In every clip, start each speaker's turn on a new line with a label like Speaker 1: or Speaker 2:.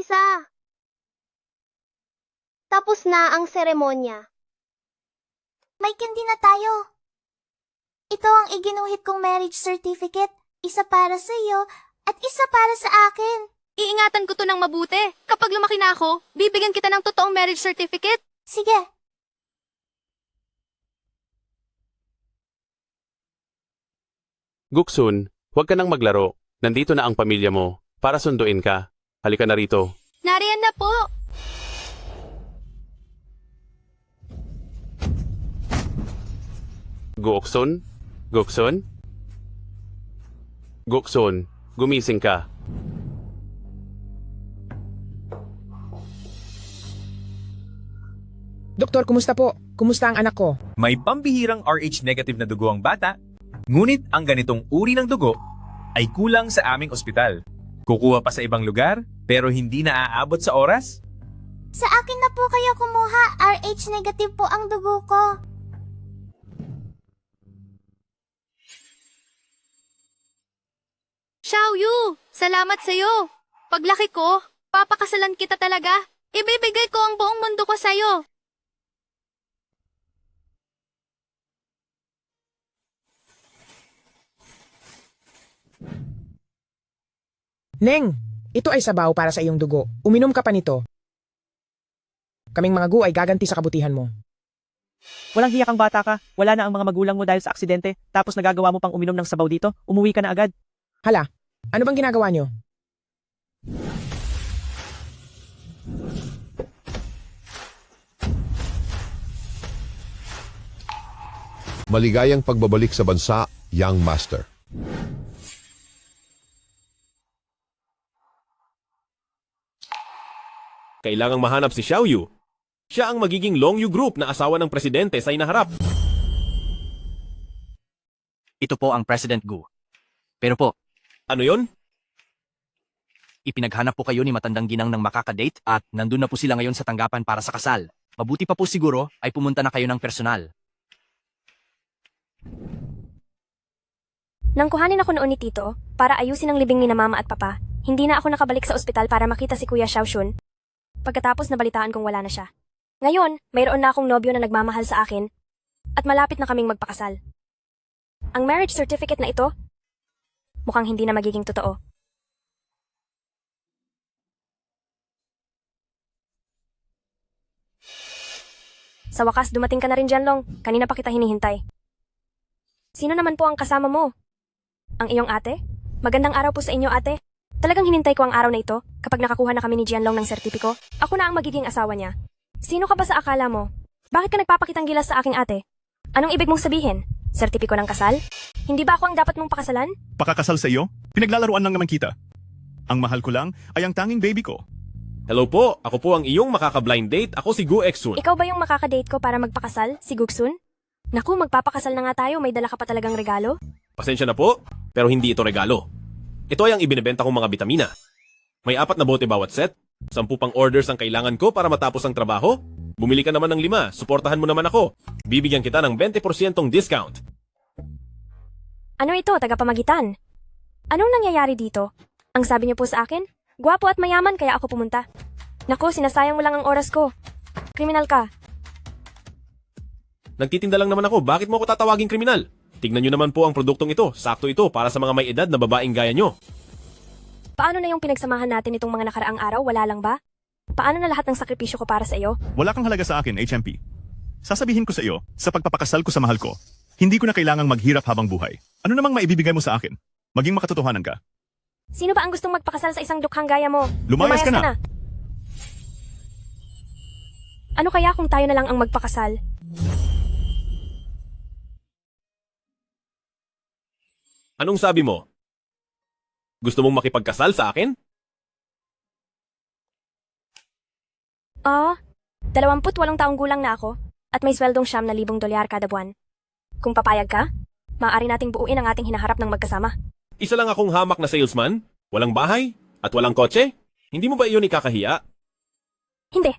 Speaker 1: isa. Tapos na ang seremonya.
Speaker 2: May candy na tayo. Ito ang iginuhit kong marriage certificate. Isa para sa iyo at isa para sa akin.
Speaker 3: Iingatan ko to ng mabuti. Kapag lumaki na ako, bibigyan kita ng totoong marriage certificate.
Speaker 2: Sige.
Speaker 4: Guksun, huwag ka nang maglaro. Nandito na ang pamilya mo para sunduin ka. Halika na rito.
Speaker 3: Nariyan na po.
Speaker 4: Guksun? Guksun? Guksun, gumising ka.
Speaker 5: Doktor, kumusta po? Kumusta ang anak ko?
Speaker 6: May pambihirang RH negative na dugo ang bata, ngunit ang ganitong uri ng dugo ay kulang sa aming ospital. Kukuha pa sa ibang lugar, pero hindi na aabot sa oras?
Speaker 2: Sa akin na po kayo kumuha. RH negative po ang dugo ko.
Speaker 3: Xiaoyu, salamat sa'yo. Paglaki ko, papakasalan kita talaga. Ibibigay ko ang buong mundo ko sa'yo.
Speaker 5: Neng, ito ay sabaw para sa iyong dugo. Uminom ka pa nito. Kaming mga gu ay gaganti sa kabutihan mo.
Speaker 7: Walang hiya kang bata ka. Wala na ang mga magulang mo dahil sa aksidente. Tapos nagagawa mo pang uminom ng sabaw dito. Umuwi ka na agad.
Speaker 5: Hala, ano bang ginagawa nyo?
Speaker 8: Maligayang pagbabalik sa bansa, Young Master.
Speaker 9: Kailangang mahanap si Xiaoyu. Siya ang magiging Longyu Group na asawa ng presidente sa inaharap.
Speaker 10: Ito po ang President Gu. Pero po,
Speaker 9: Ano yon?
Speaker 10: ipinaghanap po kayo ni matandang ginang ng makakadate at nandun na po sila ngayon sa tanggapan para sa kasal. Mabuti pa po siguro ay pumunta na kayo ng personal.
Speaker 11: Nang kuhanin ako noon ni Tito, para ayusin ang libing ni na mama at papa, hindi na ako nakabalik sa ospital para makita si Kuya Xiaoxun. Pagkatapos nabalitaan kong wala na siya. Ngayon, mayroon na akong nobyo na nagmamahal sa akin at malapit na kaming magpakasal. Ang marriage certificate na ito, mukhang hindi na magiging totoo. Sa wakas, dumating ka na rin dyan, Long. Kanina pa kita hinihintay. Sino naman po ang kasama mo? Ang iyong ate? Magandang araw po sa inyo, ate. Talagang hinintay ko ang araw na ito kapag nakakuha na kami ni Jianlong ng sertipiko. Ako na ang magiging asawa niya. Sino ka ba sa akala mo? Bakit ka nagpapakitang gilas sa aking ate? Anong ibig mong sabihin? Sertipiko ng kasal? Hindi ba ako ang dapat mong pakasalan?
Speaker 12: Pakakasal sa iyo? Pinaglalaruan lang naman kita. Ang mahal ko lang ay ang tanging baby ko.
Speaker 9: Hello po, ako po ang iyong makaka-blind date. Ako si Gu Exun.
Speaker 11: Ikaw ba yung makakadate ko para magpakasal, si Guksun? Naku, magpapakasal na nga tayo, may dala ka pa talagang regalo?
Speaker 9: Pasensya na po, pero hindi ito regalo. Ito ay ang ibinebenta kong mga bitamina. May 4 na bote bawat set. 10 pang orders ang kailangan ko para matapos ang trabaho. Bumili ka naman ng 5, suportahan mo naman ako. Bibigyan kita ng 20% discount.
Speaker 11: Ano ito, tagapamagitan? Anong nangyayari dito? Ang sabi niyo po sa akin, gwapo at mayaman kaya ako pumunta. Naku, sinasayang mo lang ang oras ko. Kriminal ka.
Speaker 9: Nagtitinda lang naman ako, bakit mo ako tatawaging kriminal? Tignan nyo naman po ang produktong ito, sakto ito para sa mga may edad na babaeng gaya nyo.
Speaker 11: Paano na yung pinagsamahan natin itong mga nakaraang araw, wala lang ba? Paano na lahat ng sakripisyo ko para sa iyo?
Speaker 12: Wala kang halaga sa akin, HMP. Sasabihin ko sa iyo, sa pagpapakasal ko sa mahal ko, hindi ko na kailangang maghirap habang buhay. Ano namang maibibigay mo sa akin? Maging makatotohanan ka.
Speaker 11: Sino ba ang gustong magpakasal sa isang dukhang gaya mo?
Speaker 12: Lumayas ka na.
Speaker 11: Ano kaya kung tayo na lang ang magpakasal?
Speaker 9: Anong sabi mo? Gusto mong makipagkasal sa akin?
Speaker 11: 28 taong gulang na ako at may sweldong $9,000 kada buwan. Kung papayag ka, maaari nating buuin ang ating hinaharap ng magkasama.
Speaker 9: Isa lang akong hamak na salesman, walang bahay, at walang kotse? Hindi mo ba iyon ikakahiya?
Speaker 11: Hindi.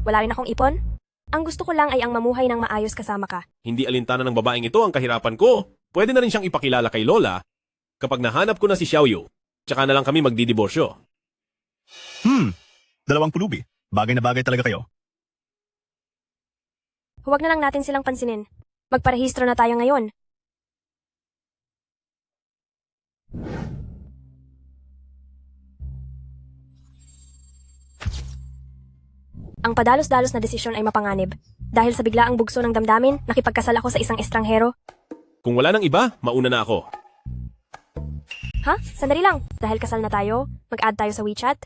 Speaker 11: Wala rin akong ipon. Ang gusto ko lang ay ang mamuhay ng maayos kasama ka.
Speaker 9: Hindi alintana ng babaeng ito ang kahirapan ko. Pwede na rin siyang ipakilala kay Lola kapag nahanap ko na si Xiaoyu. Tsaka na lang kami magdidiborsyo.
Speaker 12: Dalawang pulubi. Bagay na bagay talaga kayo.
Speaker 11: Huwag na lang natin silang pansinin. Magparehistro na tayo ngayon. Ang padalos-dalos na desisyon ay mapanganib. Dahil sa biglaang bugso ng damdamin, nakipagkasal ako sa isang estranghero.
Speaker 9: Kung wala nang iba, mauna na ako.
Speaker 11: Ha? Sandali lang. Dahil kasal na tayo, mag-add tayo sa WeChat.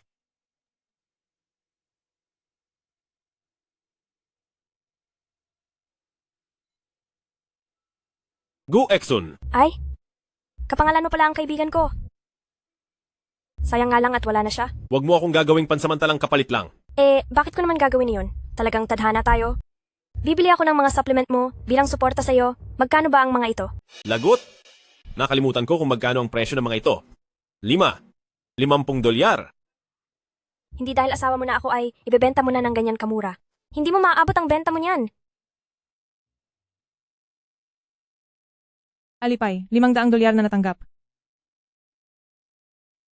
Speaker 9: Go Exxon!
Speaker 11: Ay, kapangalan mo pala ang kaibigan ko. Sayang nga lang at wala na siya.
Speaker 9: Huwag mo akong gagawing pansamantalang kapalit lang.
Speaker 11: Bakit ko naman gagawin iyon? Talagang tadhana tayo. Bibili ako ng mga supplement mo bilang suporta sa'yo. Magkano ba ang mga ito?
Speaker 9: Lagot! Nakalimutan ko kung magkano ang presyo ng mga ito. 50 dolyar.
Speaker 11: Hindi dahil asawa mo na ako ay ibebenta mo na ng ganyan kamura. Hindi mo maaabot ang benta mo niyan.
Speaker 7: Alipay, 500 dolyar na natanggap.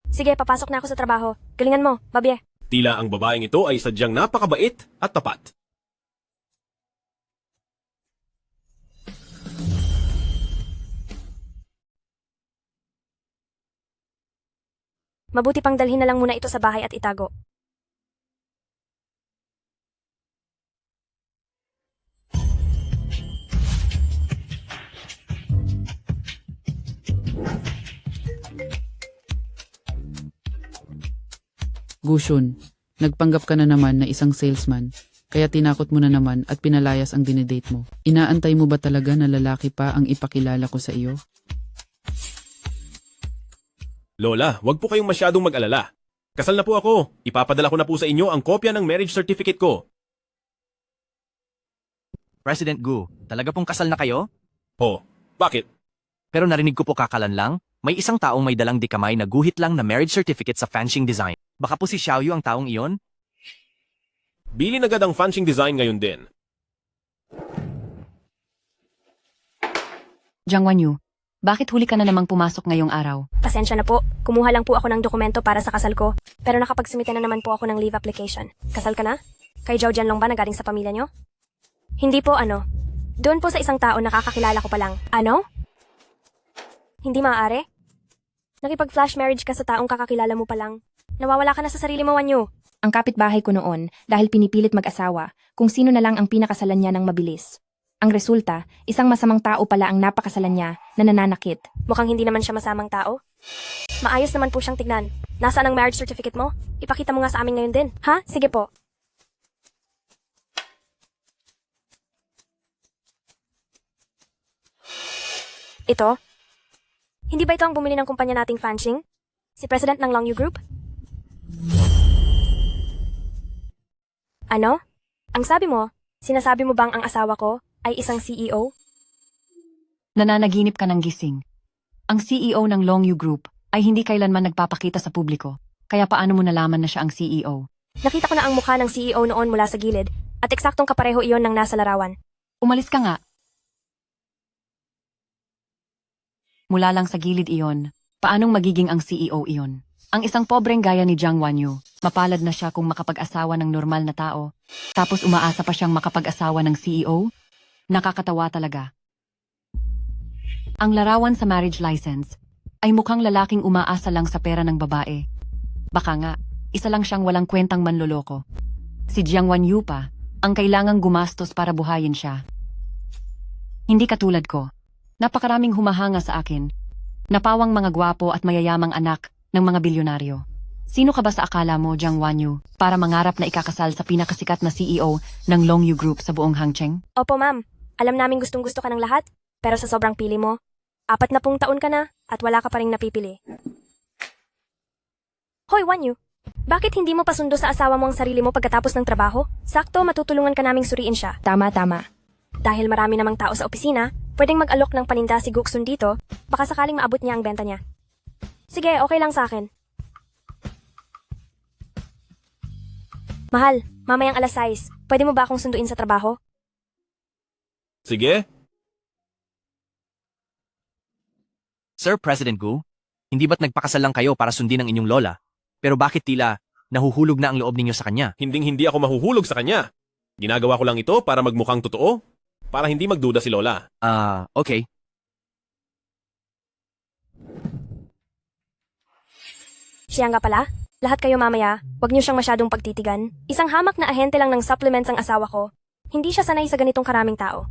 Speaker 11: Sige, papasok na ako sa trabaho. Galingan mo, babye.
Speaker 9: Tila ang babaeng ito ay sadyang napakabait at tapat.
Speaker 11: Mabuti pang dalhin na lang muna ito sa bahay at itago.
Speaker 13: Gushun, nagpanggap ka na naman na isang salesman, kaya tinakot mo na naman at pinalayas ang dinedate mo. Inaantay mo ba talaga na lalaki pa ang ipakilala ko sa iyo?
Speaker 9: Lola, wag po kayong masyadong mag-alala. Kasal na po ako. Ipapadala ko na po sa inyo ang kopya ng marriage certificate ko.
Speaker 10: President Gu, talaga pong kasal na kayo?
Speaker 9: Oh, bakit?
Speaker 10: Pero narinig ko po kakalan lang, may isang taong may dalang dikamay na guhit lang na marriage certificate sa fanching design. Baka po si Xiaoyu ang taong iyon?
Speaker 9: Bilin agad ang fanching design ngayon din.
Speaker 14: Jiang Wanyu, bakit huli ka na namang pumasok ngayong araw?
Speaker 11: Pasensya na po. Kumuha lang po ako ng dokumento para sa kasal ko. Pero nakapagsumite na naman po ako ng leave application. Kasal ka na? Kay Zhao Jianlong ba na galing sa pamilya nyo? Hindi po ano. Doon po sa isang tao nakakakilala ko pa lang. Ano? Hindi maaari? Nakipag-flash marriage ka sa taong kakakilala mo pa lang. Nawawala ka na sa sarili mo, Wanyu.
Speaker 14: Ang kapitbahay ko noon, dahil pinipilit mag-asawa, kung sino na lang ang pinakasalan niya ng mabilis. Ang resulta, isang masamang tao pala ang napakasalan niya na nananakit.
Speaker 11: Mukhang hindi naman siya masamang tao. Maayos naman po siyang tignan. Nasaan ang marriage certificate mo? Ipakita mo nga sa amin ngayon din. Ha? Sige po. Ito? Hindi ba ito ang bumili ng kumpanya nating fanching? Si President ng Longyu Group? Ano? Ang sabi mo, sinasabi mo bang ang asawa ko ay isang CEO?
Speaker 14: Nananaginip ka ng gising. Ang CEO ng Longyu Group ay hindi kailanman nagpapakita sa publiko, kaya paano mo nalaman na siya ang CEO?
Speaker 11: Nakita ko na ang mukha ng CEO noon mula sa gilid, at eksaktong kapareho iyon ng nasa larawan.
Speaker 14: Umalis ka nga. Mula lang sa gilid iyon, paanong magiging ang CEO iyon? Ang isang pobreng gaya ni Jiang Wanyu, mapalad na siya kung makapag-asawa ng normal na tao, tapos umaasa pa siyang makapag-asawa ng CEO? Nakakatawa talaga. Ang larawan sa marriage license ay mukhang lalaking umaasa lang sa pera ng babae. Baka nga, isa lang siyang walang kwentang manloloko. Si Jiang Wanyu pa, ang kailangang gumastos para buhayin siya. Hindi katulad ko. Napakaraming humahanga sa akin. Napawang mga gwapo at mayayamang anak ng mga bilyonaryo. Sino ka ba sa akala mo, Jiang Wanyu, para mangarap na ikakasal sa pinakasikat na CEO ng Longyu Group sa buong Hangcheng?
Speaker 11: Opo, ma'am. Alam namin gustong-gusto ka ng lahat, pero sa sobrang pili mo, 40 taon ka na at wala ka pa ring napipili. Hoy, Wanyu! Bakit hindi mo pasundo sa asawa mo ang sarili mo pagkatapos ng trabaho? Sakto, matutulungan ka naming suriin siya.
Speaker 14: Tama.
Speaker 11: Dahil marami namang tao sa opisina, pwedeng mag-alok ng paninda si Guksun dito, baka sakaling maabot niya ang benta niya. Sige, okay lang sa akin. Mahal, mamayang alas 6, pwede mo ba akong sunduin sa trabaho?
Speaker 9: Sige.
Speaker 10: Sir President Gu, hindi ba't nagpakasal lang kayo para sundin ang inyong lola? Pero bakit tila Nahuhulog na ang loob ninyo sa kanya.
Speaker 9: Hinding-hindi ako mahuhulog sa kanya. Ginagawa ko lang ito para magmukhang totoo. Para hindi magduda si Lola.
Speaker 10: Okay.
Speaker 11: Siya nga pala, lahat kayo mamaya, wag niyo siyang masyadong pagtitigan. Isang hamak na ahente lang ng supplements ang asawa ko. Hindi siya sanay sa ganitong karaming tao.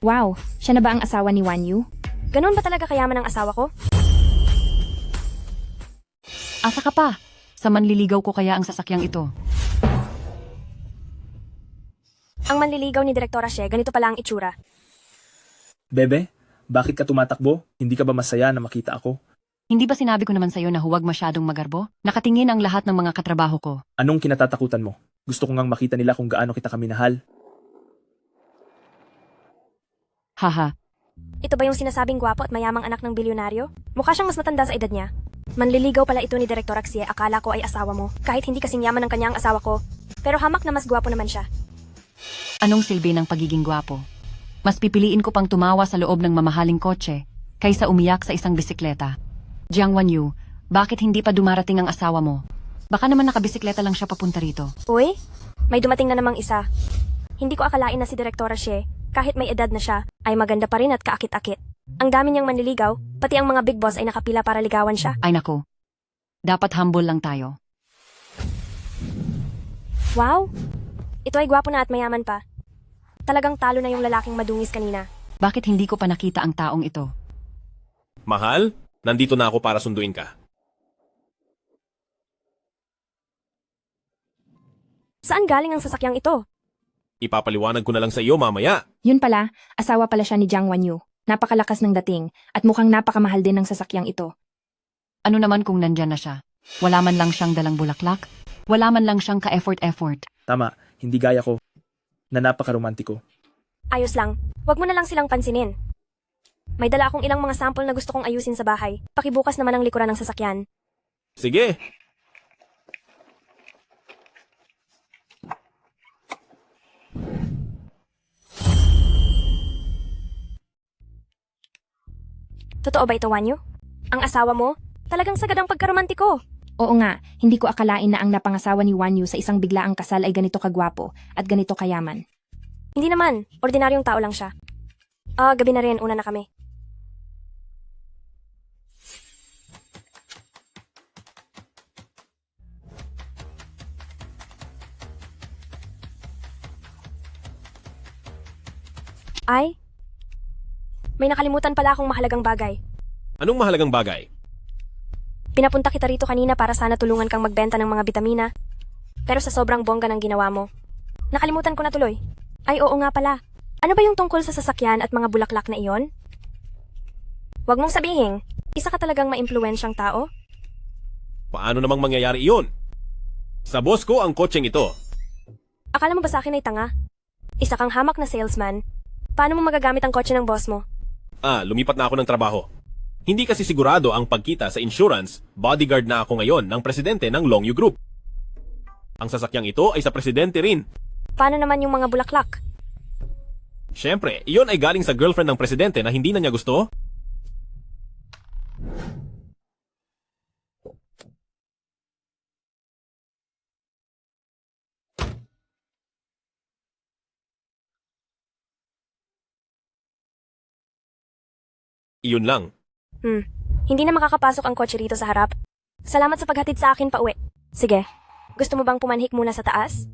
Speaker 15: Wow, siya na ba ang asawa ni Wanyu?
Speaker 11: Ganun ba talaga kayaman ang asawa ko?
Speaker 14: Asa ka pa? Sa manliligaw ko kaya ang sasakyang ito.
Speaker 11: Ang manliligaw ni Direktora Xie, ganito pala ang itsura.
Speaker 16: Bebe, bakit ka tumatakbo? Hindi ka ba masaya na makita ako?
Speaker 14: Hindi ba sinabi ko naman sa'yo na huwag masyadong magarbo? Nakatingin ang lahat ng mga katrabaho ko.
Speaker 16: Anong kinatatakutan mo? Gusto ko ngang makita nila kung gaano kita kaminahal.
Speaker 14: Haha.
Speaker 11: Ito ba yung sinasabing gwapo at mayamang anak ng bilyonaryo? Mukha siyang mas matanda sa edad niya. Manliligaw pala ito ni Direktora Xie, akala ko ay asawa mo. Kahit hindi kasing yaman ng kanyang asawa ko. Pero hamak na mas gwapo naman siya.
Speaker 14: Anong silbi ng pagiging gwapo? Mas pipiliin ko pang tumawa sa loob ng mamahaling kotse kaysa umiyak sa isang bisikleta. Jiang Wanyu, bakit hindi pa dumarating ang asawa mo? Baka naman nakabisikleta lang siya papunta rito.
Speaker 11: Uy, may dumating na namang isa. Hindi ko akalain na si Direktora Xie, kahit may edad na siya, ay maganda pa rin at kaakit-akit. Ang dami niyang manliligaw, pati ang mga big boss ay nakapila para ligawan siya.
Speaker 14: Ay naku, dapat humble lang tayo.
Speaker 11: Wow! Ito ay gwapo na at mayaman pa. Talagang talo na yung lalaking madungis kanina.
Speaker 14: Bakit hindi ko pa nakita ang taong ito?
Speaker 9: Mahal, nandito na ako para sunduin ka.
Speaker 11: Saan galing ang sasakyang ito?
Speaker 9: Ipapaliwanag ko na lang sa iyo mamaya.
Speaker 15: Yun pala, asawa pala siya ni Jiang Wanyu. Napakalakas ng dating at mukhang napakamahal din ng sasakyang ito.
Speaker 14: Ano naman kung nandyan na siya? Wala man lang siyang dalang bulaklak? Wala man lang siyang ka-effort-effort?
Speaker 16: Tama, hindi gaya ko. Na napakaromantiko.
Speaker 11: Ayos lang, wag mo na lang silang pansinin. May dala akong ilang mga sample na gusto kong ayusin sa bahay. Pakibukas naman ang likuran ng sasakyan.
Speaker 9: Sige.
Speaker 11: Totoo ba ito, Wanyu? Ang asawa mo? Talagang sagad ang pagkaromantiko.
Speaker 15: Oo nga, hindi ko akalain na ang napangasawa ni Wanyu sa isang biglaang kasal ay ganito kagwapo at ganito kayaman.
Speaker 11: Hindi naman, ordinaryong tao lang siya. Gabi na rin, una na kami. Ay, may nakalimutan pala akong mahalagang bagay.
Speaker 9: Anong mahalagang bagay?
Speaker 11: Pinapunta kita rito kanina para sana tulungan kang magbenta ng mga bitamina. Pero sa sobrang bongga ng ginawa mo, nakalimutan ko na tuloy. Ay oo nga pala, ano ba yung tungkol sa sasakyan at mga bulaklak na iyon? Huwag mong sabihin, isa ka talagang maimpluwensyang tao?
Speaker 9: Paano namang mangyayari iyon? Sa boss ko ang kotseng ito.
Speaker 11: Akala mo ba sa akin ay tanga? Isa kang hamak na salesman. Paano mo magagamit ang kotse ng boss mo?
Speaker 9: Lumipat na ako ng trabaho. Hindi kasi sigurado ang pagkita sa insurance, bodyguard na ako ngayon ng presidente ng Longyu Group. Ang sasakyang ito ay sa presidente rin.
Speaker 11: Paano naman yung mga bulaklak?
Speaker 9: Siyempre, iyon ay galing sa girlfriend ng presidente na hindi na niya gusto. Iyon lang.
Speaker 11: Hindi na makakapasok ang kotse rito sa harap. Salamat sa paghatid sa akin pa uwi. Sige, gusto mo bang pumanhik muna sa taas?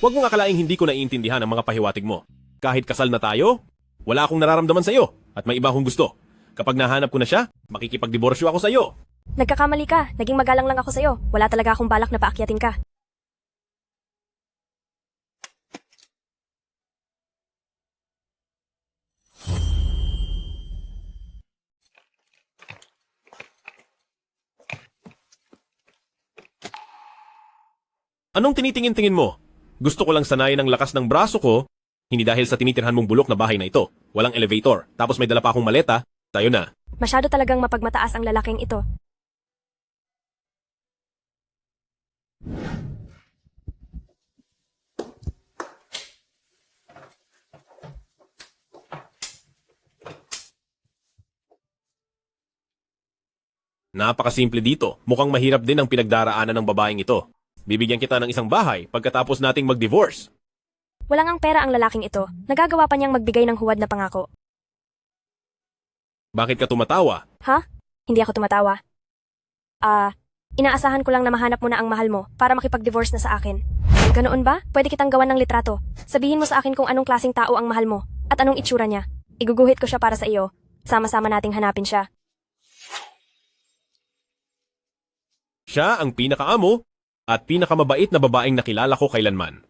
Speaker 9: Huwag mong akalaing hindi ko naiintindihan ang mga pahiwatig mo. Kahit kasal na tayo, wala akong nararamdaman sa iyo at may iba akong gusto. Kapag nahanap ko na siya, makikipagdiborsyo ako sa iyo.
Speaker 11: Nagkakamali ka, naging magalang lang ako sa'yo. Wala talaga akong balak na paakyatin ka.
Speaker 9: Anong tinitingin-tingin mo? Gusto ko lang sanayin ang lakas ng braso ko, hindi dahil sa tinitirhan mong bulok na bahay na ito. Walang elevator, tapos may dala pa akong maleta, tayo na.
Speaker 11: Masyado talagang mapagmataas ang lalaking ito.
Speaker 9: Napakasimple dito. Mukhang mahirap din ang pinagdaraanan ng babaeng ito. Bibigyan kita ng isang bahay pagkatapos nating mag-divorce.
Speaker 11: Walang ang pera ang lalaking ito. Nagagawa pa niyang magbigay ng huwad na pangako.
Speaker 9: Bakit ka tumatawa?
Speaker 11: Ha? Hindi ako tumatawa. Inaasahan ko lang na mahanap mo na ang mahal mo para makipag-divorce na sa akin. Ganoon ba? Pwede kitang gawan ng litrato. Sabihin mo sa akin kung anong klaseng tao ang mahal mo at anong itsura niya. Iguguhit ko siya para sa iyo. Sama-sama nating hanapin siya.
Speaker 9: Siya ang pinakaamo at pinakamabait na babaeng nakilala ko kailanman.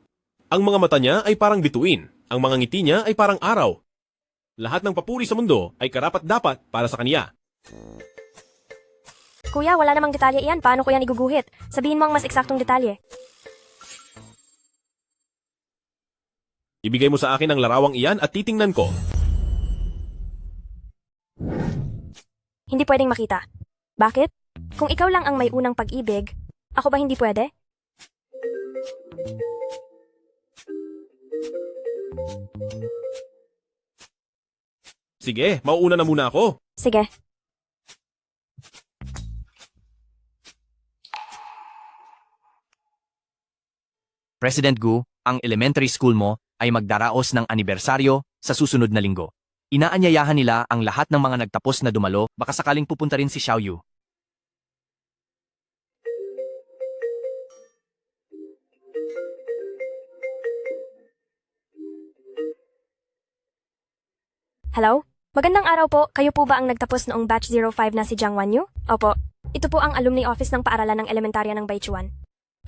Speaker 9: Ang mga mata niya ay parang bituin. Ang mga ngiti niya ay parang araw. Lahat ng papuri sa mundo ay karapat-dapat para sa kaniya.
Speaker 11: Kuya, wala namang detalye iyan. Paano ko yan iguguhit? Sabihin mo ang mas eksaktong detalye.
Speaker 9: Ibigay mo sa akin ang larawang iyan at titingnan ko.
Speaker 11: Hindi pwedeng makita. Bakit? Kung ikaw lang ang may unang pag-ibig, ako ba hindi pwede?
Speaker 9: Sige, mauuna na muna ako.
Speaker 11: Sige.
Speaker 10: President Gu, ang elementary school mo ay magdaraos ng anibersaryo sa susunod na linggo. Inaanyayahan nila ang lahat ng mga nagtapos na dumalo, baka sakaling pupunta rin si Xiaoyu.
Speaker 11: Hello? Magandang araw po. Kayo po ba ang nagtapos noong batch 05 na si Jiang Wanyu? Opo. Ito po ang alumni office ng paaralan ng elementarya ng Baichuan.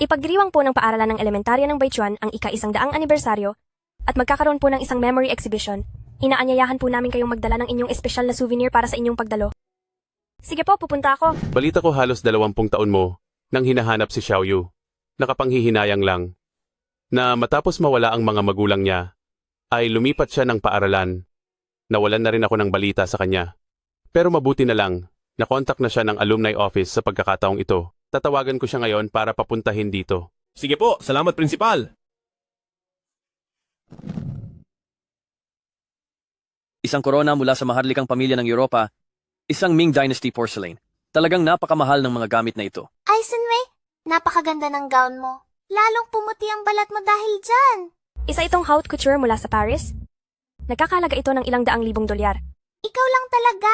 Speaker 11: Ipagdiriwang po ng paaralan ng elementarya ng Baichuan ang ika-100 anibersaryo at magkakaroon po ng isang memory exhibition. Inaanyayahan po namin kayong magdala ng inyong espesyal na souvenir para sa inyong pagdalo. Sige po, pupunta ako.
Speaker 4: Balita ko halos 20 taon mo nang hinahanap si Xiaoyu. Nakapanghihinayang lang na matapos mawala ang mga magulang niya, ay lumipat siya ng paaralan. Nawalan na rin ako ng balita sa kanya. Pero mabuti na lang, nakontak na siya ng alumni office sa pagkakataong ito. Tatawagan ko siya ngayon para papuntahin dito.
Speaker 9: Sige po, salamat Prinsipal.
Speaker 17: Isang korona mula sa maharlikang pamilya ng Europa, isang Ming Dynasty porcelain. Talagang napakamahal ng mga gamit na ito.
Speaker 2: Aisenwei, napakaganda ng gown mo. Lalong pumuti ang balat mo dahil dyan.
Speaker 11: Isa itong haute couture mula sa Paris. Nagkakalaga ito ng ilang daang libong dolyar.
Speaker 2: Ikaw lang talaga.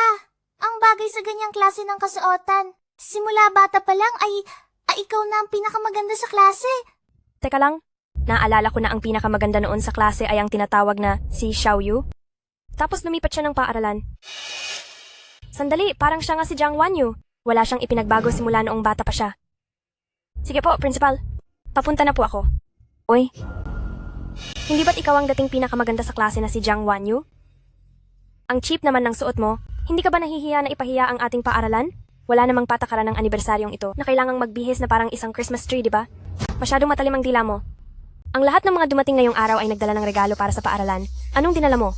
Speaker 2: Ang bagay sa ganyang klase ng kasuotan. Simula bata pa lang ay ikaw na ang pinakamaganda sa klase.
Speaker 11: Teka lang, naalala ko na ang pinakamaganda noon sa klase ay ang tinatawag na si Xiaoyu. Tapos lumipat siya ng paaralan. Sandali, parang siya nga si Jiang Wanyu. Wala siyang ipinagbago simula noong bata pa siya. Sige po, Principal. Papunta na po ako. Uy, hindi ba't ikaw ang dating pinakamaganda sa klase na si Jiang Wanyu? Ang cheap naman ng suot mo, hindi ka ba nahihiya na ipahiya ang ating paaralan? Wala namang patakaran ng anibersaryong ito na kailangang magbihis na parang isang Christmas tree, di ba? Masyadong matalim ang dila mo. Ang lahat ng mga dumating ngayong araw ay nagdala ng regalo para sa paaralan. Anong dinala mo?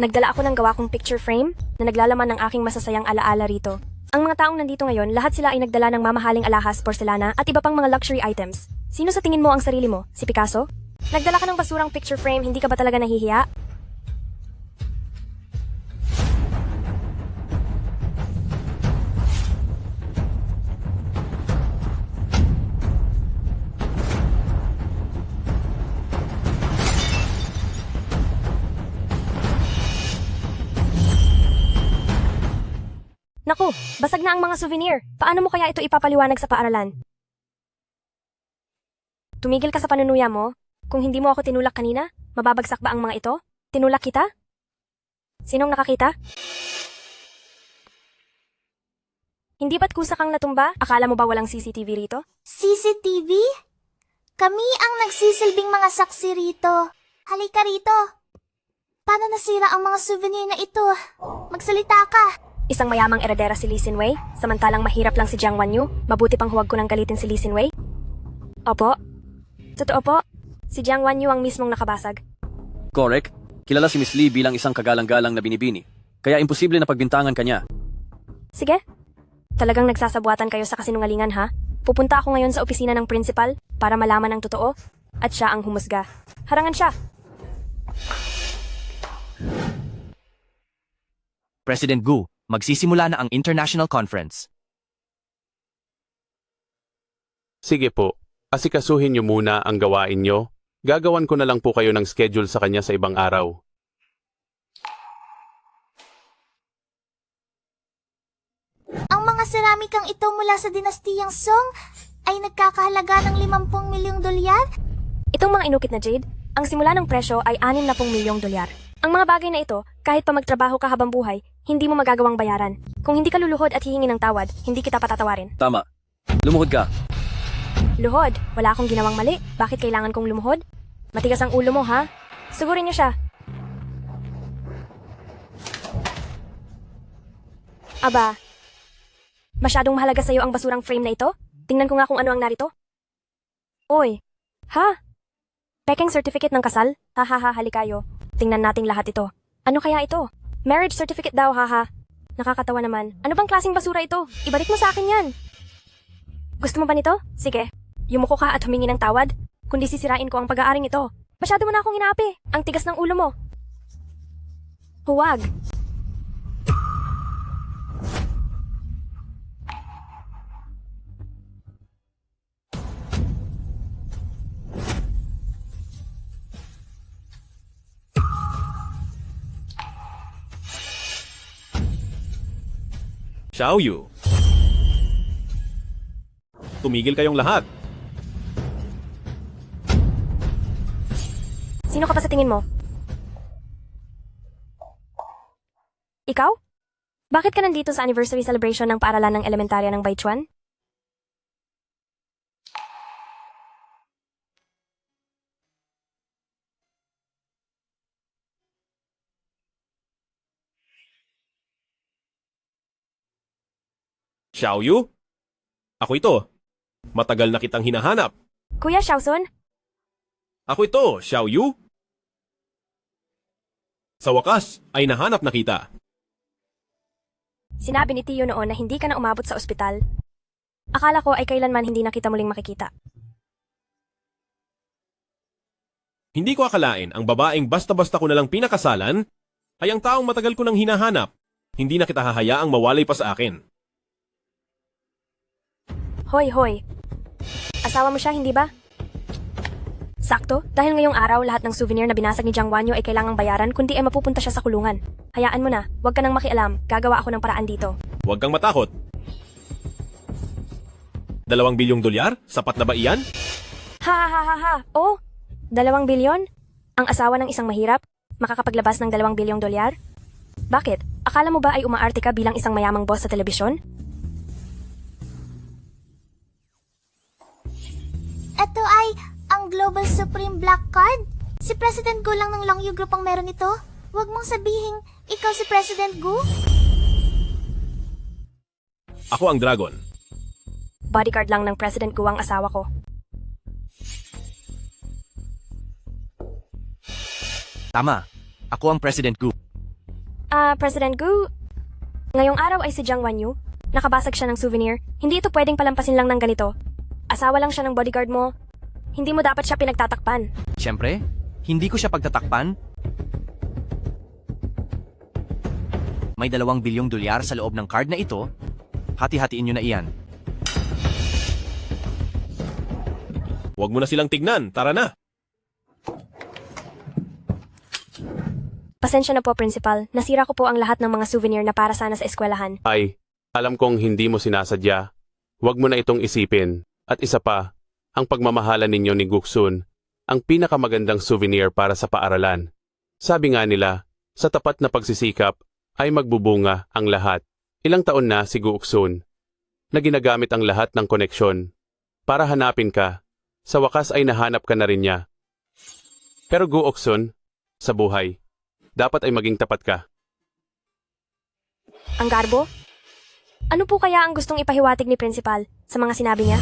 Speaker 11: Nagdala ako ng gawa kong picture frame na naglalaman ng aking masasayang alaala rito. Ang mga taong nandito ngayon, lahat sila ay nagdala ng mamahaling alahas, porselana at iba pang mga luxury items. Sino sa tingin mo ang sarili mo? Si Picasso? Nagdala ka ng basurang picture frame, hindi ka ba talaga nahihiya? Naku, basag na ang mga souvenir. Paano mo kaya ito ipapaliwanag sa paaralan? Tumigil ka sa panunuya mo. Kung hindi mo ako tinulak kanina, mababagsak ba ang mga ito? Tinulak kita? Sinong nakakita? Hindi ba't kusa kang natumba? Akala mo ba walang CCTV rito?
Speaker 2: CCTV? Kami ang nagsisilbing mga saksi rito. Halika rito. Paano nasira ang mga souvenir na ito? Magsalita ka.
Speaker 11: Isang mayamang eredera si Lee Sin-wei, samantalang mahirap lang si Jiang Wanyu. Mabuti pang huwag ko nang galitin si Lee Sin-wei. Opo. Totoo po. Si Jiang Wanyu ang mismong nakabasag.
Speaker 17: Correct. Kilala si Miss Lee bilang isang kagalang-galang na binibini. Kaya imposible na pagbintangan kanya.
Speaker 11: Sige. Talagang nagsasabuatan kayo sa kasinungalingan, ha? Pupunta ako ngayon sa opisina ng principal para malaman ang totoo at siya ang humusga. Harangan siya.
Speaker 10: President Gu, magsisimula na ang international conference.
Speaker 4: Sige po, asikasuhin niyo muna ang gawain niyo. Gagawan ko na lang po kayo ng schedule sa kanya sa ibang araw.
Speaker 2: Ang mga seramikang ito mula sa dinastiyang Song ay nagkakahalaga ng 50 milyong dolyar?
Speaker 11: Itong mga inukit na jade, ang simula ng presyo ay 60 milyong dolyar. Ang mga bagay na ito, kahit pa magtrabaho ka habang buhay, hindi mo magagawang bayaran. Kung hindi ka luluhod at hihingi ng tawad, hindi kita patatawarin.
Speaker 17: Tama. Lumuhod ka.
Speaker 11: Luhod, wala akong ginawang mali. Bakit kailangan kong lumuhod? Matigas ang ulo mo, ha? Sugurin niyo siya. Aba, masyadong mahalaga sa'yo ang basurang frame na ito? Tingnan ko nga kung ano ang narito. Oy, ha? Peking certificate ng kasal? Hahaha, halikayo. Tingnan nating lahat ito. Ano kaya ito? Marriage certificate daw, haha. Nakakatawa naman. Ano bang klaseng basura ito? Ibalik mo sa akin yan. Gusto mo ba nito? Sige. Yumuko ka at humingi ng tawad. Kundi sisirain ko ang pag-aaring ito. Masyado mo na akong inaapi. Ang tigas ng ulo mo. Huwag.
Speaker 9: Xiaoyu. Tumigil kayong lahat.
Speaker 11: Sino ka pa sa tingin mo? Ikaw? Bakit ka nandito sa anniversary celebration ng paaralan ng elementarya ng Baichuan?
Speaker 9: Xiaoyu? Ako ito. Matagal na kitang hinahanap.
Speaker 11: Kuya Xiaosun?
Speaker 9: Ako ito, Xiaoyu. Sa wakas, ay nahanap na kita.
Speaker 11: Sinabi ni Tiyo noon na hindi ka na umabot sa ospital. Akala ko ay kailanman hindi na kita muling makikita.
Speaker 9: Hindi ko akalain ang babaeng basta-basta ko nalang pinakasalan ay ang taong matagal ko nang hinahanap. Hindi na kita hahayaang mawalay pa sa akin.
Speaker 11: Hoy, hoy. Asawa mo siya, hindi ba? Sakto, dahil ngayong araw lahat ng souvenir na binasag ni Jiang Wanyo ay kailangang bayaran kundi ay mapupunta siya sa kulungan. Hayaan mo na, huwag ka nang makialam, gagawa ako ng paraan dito.
Speaker 9: Huwag kang matakot. 2 bilyong dolyar? Sapat na ba iyan?
Speaker 11: Ha ha ha ha ha, oh, 2 bilyon? Ang asawa ng isang mahirap? Makakapaglabas ng 2 bilyong dolyar? Bakit? Akala mo ba ay umaarte ka bilang isang mayamang boss sa telebisyon?
Speaker 2: Ito ay ang Global Supreme Black Card? Si President Gu lang ng Longyu Group ang meron ito? Huwag mong sabihin, ikaw si President Gu?
Speaker 9: Ako ang dragon.
Speaker 11: Bodyguard lang ng President Gu ang asawa ko.
Speaker 10: Tama. Ako ang President Gu.
Speaker 11: President Gu, ngayong araw ay si Jiang Wanyu. Nakabasag siya ng souvenir. Hindi ito pwedeng palampasin lang ng ganito. Asawa lang siya ng bodyguard mo. Hindi mo dapat siya pinagtatakpan.
Speaker 10: Siyempre, hindi ko siya pagtatakpan. May 2 bilyong dolyar sa loob ng card na ito. Hati-hatiin nyo na iyan.
Speaker 9: Huwag mo na silang tignan, tara na.
Speaker 11: Pasensya na po, Principal. Nasira ko po ang lahat ng mga souvenir na para sana sa eskwelahan.
Speaker 4: Ay, alam kong hindi mo sinasadya. Huwag mo na itong isipin. At isa pa, ang pagmamahalan ninyo ni Guksun, ang pinakamagandang souvenir para sa paaralan. Sabi nga nila, sa tapat na pagsisikap, ay magbubunga ang lahat. Ilang taon na si Guksun, na ginagamit ang lahat ng koneksyon. Para hanapin ka, sa wakas ay nahanap ka na rin niya. Pero Guksun, sa buhay, dapat ay maging tapat ka.
Speaker 11: Ang garbo? Ano po kaya ang gustong ipahiwatig ni Principal sa mga sinabi niya?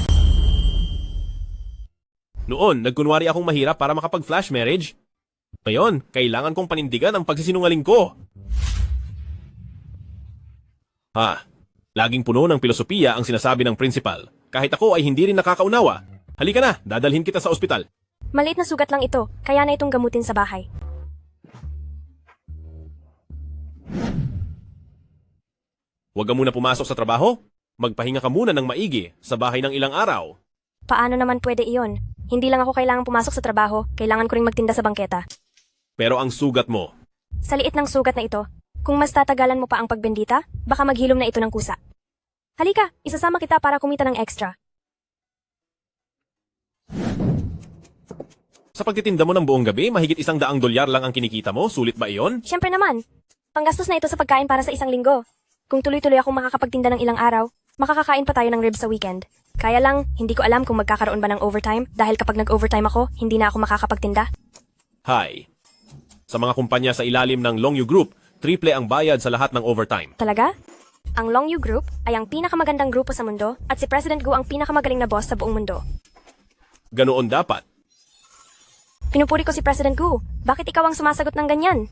Speaker 9: Noon, nagkunwari akong mahirap para makapag-flash marriage. Ngayon, kailangan kong panindigan ang pagsisinungaling ko. Laging puno ng filosofiya ang sinasabi ng principal. Kahit ako ay hindi rin nakakaunawa. Halika na, dadalhin kita sa ospital.
Speaker 11: Maliit na sugat lang ito, kaya na itong gamutin sa bahay.
Speaker 9: Huwag ka muna pumasok sa trabaho. Magpahinga ka muna ng maigi sa bahay ng ilang araw.
Speaker 11: Paano naman pwede iyon? Hindi lang ako kailangang pumasok sa trabaho, kailangan ko ring magtinda sa bangketa.
Speaker 9: Pero ang sugat mo,
Speaker 11: Sa liit ng sugat na ito, kung mas tatagalan mo pa ang pagbendita, baka maghilom na ito ng kusa. Halika, isasama kita para kumita ng extra.
Speaker 9: sa pagtitinda mo ng buong gabi, mahigit $100 lang ang kinikita mo, sulit ba iyon?
Speaker 11: Siyempre naman, panggastos na ito sa pagkain para sa isang linggo. Kung tuloy-tuloy akong makakapagtinda ng ilang araw, makakakain pa tayo ng ribs sa weekend. Kaya lang, hindi ko alam kung magkakaroon ba ng overtime dahil kapag nag-overtime ako, hindi na ako makakapagtinda.
Speaker 9: Hi. Sa mga kumpanya sa ilalim ng Long U Group, triple ang bayad sa lahat ng overtime.
Speaker 11: Talaga? Ang Long U Group ay ang pinakamagandang grupo sa mundo at si President Gu ang pinakamagaling na boss sa buong mundo.
Speaker 9: Ganoon dapat.
Speaker 11: Pinupuri ko si President Gu. Bakit ikaw ang sumasagot ng ganyan?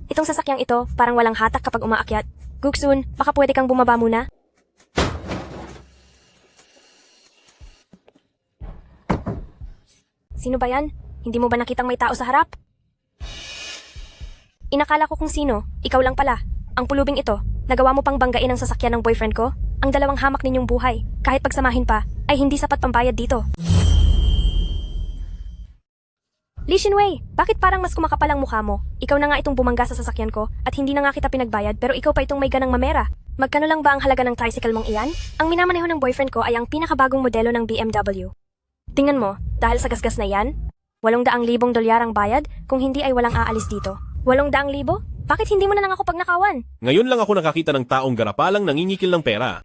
Speaker 11: Itong sasakyang ito, parang walang hatak kapag umaakyat. Gugsun, baka pwede kang bumaba muna? Sino ba yan? Hindi mo ba nakitang may tao sa harap? Inakala ko kung sino, ikaw lang pala. Ang pulubing ito, nagawa mo pang banggain ang sasakyan ng boyfriend ko? Ang dalawang hamak ninyong buhay, kahit pagsamahin pa, ay hindi sapat pambayad dito. Li Shinwei, bakit parang mas kumakapal ang mukha mo? Ikaw na nga itong bumangga sa sasakyan ko at hindi na nga kita pinagbayad pero ikaw pa itong may ganang mamera. Magkano lang ba ang halaga ng tricycle mong iyan? Ang minamaneho ng boyfriend ko ay ang pinakabagong modelo ng BMW. Tingnan mo, dahil sa gasgas na yan, $800,000 ang bayad, kung hindi ay walang aalis dito. 800,000? Bakit hindi mo na lang ako pagnakawan?
Speaker 9: Ngayon lang ako nakakita ng taong garapalang nangingikil ng pera.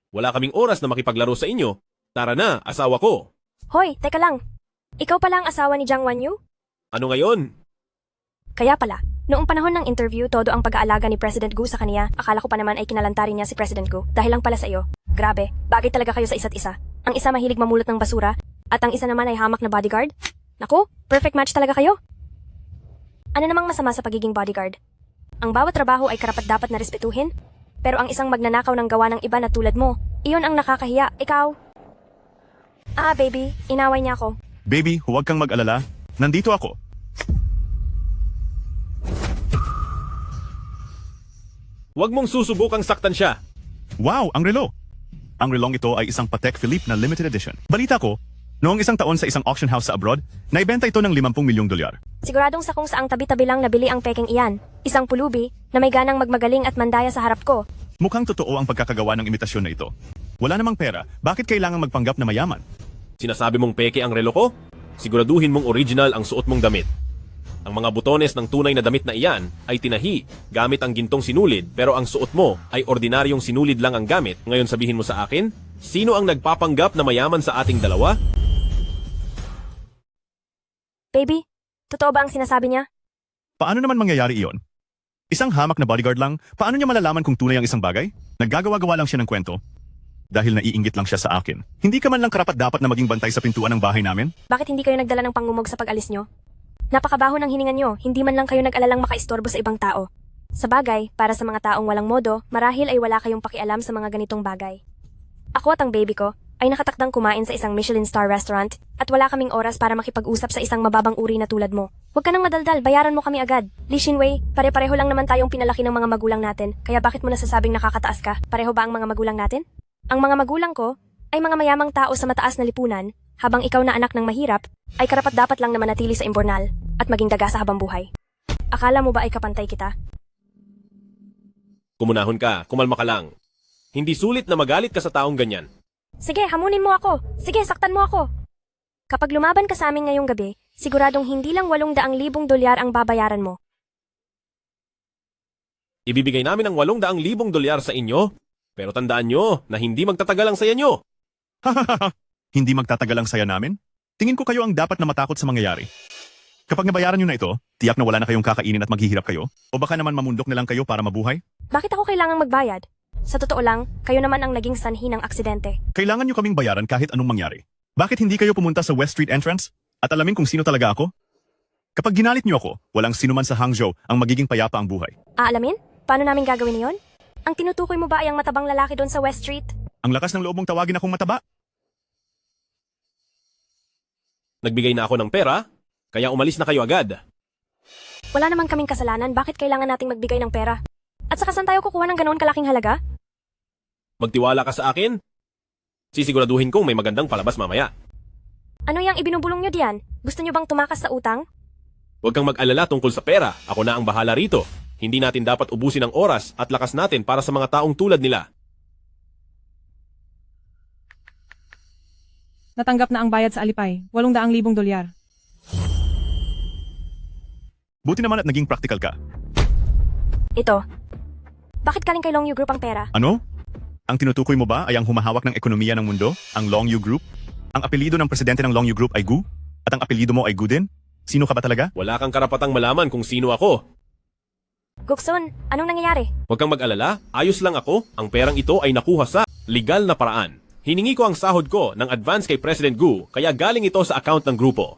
Speaker 9: Wala kaming oras na makipaglaro sa inyo. Tara na, asawa ko.
Speaker 11: Hoy, teka lang. Ikaw pala ang asawa ni Jiang Wanyu?
Speaker 9: Ano ngayon?
Speaker 11: Kaya pala, noong panahon ng interview, todo ang pag-aalaga ni President Gu sa kaniya, akala ko pa naman ay kinalantarin niya si President Gu dahil lang pala sa iyo. Grabe, bagay talaga kayo sa isa't isa. Ang isa mahilig mamulot ng basura, at ang isa naman ay hamak na bodyguard. Naku, perfect match talaga kayo. Ano namang masama sa pagiging bodyguard? Ang bawat trabaho ay karapat-dapat na respetuhin, pero ang isang magnanakaw ng gawa ng iba na tulad mo, iyon ang nakakahiya, ikaw. Ah, baby, inaway niya ako.
Speaker 12: Baby, huwag kang mag-alala. Nandito ako.
Speaker 9: Huwag mong susubukang saktan siya.
Speaker 12: Wow, ang relo! Ang relong ito ay isang Patek Philippe na limited edition. Balita ko, noong isang taon sa isang auction house sa abroad, naibenta ito ng $50 milyong.
Speaker 11: Siguradong sa kung saang tabi-tabi lang nabili ang pekeng iyan. Isang pulubi na may ganang magmagaling at mandaya sa harap ko.
Speaker 12: Mukhang totoo ang pagkakagawa ng imitasyon na ito. Wala namang pera, bakit kailangan magpanggap na mayaman?
Speaker 9: Sinasabi mong peke ang relo ko? Siguraduhin mong original ang suot mong damit. Ang mga butones ng tunay na damit na iyan ay tinahi gamit ang gintong sinulid pero ang suot mo ay ordinaryong sinulid lang ang gamit. Ngayon sabihin mo sa akin, sino ang nagpapanggap na mayaman sa ating dalawa?
Speaker 11: Baby, totoo ba ang sinasabi niya?
Speaker 12: Paano naman mangyayari iyon? Isang hamak na bodyguard lang, paano niya malalaman kung tunay ang isang bagay? Naggagawa-gawa lang siya ng kwento. Dahil naiinggit lang siya sa akin. Hindi ka man lang karapat-dapat na maging bantay sa pintuan ng bahay namin?
Speaker 11: Bakit hindi kayo nagdala ng pangungog sa pag-alis nyo? Napakabaho ng hininga nyo, hindi man lang kayo nag-alalang makaistorbo sa ibang tao. Sa bagay, para sa mga taong walang modo, marahil ay wala kayong pakialam sa mga ganitong bagay. Ako at ang baby ko ay nakatakdang kumain sa isang Michelin star restaurant at wala kaming oras para makipag-usap sa isang mababang uri na tulad mo. Huwag ka nang madaldal, bayaran mo kami agad. Li Shinwei, pare-pareho lang naman tayong pinalaki ng mga magulang natin, kaya bakit mo nasasabing nakakataas ka? Pareho ba ang mga magulang natin? Ang mga magulang ko ay mga mayamang tao sa mataas na lipunan, habang ikaw na anak ng mahirap, ay karapat-dapat lang na manatili sa imbornal at maging daga sa habang buhay. Akala mo ba ay kapantay kita?
Speaker 9: Kumunahon ka, kumalma ka lang. Hindi sulit na magalit ka sa taong ganyan.
Speaker 11: Sige, hamunin mo ako. Sige, saktan mo ako. Kapag lumaban ka sa amin ngayong gabi, siguradong hindi lang $800,000 ang babayaran mo.
Speaker 9: Ibibigay namin ang $800,000 sa inyo, pero tandaan nyo na hindi magtatagal ang saya nyo.
Speaker 12: Hindi magtatagal ang saya namin? Tingin ko kayo ang dapat na matakot sa mangyayari. Kapag nabayaran nyo na ito, tiyak na wala na kayong kakainin at maghihirap kayo? O baka naman mamundok na lang kayo para mabuhay?
Speaker 11: Bakit ako kailangang magbayad? Sa totoo lang, kayo naman ang naging sanhi ng aksidente.
Speaker 12: Kailangan nyo kaming bayaran kahit anong mangyari. Bakit hindi kayo pumunta sa West Street entrance? At alamin kung sino talaga ako? Kapag ginalit nyo ako, walang sinuman sa Hangzhou ang magiging payapa ang buhay.
Speaker 11: Aalamin? Paano namin gagawin iyon? Ang tinutukoy mo ba ay ang matabang lalaki doon sa West Street?
Speaker 12: Ang lakas ng loob mong tawagin akong mataba?
Speaker 9: Nagbigay na ako ng pera, kaya umalis na kayo agad.
Speaker 11: Wala naman kaming kasalanan, bakit kailangan nating magbigay ng pera? At saka saan tayo kukuha ng ganoon kalaking halaga?
Speaker 9: Magtiwala ka sa akin? Sisiguraduhin kong may magandang palabas mamaya.
Speaker 11: Ano yung ibinubulong nyo diyan? Gusto nyo bang tumakas sa utang?
Speaker 9: Huwag kang mag-alala tungkol sa pera. Ako na ang bahala rito. Hindi natin dapat ubusin ang oras at lakas natin para sa mga taong tulad nila.
Speaker 7: Natanggap na ang bayad sa Alipay, 800,000 dolyar.
Speaker 12: Buti naman at naging practical ka.
Speaker 11: Ito. Bakit galing kay Long Yu Group ang pera?
Speaker 12: Ano? Ang tinutukoy mo ba ay ang humahawak ng ekonomiya ng mundo, ang Long Yu Group? Ang apelyido ng presidente ng Long Yu Group ay Gu? At ang apelyido mo ay Gu din? Sino ka ba talaga?
Speaker 9: Wala kang karapatang malaman kung sino ako.
Speaker 11: Guksun, anong nangyayari?
Speaker 9: Huwag kang mag-alala, ayos lang ako. Ang perang ito ay nakuha sa legal na paraan. Hiningi ko ang sahod ko ng advance kay President Gu, kaya galing ito sa account ng grupo.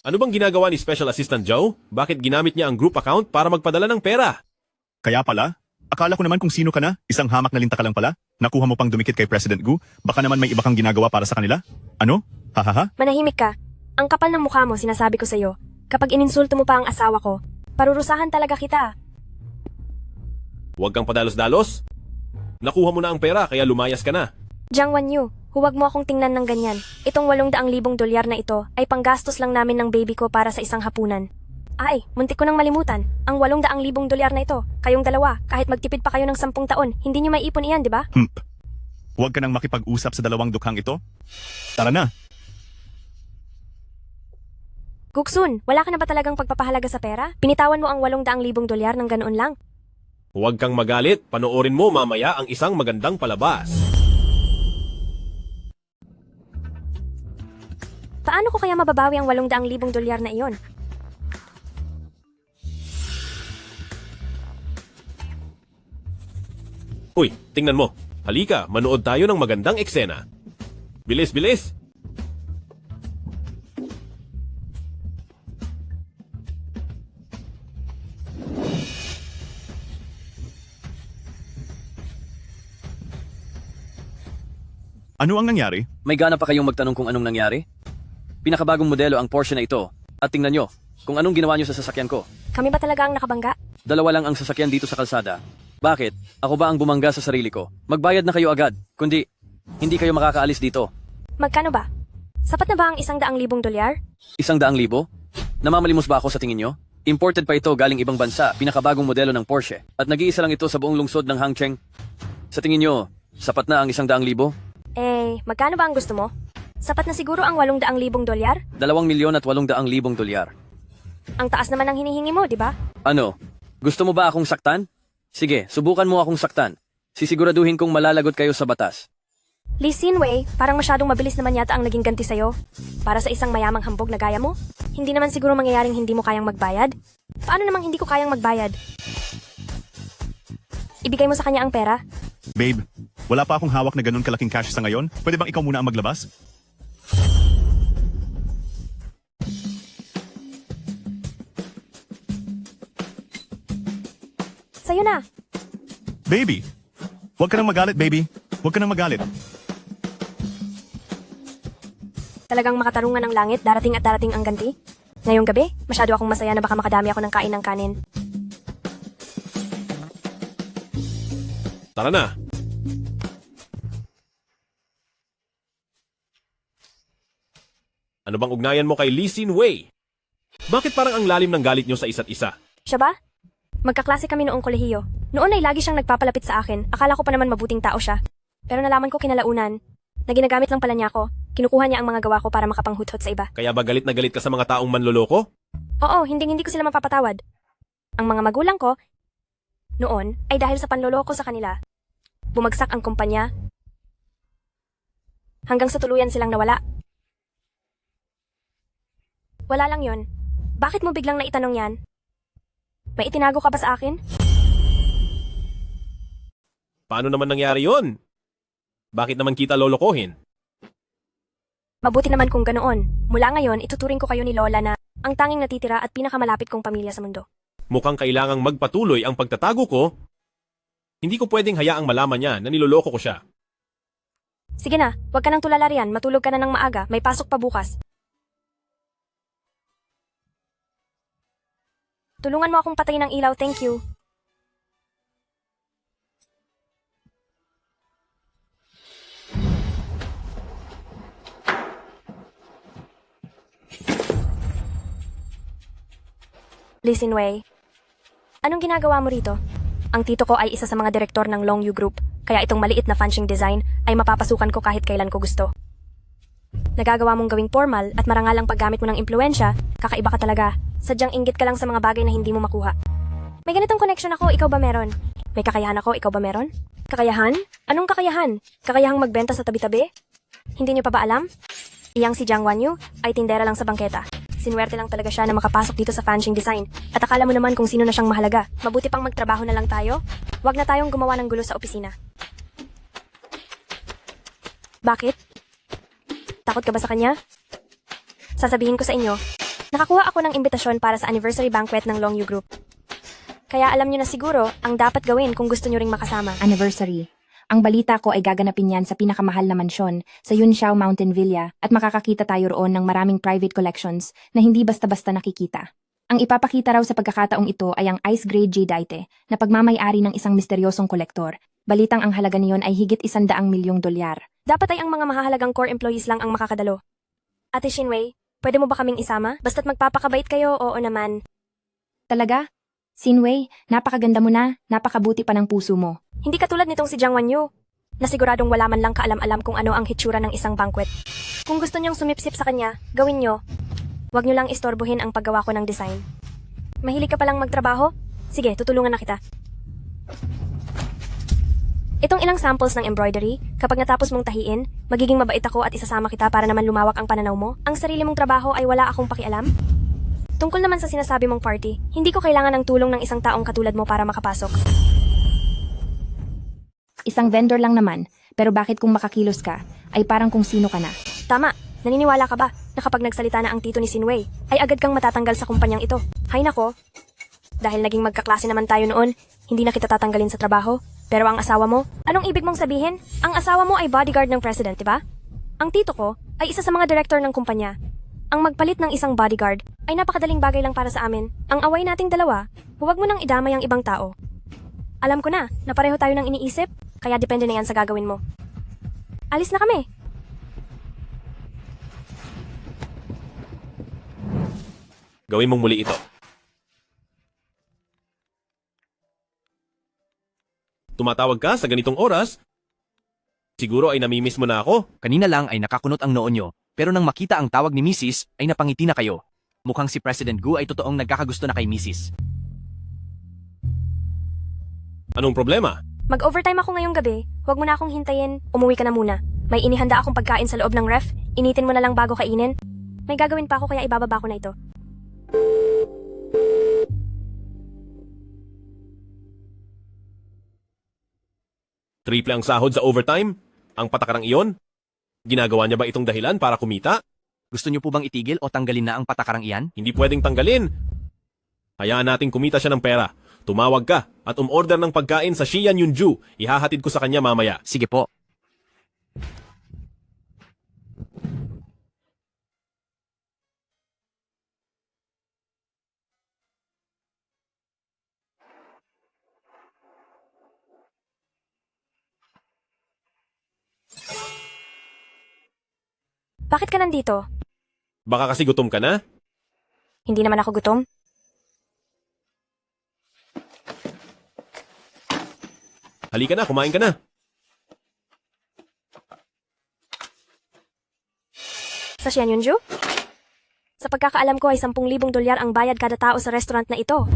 Speaker 9: Ano bang ginagawa ni Special Assistant Joe? Bakit ginamit niya ang group account para magpadala ng pera?
Speaker 12: Kaya pala, akala ko naman kung sino ka na, isang hamak na linta ka lang pala. Nakuha mo pang dumikit kay President Gu, baka naman may iba kang ginagawa para sa kanila? Ano? Hahaha?
Speaker 11: Manahimik ka. Ang kapal ng mukha mo, sinasabi ko sa'yo. Kapag ininsulto mo pa ang asawa ko, parurusahan talaga kita.
Speaker 9: Huwag kang padalos-dalos. Nakuha mo na ang pera kaya lumayas ka na.
Speaker 11: Jiang Wanyu, huwag mo akong tingnan ng ganyan. Itong 800,000 dolyar na ito ay panggastos lang namin ng baby ko para sa isang hapunan. Ay, muntik ko nang malimutan. Ang 800,000 dolyar na ito, kayong dalawa, kahit magtipid pa kayo ng 10 taon, hindi nyo maiipon iyan, di ba?
Speaker 12: Huwag ka nang makipag-usap sa dalawang dukhang ito. Tara na.
Speaker 11: Guksun, wala ka na ba talagang pagpapahalaga sa pera? Pinitawan mo ang 800,000 dolyar ng ganoon lang.
Speaker 9: Huwag kang magalit, panoorin mo mamaya ang isang magandang palabas.
Speaker 11: Paano ko kaya mababawi ang 800,000 dolyar na iyon?
Speaker 9: Uy, tingnan mo. Halika, manood tayo ng magandang eksena. Bilis, bilis!
Speaker 12: Ano ang nangyari?
Speaker 17: May gana pa kayong magtanong kung anong nangyari? Pinakabagong modelo ang Porsche na ito. At tingnan nyo, kung anong ginawa nyo sa sasakyan ko.
Speaker 11: Kami ba talaga ang nakabangga?
Speaker 17: Dalawa lang ang sasakyan dito sa kalsada. Bakit? Ako ba ang bumangga sa sarili ko? Magbayad na kayo agad. Kundi, hindi kayo makakaalis dito.
Speaker 11: Magkano ba? Sapat na ba ang 100,000 dolyar?
Speaker 17: 100,000? Namamalimos ba ako sa tingin nyo? Imported pa ito galing ibang bansa, pinakabagong modelo ng Porsche. At nag-iisa lang ito sa buong lungsod ng Hangcheng. Sa tingin nyo, sapat na ang 100,000?
Speaker 11: Magkano ba ang gusto mo? Sapat na siguro ang 800,000 dolyar?
Speaker 17: 2,800,000 dolyar.
Speaker 11: Ang taas naman ang hinihingi mo, di ba?
Speaker 17: Ano? Gusto mo ba akong saktan? Sige, subukan mo akong saktan. Sisiguraduhin kong malalagot kayo sa batas.
Speaker 11: Lee Sin-wei, parang masyadong mabilis naman yata ang naging ganti sa'yo. Para sa isang mayamang hambog na gaya mo? Hindi naman siguro mangyayaring hindi mo kayang magbayad? Paano namang hindi ko kayang magbayad? Ibigay mo sa kanya ang pera?
Speaker 12: Babe, wala pa akong hawak na ganun kalaking cash sa ngayon. Pwede bang ikaw muna ang maglabas?
Speaker 11: Sa'yo na.
Speaker 12: Baby! Huwag ka nang magalit, baby. Huwag ka nang magalit.
Speaker 11: Talagang makatarungan ng langit, darating at darating ang ganti. Ngayong gabi, masyado akong masaya na baka makadami ako ng kain ng kanin.
Speaker 9: Tara na! Ano bang ugnayan mo kay Lee Sin-wei? Bakit parang ang lalim ng galit nyo sa isa't isa?
Speaker 11: Siya ba? Magkaklase kami noong kolehiyo. Noon ay lagi siyang nagpapalapit sa akin. Akala ko pa naman mabuting tao siya. Pero nalaman ko kinalaunan na ginagamit lang pala niya ako. Kinukuha niya ang mga gawa ko para makapanghuthot sa iba.
Speaker 9: Kaya ba galit na galit ka sa mga taong manloloko?
Speaker 11: Oo, hindi ko sila mapapatawad. Ang mga magulang ko, noon, ay dahil sa panloloko sa kanila. Bumagsak ang kumpanya. Hanggang sa tuluyan silang nawala. Wala lang yon. Bakit mo biglang naitanong yan? May itinago ka ba sa akin?
Speaker 9: Paano naman nangyari yon? Bakit naman kita lolokohin?
Speaker 11: Mabuti naman kung ganoon. Mula ngayon, ituturing ko kayo ni Lola na ang tanging natitira at pinakamalapit kong pamilya sa mundo.
Speaker 9: Mukhang kailangang magpatuloy ang pagtatago ko. Hindi ko pwedeng hayaang malaman niya na niloloko ko siya.
Speaker 11: Sige na, huwag ka nang tulala riyan. Matulog ka na ng maaga. May pasok pa bukas. Tulungan mo akong patayin ng ilaw, thank you. Listen, Wei. Anong ginagawa mo rito? Ang tito ko ay isa sa mga direktor ng Long Yu Group, kaya itong maliit na fanching design ay mapapasukan ko kahit kailan ko gusto. Nagagawa mong gawing formal at marangal ang paggamit mo ng impluensya, kakaiba ka talaga. Sadyang inggit ka lang sa mga bagay na hindi mo makuha. May ganitong connection ako, ikaw ba meron? May kakayahan ako, ikaw ba meron? Kakayahan? Anong kakayahan? Kakayahang magbenta sa tabi-tabi? Hindi niyo pa ba alam? Iyang si Jiang Wanyu ay tindera lang sa bangketa. Sinwerte lang talaga siya na makapasok dito sa fanching design. At akala mo naman kung sino na siyang mahalaga. Mabuti pang magtrabaho na lang tayo. Huwag na tayong gumawa ng gulo sa opisina. Bakit? Takot ka ba sa kanya? Sasabihin ko sa inyo, nakakuha ako ng imbitasyon para sa anniversary banquet ng Long Yu Group. Kaya alam niyo na siguro ang dapat gawin kung gusto niyo ring makasama.
Speaker 15: Anniversary. Ang balita ko ay gaganapin yan sa pinakamahal na mansyon sa Yunxiao Mountain Villa at makakakita tayo roon ng maraming private collections na hindi basta-basta nakikita. Ang ipapakita raw sa pagkakataong ito ay ang Ice Grade Jadeite na pagmamayari ng isang misteryosong kolektor. Balitang ang halaga niyon ay higit 100 milyong dolyar.
Speaker 11: Dapat ay ang mga mahahalagang core employees lang ang makakadalo. Ate Shinwei, pwede mo ba kaming isama? Basta't magpapakabait kayo, oo naman.
Speaker 15: Talaga? Sinwei, napakaganda mo na, napakabuti pa ng puso mo.
Speaker 11: Hindi katulad nitong si Jiang Wanyu, na siguradong wala man lang kaalam-alam kung ano ang hitsura ng isang banquet. Kung gusto niyong sumipsip sa kanya, gawin niyo. Huwag niyo lang istorbohin ang paggawa ko ng design. Mahilig ka palang magtrabaho? Sige, tutulungan na kita. Itong ilang samples ng embroidery, kapag natapos mong tahiin, magiging mabait ako at isasama kita para naman lumawak ang pananaw mo. Ang sarili mong trabaho ay wala akong pakialam. Tungkol naman sa sinasabi mong party, hindi ko kailangan ng tulong ng isang taong katulad mo para makapasok.
Speaker 15: Isang vendor lang naman, pero bakit kung makakilos ka, ay parang kung sino ka na.
Speaker 11: Tama, naniniwala ka ba na kapag nagsalita na ang tito ni Sinwei, ay agad kang matatanggal sa kumpanyang ito? Hay nako, dahil naging magkaklase naman tayo noon, hindi na kita tatanggalin sa trabaho. Pero ang asawa mo, anong ibig mong sabihin? Ang asawa mo ay bodyguard ng president, diba? Ang tito ko ay isa sa mga director ng kumpanya. Ang magpalit ng isang bodyguard ay napakadaling bagay lang para sa amin. Ang away nating dalawa, huwag mo nang idamay ang ibang tao. Alam ko na pareho tayo nang iniisip, kaya depende na yan sa gagawin mo. Alis na kami.
Speaker 9: Gawin mong muli ito. Tumatawag ka sa ganitong oras? Siguro ay namimiss mo na ako.
Speaker 10: Kanina lang ay nakakunot ang noo nyo, pero nang makita ang tawag ni Mrs. ay napangiti na kayo. Mukhang si President Gu ay totoong nagkakagusto na kay Mrs.
Speaker 9: Anong problema?
Speaker 11: Mag-overtime ako ngayong gabi, huwag mo na akong hintayin, umuwi ka na muna. May inihanda akong pagkain sa loob ng ref, initin mo na lang bago kainin. May gagawin pa ako kaya ibababa ko na ito.
Speaker 9: Triple ang sahod sa overtime? Ang patakarang iyon? Ginagawa niya ba itong dahilan para kumita?
Speaker 10: Gusto niyo po bang itigil o tanggalin na ang patakarang iyan?
Speaker 9: Hindi pwedeng tanggalin. Hayaan natin kumita siya ng pera. Tumawag ka at umorder ng pagkain sa Xi'an Yunju. Ihahatid ko sa kanya mamaya.
Speaker 10: Sige po.
Speaker 11: Bakit ka nandito?
Speaker 9: Baka kasi gutom ka na?
Speaker 11: Hindi naman ako gutom.
Speaker 9: Halika na, kumain ka na.
Speaker 11: Sa Xi'an Yunju? Sa pagkakaalam ko ay 10,000 dolyar ang bayad kada tao sa restaurant na ito.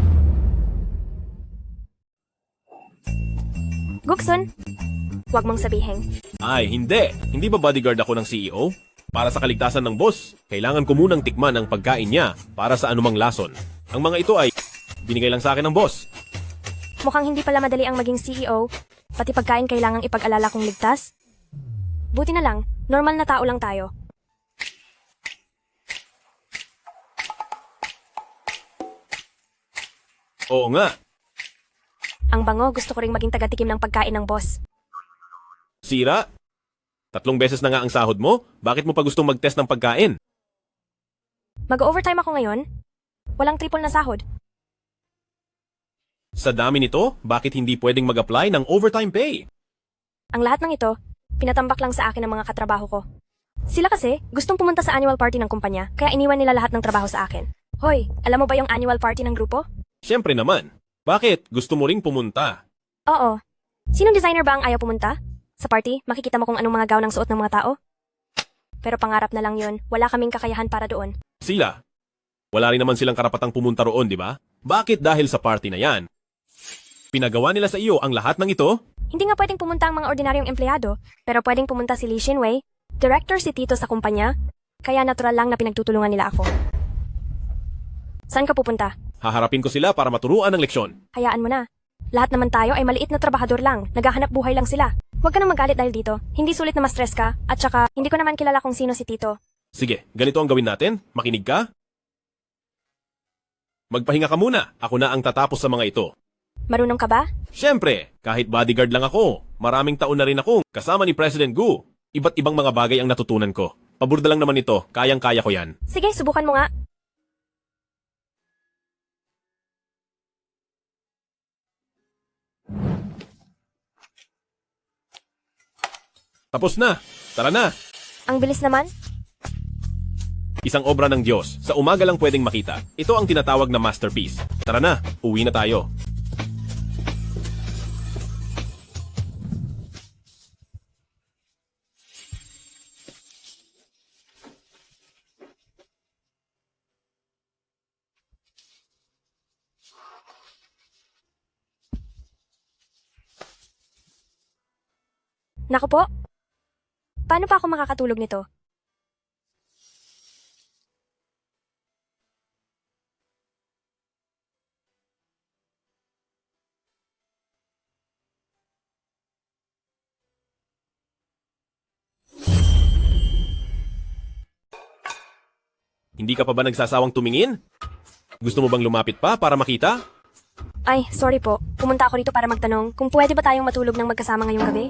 Speaker 11: Guksun, huwag mong sabihin.
Speaker 9: Ay, hindi. Hindi ba bodyguard ako ng CEO? Para sa kaligtasan ng boss, kailangan ko munang tikman ang pagkain niya para sa anumang lason. Ang mga ito ay binigay lang sa akin ng boss.
Speaker 11: Mukhang hindi pala madali ang maging CEO, pati pagkain kailangang ipag-alala kong ligtas. Buti na lang, normal na tao lang tayo.
Speaker 9: Oo nga.
Speaker 11: Ang bango, gusto ko ring maging taga-tikim ng pagkain ng boss.
Speaker 9: Sira? 3 beses na nga ang sahod mo? Bakit mo pa gustong mag-test ng pagkain?
Speaker 11: Mag-overtime ako ngayon. Walang triple na sahod.
Speaker 9: Sa dami nito, bakit hindi pwedeng mag-apply ng overtime pay?
Speaker 11: Ang lahat ng ito, pinatambak lang sa akin ng mga katrabaho ko. Sila kasi gustong pumunta sa annual party ng kumpanya, kaya iniwan nila lahat ng trabaho sa akin. Hoy, alam mo ba yung annual party ng grupo?
Speaker 9: Siyempre naman. Bakit? Gusto mo ring pumunta?
Speaker 11: Oo. Sinong designer ba ang ayaw pumunta? Sa party, makikita mo kung anong mga gown ang suot ng mga tao? Pero pangarap na lang yun, wala kaming kakayahan para doon.
Speaker 9: Sila? Wala rin naman silang karapatang pumunta roon, di ba? Bakit dahil sa party na yan? Pinagawa nila sa iyo ang lahat ng ito?
Speaker 11: Hindi nga pwedeng pumunta ang mga ordinaryong empleyado, pero pwedeng pumunta si Lee Shinwei, director si Tito sa kumpanya, kaya natural lang na pinagtutulungan nila ako. Saan ka pupunta?
Speaker 9: Haharapin ko sila para maturuan ng leksyon.
Speaker 11: Hayaan mo na. Lahat naman tayo ay maliit na trabahador lang, naghahanap buhay lang sila. Huwag ka nang magalit dahil dito, hindi sulit na ma-stress ka, at saka hindi ko naman kilala kung sino si Tito.
Speaker 9: Sige, ganito ang gawin natin. Makinig ka? Magpahinga ka muna. Ako na ang tatapos sa mga ito.
Speaker 11: Marunong ka ba?
Speaker 9: Siyempre, kahit bodyguard lang ako, maraming taon na rin akong kasama ni President Gu. Iba't ibang mga bagay ang natutunan ko. Paburda lang naman ito, kayang-kaya ko yan.
Speaker 11: Sige, subukan mo nga.
Speaker 9: Tapos na. Tara na.
Speaker 11: Ang bilis naman.
Speaker 9: Isang obra ng Diyos. Sa umaga lang pwedeng makita. Ito ang tinatawag na masterpiece. Tara na, uwi na tayo.
Speaker 11: Naku po. Paano pa ako makakatulog nito?
Speaker 9: Hindi ka pa ba nagsasawang tumingin? Gusto mo bang lumapit pa para makita?
Speaker 11: Ay, sorry po. Pumunta ako rito para magtanong kung pwede ba tayong matulog ng magkasama ngayong gabi?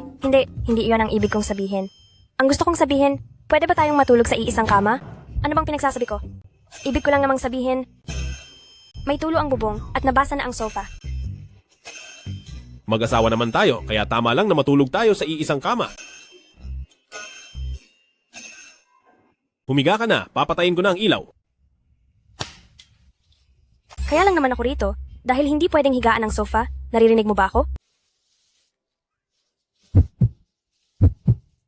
Speaker 11: Hindi iyon ang ibig kong sabihin. Ang gusto kong sabihin, pwede ba tayong matulog sa iisang kama? Ano bang pinagsasabi ko? Ibig ko lang namang sabihin, may tulo ang bubong at nabasa na ang sofa.
Speaker 9: Mag-asawa naman tayo, kaya tama lang na matulog tayo sa iisang kama. Humiga ka na, papatayin ko na ang ilaw.
Speaker 11: Kaya lang naman ako rito, dahil hindi pwedeng higaan ang sofa. Naririnig mo ba ako?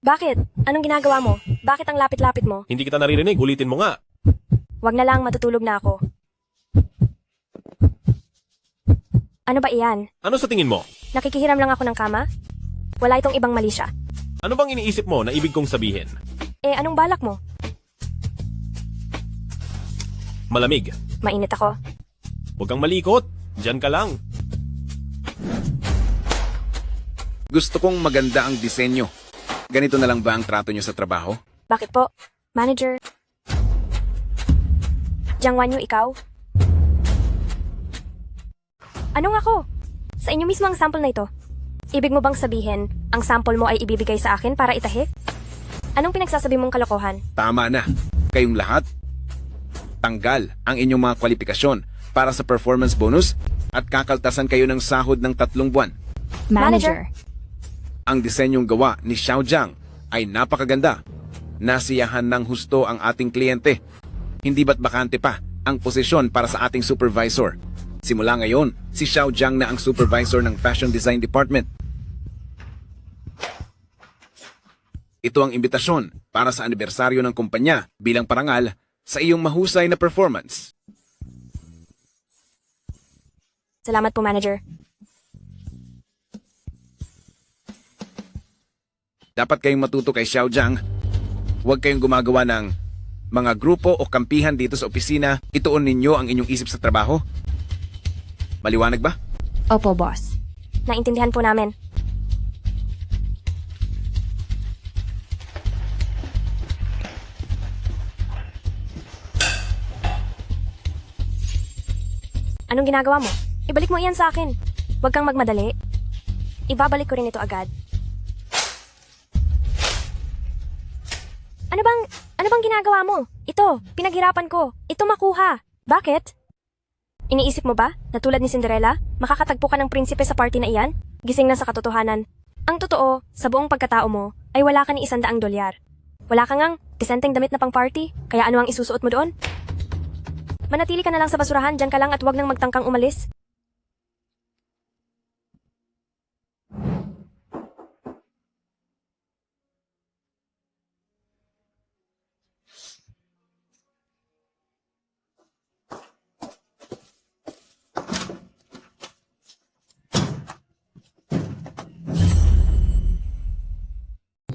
Speaker 11: Bakit? Anong ginagawa mo? Bakit ang lapit-lapit mo?
Speaker 9: Hindi kita naririnig, ulitin mo nga.
Speaker 11: Wag na lang, matutulog na ako. Ano ba iyan?
Speaker 9: Ano sa tingin mo?
Speaker 11: Nakikihiram lang ako ng kama? Wala itong ibang mali siya.
Speaker 9: Ano bang iniisip mo na ibig kong sabihin?
Speaker 11: Anong balak mo?
Speaker 9: Malamig.
Speaker 11: Mainit ako.
Speaker 9: Huwag kang malikot. Diyan ka lang.
Speaker 18: Gusto kong maganda ang disenyo. Ganito na lang ba ang trato nyo sa trabaho?
Speaker 11: Bakit po? Manager? Jiang Wanyu, ikaw? Anong ako? Sa inyo mismo ang sample na ito. Ibig mo bang sabihin, ang sample mo ay ibibigay sa akin para itahik? Anong pinagsasabi mong kalokohan?
Speaker 18: Tama na. Kayong lahat, tanggal ang inyong mga kwalifikasyon para sa performance bonus at kakaltasan kayo ng sahod ng 3 buwan.
Speaker 11: Manager.
Speaker 18: Ang disenyong gawa ni Xiao Jiang ay napakaganda. Nasiyahan ng husto ang ating kliyente. Hindi ba't bakante pa ang posisyon para sa ating supervisor? Simula ngayon, si Xiao Jiang na ang supervisor ng Fashion Design Department. Ito ang imbitasyon para sa anibersaryo ng kumpanya bilang parangal sa iyong mahusay na performance.
Speaker 11: Salamat po, Manager.
Speaker 18: Dapat kayong matuto kay Xiao Jiang. Huwag kayong gumagawa ng mga grupo o kampihan dito sa opisina. Ituon ninyo ang inyong isip sa trabaho. Maliwanag ba?
Speaker 15: Opo, boss.
Speaker 11: Naintindihan po namin. Anong ginagawa mo? Ibalik mo iyan sa akin. Huwag kang magmadali. Ibabalik ko rin ito agad. Ano bang ginagawa mo? Ito, pinaghirapan ko. Ito makuha. Bakit? Iniisip mo ba, na tulad ni Cinderella, makakatagpo ka ng prinsipe sa party na iyan? Gising na sa katotohanan. Ang totoo, sa buong pagkatao mo, ay wala ka ni $100. Wala ka ngang disenteng damit na pang party, kaya ano ang isusuot mo doon? Manatili ka na lang sa basurahan, dyan ka lang at wag nang magtangkang umalis.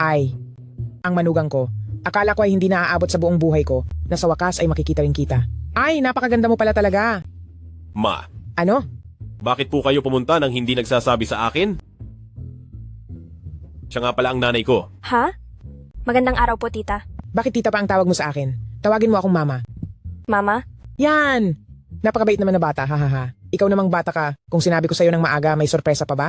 Speaker 5: Ay, ang manugang ko. Akala ko ay hindi naaaabot sa buong buhay ko na sa wakas ay makikita rin kita. Ay, napakaganda mo pala talaga.
Speaker 9: Ma,
Speaker 5: Ano?
Speaker 9: bakit po kayo pumunta nang hindi nagsasabi sa akin? Siya nga pala ang nanay ko.
Speaker 11: Ha? Magandang araw po, tita.
Speaker 5: Bakit tita pa ang tawag mo sa akin? Tawagin mo akong mama.
Speaker 11: Mama?
Speaker 5: Yan! Napakabait naman na bata, hahaha. Ikaw namang bata ka. Kung sinabi ko sa'yo ng maaga, may sorpresa pa ba?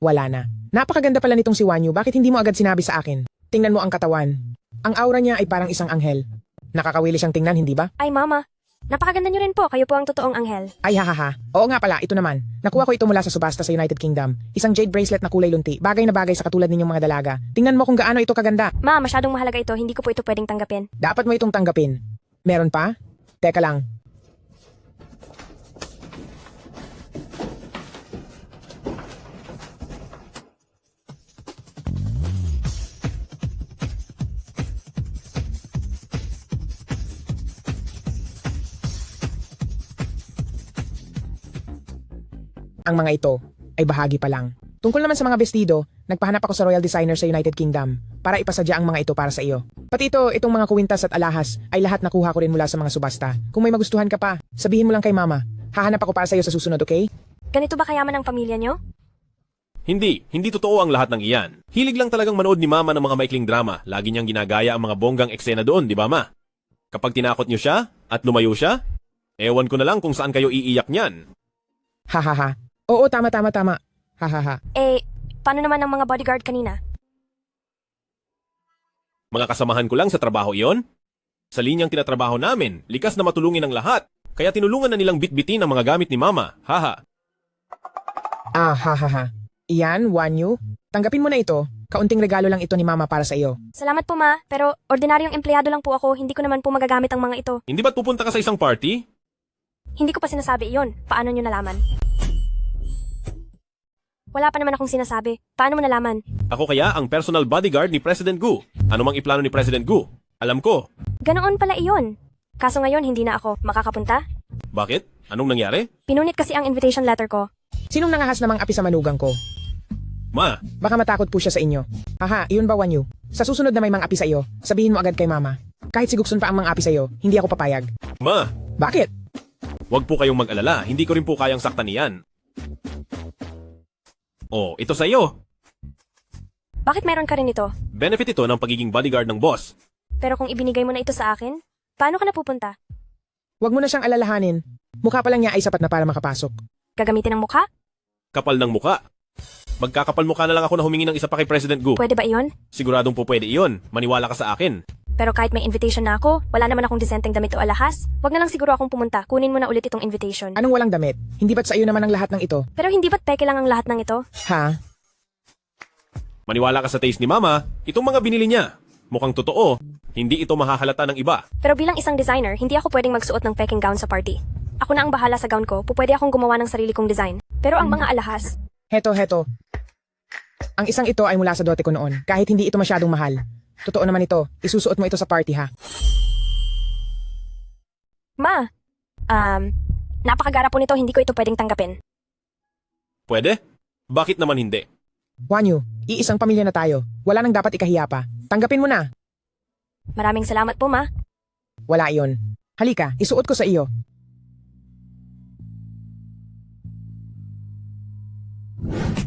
Speaker 5: Wala na. Napakaganda pala nitong si Wanyu. Bakit hindi mo agad sinabi sa akin? Tingnan mo ang katawan. Ang aura niya ay parang isang anghel. Nakakawili siyang tingnan, hindi ba?
Speaker 11: Ay, mama. Napakaganda niyo rin po. Kayo po ang totoong anghel.
Speaker 5: Ay hahaha. Oo nga pala, ito naman. Nakuha ko ito mula sa subasta sa United Kingdom. Isang jade bracelet na kulay lunti. Bagay na bagay sa katulad ninyong mga dalaga. Tingnan mo kung gaano ito kaganda.
Speaker 11: Ma, masyadong mahalaga ito. Hindi ko po ito pwedeng tanggapin.
Speaker 5: Dapat mo itong tanggapin. Meron pa? Teka lang. Ang mga ito ay bahagi pa lang. Tungkol naman sa mga bestido, nagpahanap ako sa royal designer sa United Kingdom para ipasadya ang mga ito para sa iyo. Pati itong mga kuwintas at alahas ay lahat nakuha ko rin mula sa mga subasta. Kung may magustuhan ka pa, sabihin mo lang kay mama. Hahanap ako para sa iyo sa susunod, okay?
Speaker 11: Ganito ba kayaman ang pamilya niyo?
Speaker 9: Hindi totoo ang lahat ng iyan. Hilig lang talagang manood ni Mama ng mga maikling drama. Lagi niyang ginagaya ang mga bonggang eksena doon, di ba ma? Kapag tinakot niyo siya at lumayo siya, ewan ko na lang kung saan kayo iiyak niyan.
Speaker 5: Hahaha. Oo, tama. Hahaha.
Speaker 11: Eh, paano naman ang mga bodyguard kanina?
Speaker 9: Mga kasamahan ko lang sa trabaho iyon. Sa linyang tinatrabaho namin, likas na matulungin ang lahat. Kaya tinulungan na nilang bitbitin ang mga gamit ni Mama. Haha.
Speaker 5: Hahaha. Iyan, Wanyu. Tanggapin mo na ito. Kaunting regalo lang ito ni mama para sa iyo.
Speaker 11: Salamat po, ma. Pero ordinaryong empleyado lang po ako. Hindi ko naman po magagamit ang mga ito.
Speaker 9: Hindi ba't pupunta ka sa isang party?
Speaker 11: Hindi ko pa sinasabi iyon. Paano nyo nalaman? Wala pa naman akong sinasabi. Paano mo nalaman?
Speaker 9: Ako kaya ang personal bodyguard ni President Gu. Ano mang iplano ni President Gu? Alam ko.
Speaker 11: Ganoon pala iyon. Kaso ngayon, hindi na ako makakapunta.
Speaker 9: Bakit? Anong nangyari?
Speaker 11: Pinunit kasi ang invitation letter ko.
Speaker 5: Sinong nangahas namang api sa manugang ko?
Speaker 9: Ma,
Speaker 5: Baka matakot po siya sa inyo. Aha, iyon ba, Wanyu? Sa susunod na may mga api sa iyo, sabihin mo agad kay mama. Kahit sigukson pa ang mga api sa iyo, hindi ako papayag.
Speaker 9: Ma,
Speaker 5: Bakit?
Speaker 9: wag po kayong mag-alala. Hindi ko rin po kayang saktan niyan. Oh, ito sa iyo.
Speaker 11: Bakit meron ka rin ito?
Speaker 9: Benefit ito ng pagiging bodyguard ng boss.
Speaker 11: Pero kung ibinigay mo na ito sa akin, paano ka napupunta?
Speaker 5: Huwag mo na siyang alalahanin. Mukha pa lang niya ay sapat na para makapasok.
Speaker 11: Gagamitin ang mukha?
Speaker 9: Kapal ng muka. Magkakapal mukha na lang ako na humingi ng isa pa kay President Gu.
Speaker 11: Pwede ba iyon?
Speaker 9: Siguradong po pwede iyon. Maniwala ka sa akin.
Speaker 11: Pero kahit may invitation na ako, wala naman akong disenteng damit o alahas. Wag na lang siguro akong pumunta. Kunin mo na ulit itong invitation.
Speaker 5: Anong walang damit? Hindi ba't sa iyo naman ang lahat ng ito?
Speaker 11: Pero hindi ba't peke lang ang lahat ng ito?
Speaker 5: Ha?
Speaker 9: Maniwala ka sa taste ni Mama. Itong mga binili niya. Mukhang totoo. Hindi ito mahahalata ng iba.
Speaker 11: Pero bilang isang designer, hindi ako pwedeng magsuot ng peking gown sa party. Ako na ang bahala sa gown ko, pwede akong gumawa ng sarili kong design. Pero ang mga alahas,
Speaker 5: Heto. Ang isang ito ay mula sa dote ko noon, kahit hindi ito masyadong mahal. Totoo naman ito, isusuot mo ito sa party ha.
Speaker 11: Ma, napakagara po nito, hindi ko ito pwedeng tanggapin.
Speaker 9: Pwede? Bakit naman hindi?
Speaker 5: Wanyu, iisang pamilya na tayo. Wala nang dapat ikahiya pa. Tanggapin mo na.
Speaker 11: Maraming salamat po, ma.
Speaker 5: Wala iyon. Halika, isuot ko sa iyo.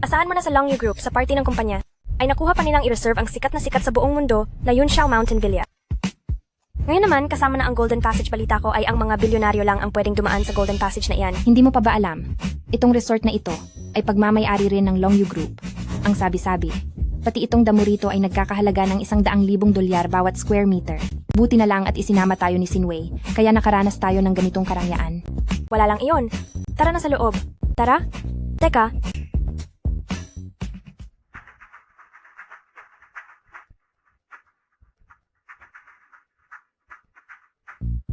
Speaker 11: Asahan mo na sa Longyu Group, sa party ng kumpanya, ay nakuha pa nilang i-reserve ang sikat na sikat sa buong mundo na Yunxiao Mountain Villa. Ngayon naman, kasama na ang Golden Passage, balita ko ay ang mga bilyonaryo lang ang pwedeng dumaan sa Golden Passage na iyan.
Speaker 15: Hindi mo pa ba alam? Itong resort na ito ay pagmamayari rin ng Longyu Group. Ang sabi-sabi, pati itong damo rito ay nagkakahalaga ng $100,000 bawat square meter. Buti na lang at isinama tayo ni Sinway, kaya nakaranas tayo ng ganitong karangyaan.
Speaker 11: Wala lang iyon. Tara na sa loob. Tara? Teka.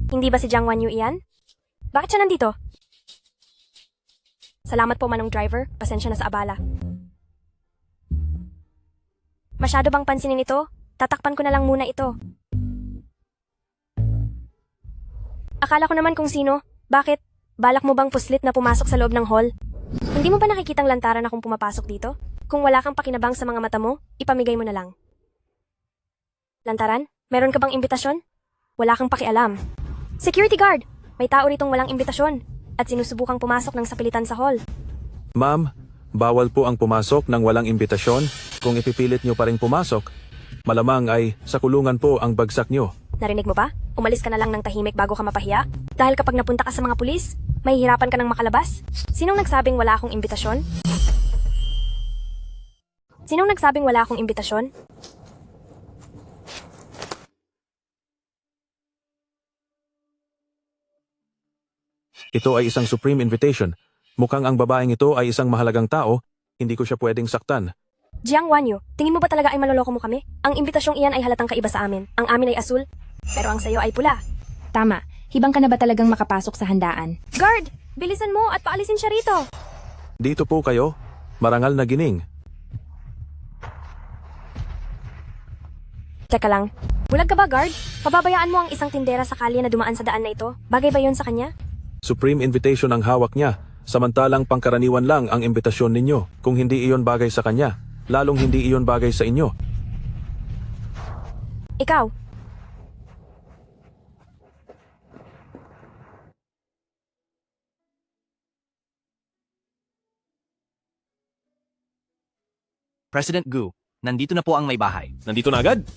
Speaker 11: Hindi ba si Jiang Wanyu iyan? Bakit siya nandito? Salamat po, Manong Driver. Pasensya na sa abala. Masyado bang pansinin ito? Tatakpan ko na lang muna ito. Akala ko naman kung sino. Bakit? Balak mo bang puslit na pumasok sa loob ng hall? Hindi mo ba nakikitang lantaran akong pumapasok dito? Kung wala kang pakinabang sa mga mata mo, ipamigay mo na lang. Lantaran, meron ka bang imbitasyon? Wala kang pakialam. Security guard! May tao ritong walang imbitasyon at sinusubukang pumasok ng sapilitan sa hall.
Speaker 19: Ma'am, bawal po ang pumasok ng walang imbitasyon. Kung ipipilit nyo pa rin pumasok, malamang ay sa kulungan po ang bagsak nyo.
Speaker 11: Narinig mo ba? Umalis ka na lang ng tahimik bago ka mapahiya? Dahil kapag napunta ka sa mga pulis, mahihirapan ka ng makalabas? Sinong nagsabing wala akong imbitasyon? Sinong nagsabing wala akong imbitasyon?
Speaker 19: Ito ay isang supreme invitation. Mukhang ang babaeng ito ay isang mahalagang tao, hindi ko siya pwedeng saktan.
Speaker 11: Jiang Wanyu, tingin mo ba talaga ay maloloko mo kami? Ang imbitasyong iyan ay halatang kaiba sa amin. Ang amin ay asul, pero ang sayo ay pula.
Speaker 15: Tama. Hibang ka na ba talagang makapasok sa handaan?
Speaker 11: Guard! Bilisan mo at paalisin siya rito!
Speaker 19: Dito po kayo, marangal na gining.
Speaker 11: Teka lang. Bulag ka ba, guard? Pababayaan mo ang isang tindera sa kalye na dumaan sa daan na ito? Bagay ba yun sa kanya?
Speaker 19: Supreme invitation ang hawak niya, samantalang pangkaraniwan lang ang imbitasyon ninyo. Kung hindi iyon bagay sa kanya, lalong hindi iyon bagay sa inyo.
Speaker 11: Ikaw.
Speaker 10: President Gu, nandito na po ang may bahay.
Speaker 9: Nandito na agad?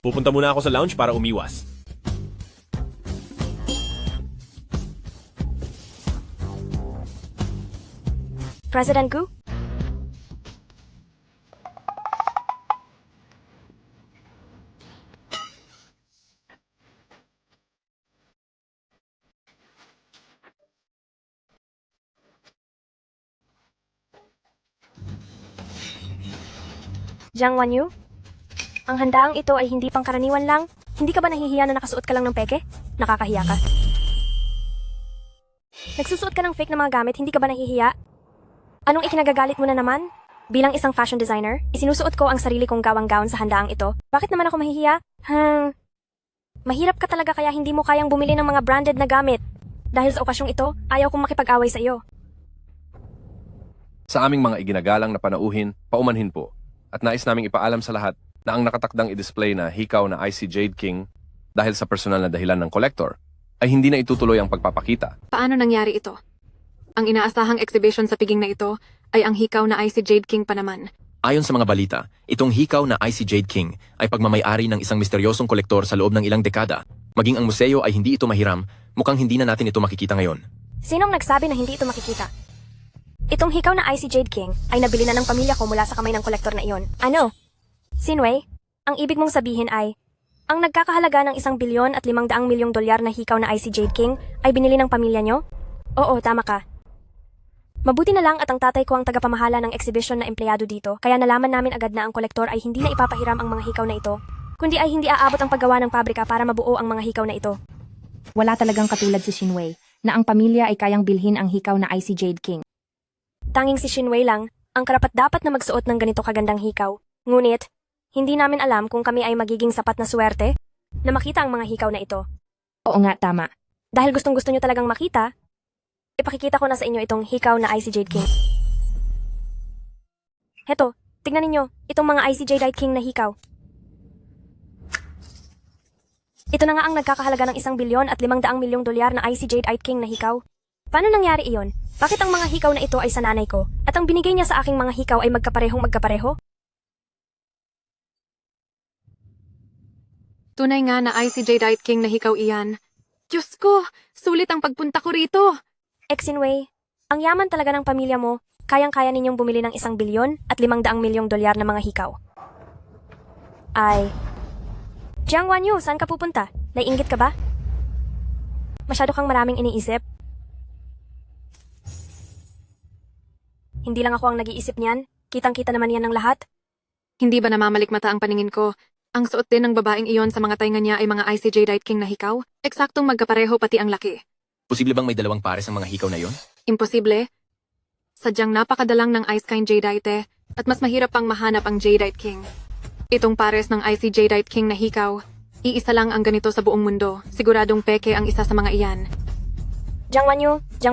Speaker 9: Pupunta muna ako sa lounge para umiwas.
Speaker 11: President Gu? Jiang Wanyu? Ang handaang ito ay hindi pangkaraniwan lang. Hindi ka ba nahihiya na nakasuot ka lang ng peke? Nakakahiya ka. Nagsusuot ka ng fake na mga gamit, hindi ka ba nahihiya? Anong ikinagagalit mo na naman? Bilang isang fashion designer, isinusuot ko ang sarili kong gawang gown sa handaang ito. Bakit naman ako mahihiya? Mahirap ka talaga kaya hindi mo kayang bumili ng mga branded na gamit. Dahil sa okasyong ito, ayaw kong makipag-away sa iyo.
Speaker 20: Sa aming mga iginagalang na panauhin, paumanhin po. At nais naming ipaalam sa lahat na ang nakatakdang i-display na hikaw na IC Jade King dahil sa personal na dahilan ng collector ay hindi na itutuloy ang pagpapakita.
Speaker 21: Paano nangyari ito? Ang inaasahang exhibition sa piging na ito ay ang hikaw na IC Jade King pa naman.
Speaker 10: Ayon sa mga balita, itong hikaw na IC Jade King ay pagmamayari ng isang misteryosong kolektor sa loob ng ilang dekada. Maging ang museo ay hindi ito mahiram, mukhang hindi na natin ito makikita ngayon.
Speaker 11: Sinong nagsabi na hindi ito makikita? Itong hikaw na IC Jade King ay nabili na ng pamilya ko mula sa kamay ng kolektor na iyon. Ano? Sinway, ang ibig mong sabihin ay, ang nagkakahalaga ng 1 bilyon at 500 milyong dolyar na hikaw na IC Jade King ay binili ng pamilya nyo? Oo, tama ka. Mabuti na lang at ang tatay ko ang tagapamahala ng exhibition na empleyado dito, kaya nalaman namin agad na ang kolektor ay hindi na ipapahiram ang mga hikaw na ito, kundi ay hindi aabot ang paggawa ng pabrika para mabuo ang mga hikaw na ito.
Speaker 15: Wala talagang katulad si Shinwei, na ang pamilya ay kayang bilhin ang hikaw na IC Jade King.
Speaker 11: Tanging si Shinwei lang, ang karapat-dapat na magsuot ng ganito kagandang hikaw. Ngunit, hindi namin alam kung kami ay magiging sapat na swerte na makita ang mga hikaw na ito.
Speaker 15: Oo nga, tama.
Speaker 11: Dahil gustong-gusto nyo talagang makita, ipakikita ko na sa inyo itong hikaw na IC Jade King. Heto, tignan ninyo, itong mga IC Jade King na hikaw. Ito na nga ang nagkakahalaga ng 1 bilyon at 500 milyong dolyar na IC Jade King na hikaw. Paano nangyari iyon? Bakit ang mga hikaw na ito ay sa nanay ko at ang binigay niya sa aking mga hikaw ay magkapareho?
Speaker 21: Tunay nga na IC Jade King na hikaw iyan. Diyos ko, sulit ang pagpunta ko rito.
Speaker 11: Exinway, ang yaman talaga ng pamilya mo, kayang-kaya ninyong bumili ng 1 bilyon at 500 milyong dolyar na mga hikaw. Ay, Jiang Wanyu, saan ka pupunta? Naiinggit ka ba? Masyado kang maraming iniisip. Hindi lang ako ang nag-iisip niyan. Kitang-kita naman yan ng lahat.
Speaker 21: Hindi ba namamalikmata ang paningin ko? Ang suot din ng babaeng iyon sa mga tainga niya ay mga ICJ Diet King na hikaw? Eksaktong magkapareho pati ang laki.
Speaker 10: Posible bang may dalawang pares ang mga hikaw na yon?
Speaker 21: Imposible. Sadyang napakadalang ng Ice Kind Jadeite at mas mahirap pang mahanap ang Jadeite King. Itong pares ng ICJ Diet King na hikaw, iisa lang ang ganito sa buong mundo. Siguradong peke ang isa sa mga iyan.
Speaker 11: Jiang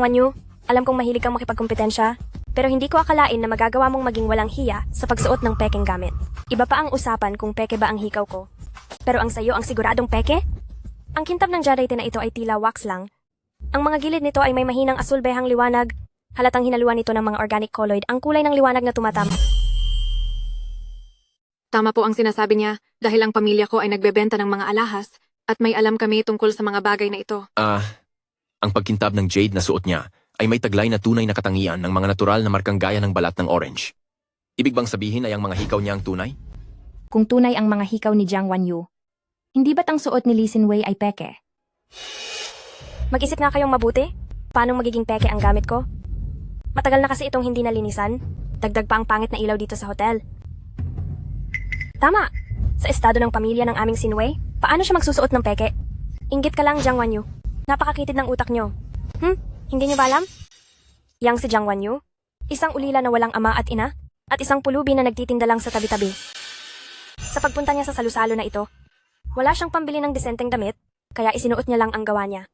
Speaker 11: Wanyu, alam kong mahilig kang makipagkompetensya, pero hindi ko akalain na magagawa mong maging walang hiya sa pagsuot ng pekeng gamit. Iba pa ang usapan kung peke ba ang hikaw ko. Pero ang sayo ang siguradong peke? Ang kintab ng Jadeite na ito ay tila wax lang. Ang mga gilid nito ay may mahinang asul-behang liwanag. Halatang hinaluan ito ng mga organic colloid. Ang kulay ng liwanag na tumatama.
Speaker 21: Tama po ang sinasabi niya dahil ang pamilya ko ay nagbebenta ng mga alahas at may alam kami tungkol sa mga bagay na ito.
Speaker 10: Ang pagkintab ng jade na suot niya ay may taglay na tunay na katangian ng mga natural na markang gaya ng balat ng orange. Ibig bang sabihin ay ang mga hikaw niya ang tunay?
Speaker 15: Kung tunay ang mga hikaw ni Jiang Wanyu, hindi ba't ang suot ni Lee Sin Wei ay peke?
Speaker 11: Mag-isip nga kayong mabuti. Paano magiging peke ang gamit ko? Matagal na kasi itong hindi nalinisan. Dagdag pa ang pangit na ilaw dito sa hotel. Tama! Sa estado ng pamilya ng aming Sin Wei, paano siya magsusuot ng peke? Inggit ka lang, Jiang Wanyu. Napakakitid ng utak nyo. Hindi nyo ba alam? Yang si Jiang Wanyu, isang ulila na walang ama at ina, at isang pulubi na nagtitinda lang sa tabi-tabi. Sa pagpunta niya sa salusalo na ito, wala siyang pambili ng disenteng damit, kaya isinuot niya lang ang gawa niya.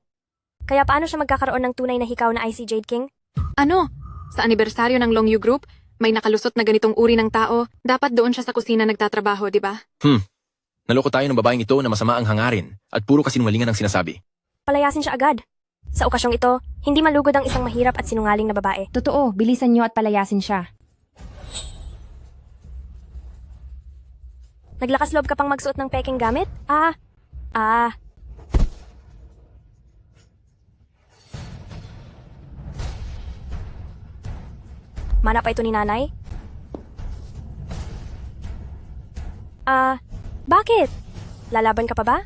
Speaker 11: Kaya paano siya magkakaroon ng tunay na hikaw na IC Jade King?
Speaker 21: Ano? Sa anibersaryo ng Long Yu Group, may nakalusot na ganitong uri ng tao, dapat doon siya sa kusina nagtatrabaho, di ba?
Speaker 10: Naloko tayo ng babaeng ito na masama ang hangarin at puro kasinungalingan ang sinasabi.
Speaker 11: Palayasin siya agad. Sa okasyong ito, hindi malugod ang isang mahirap at sinungaling na babae.
Speaker 15: Totoo, bilisan nyo at palayasin siya.
Speaker 11: Naglakas loob ka pang magsuot ng peking gamit? Mana pa ito ni nanay? Bakit? Lalaban ka pa ba?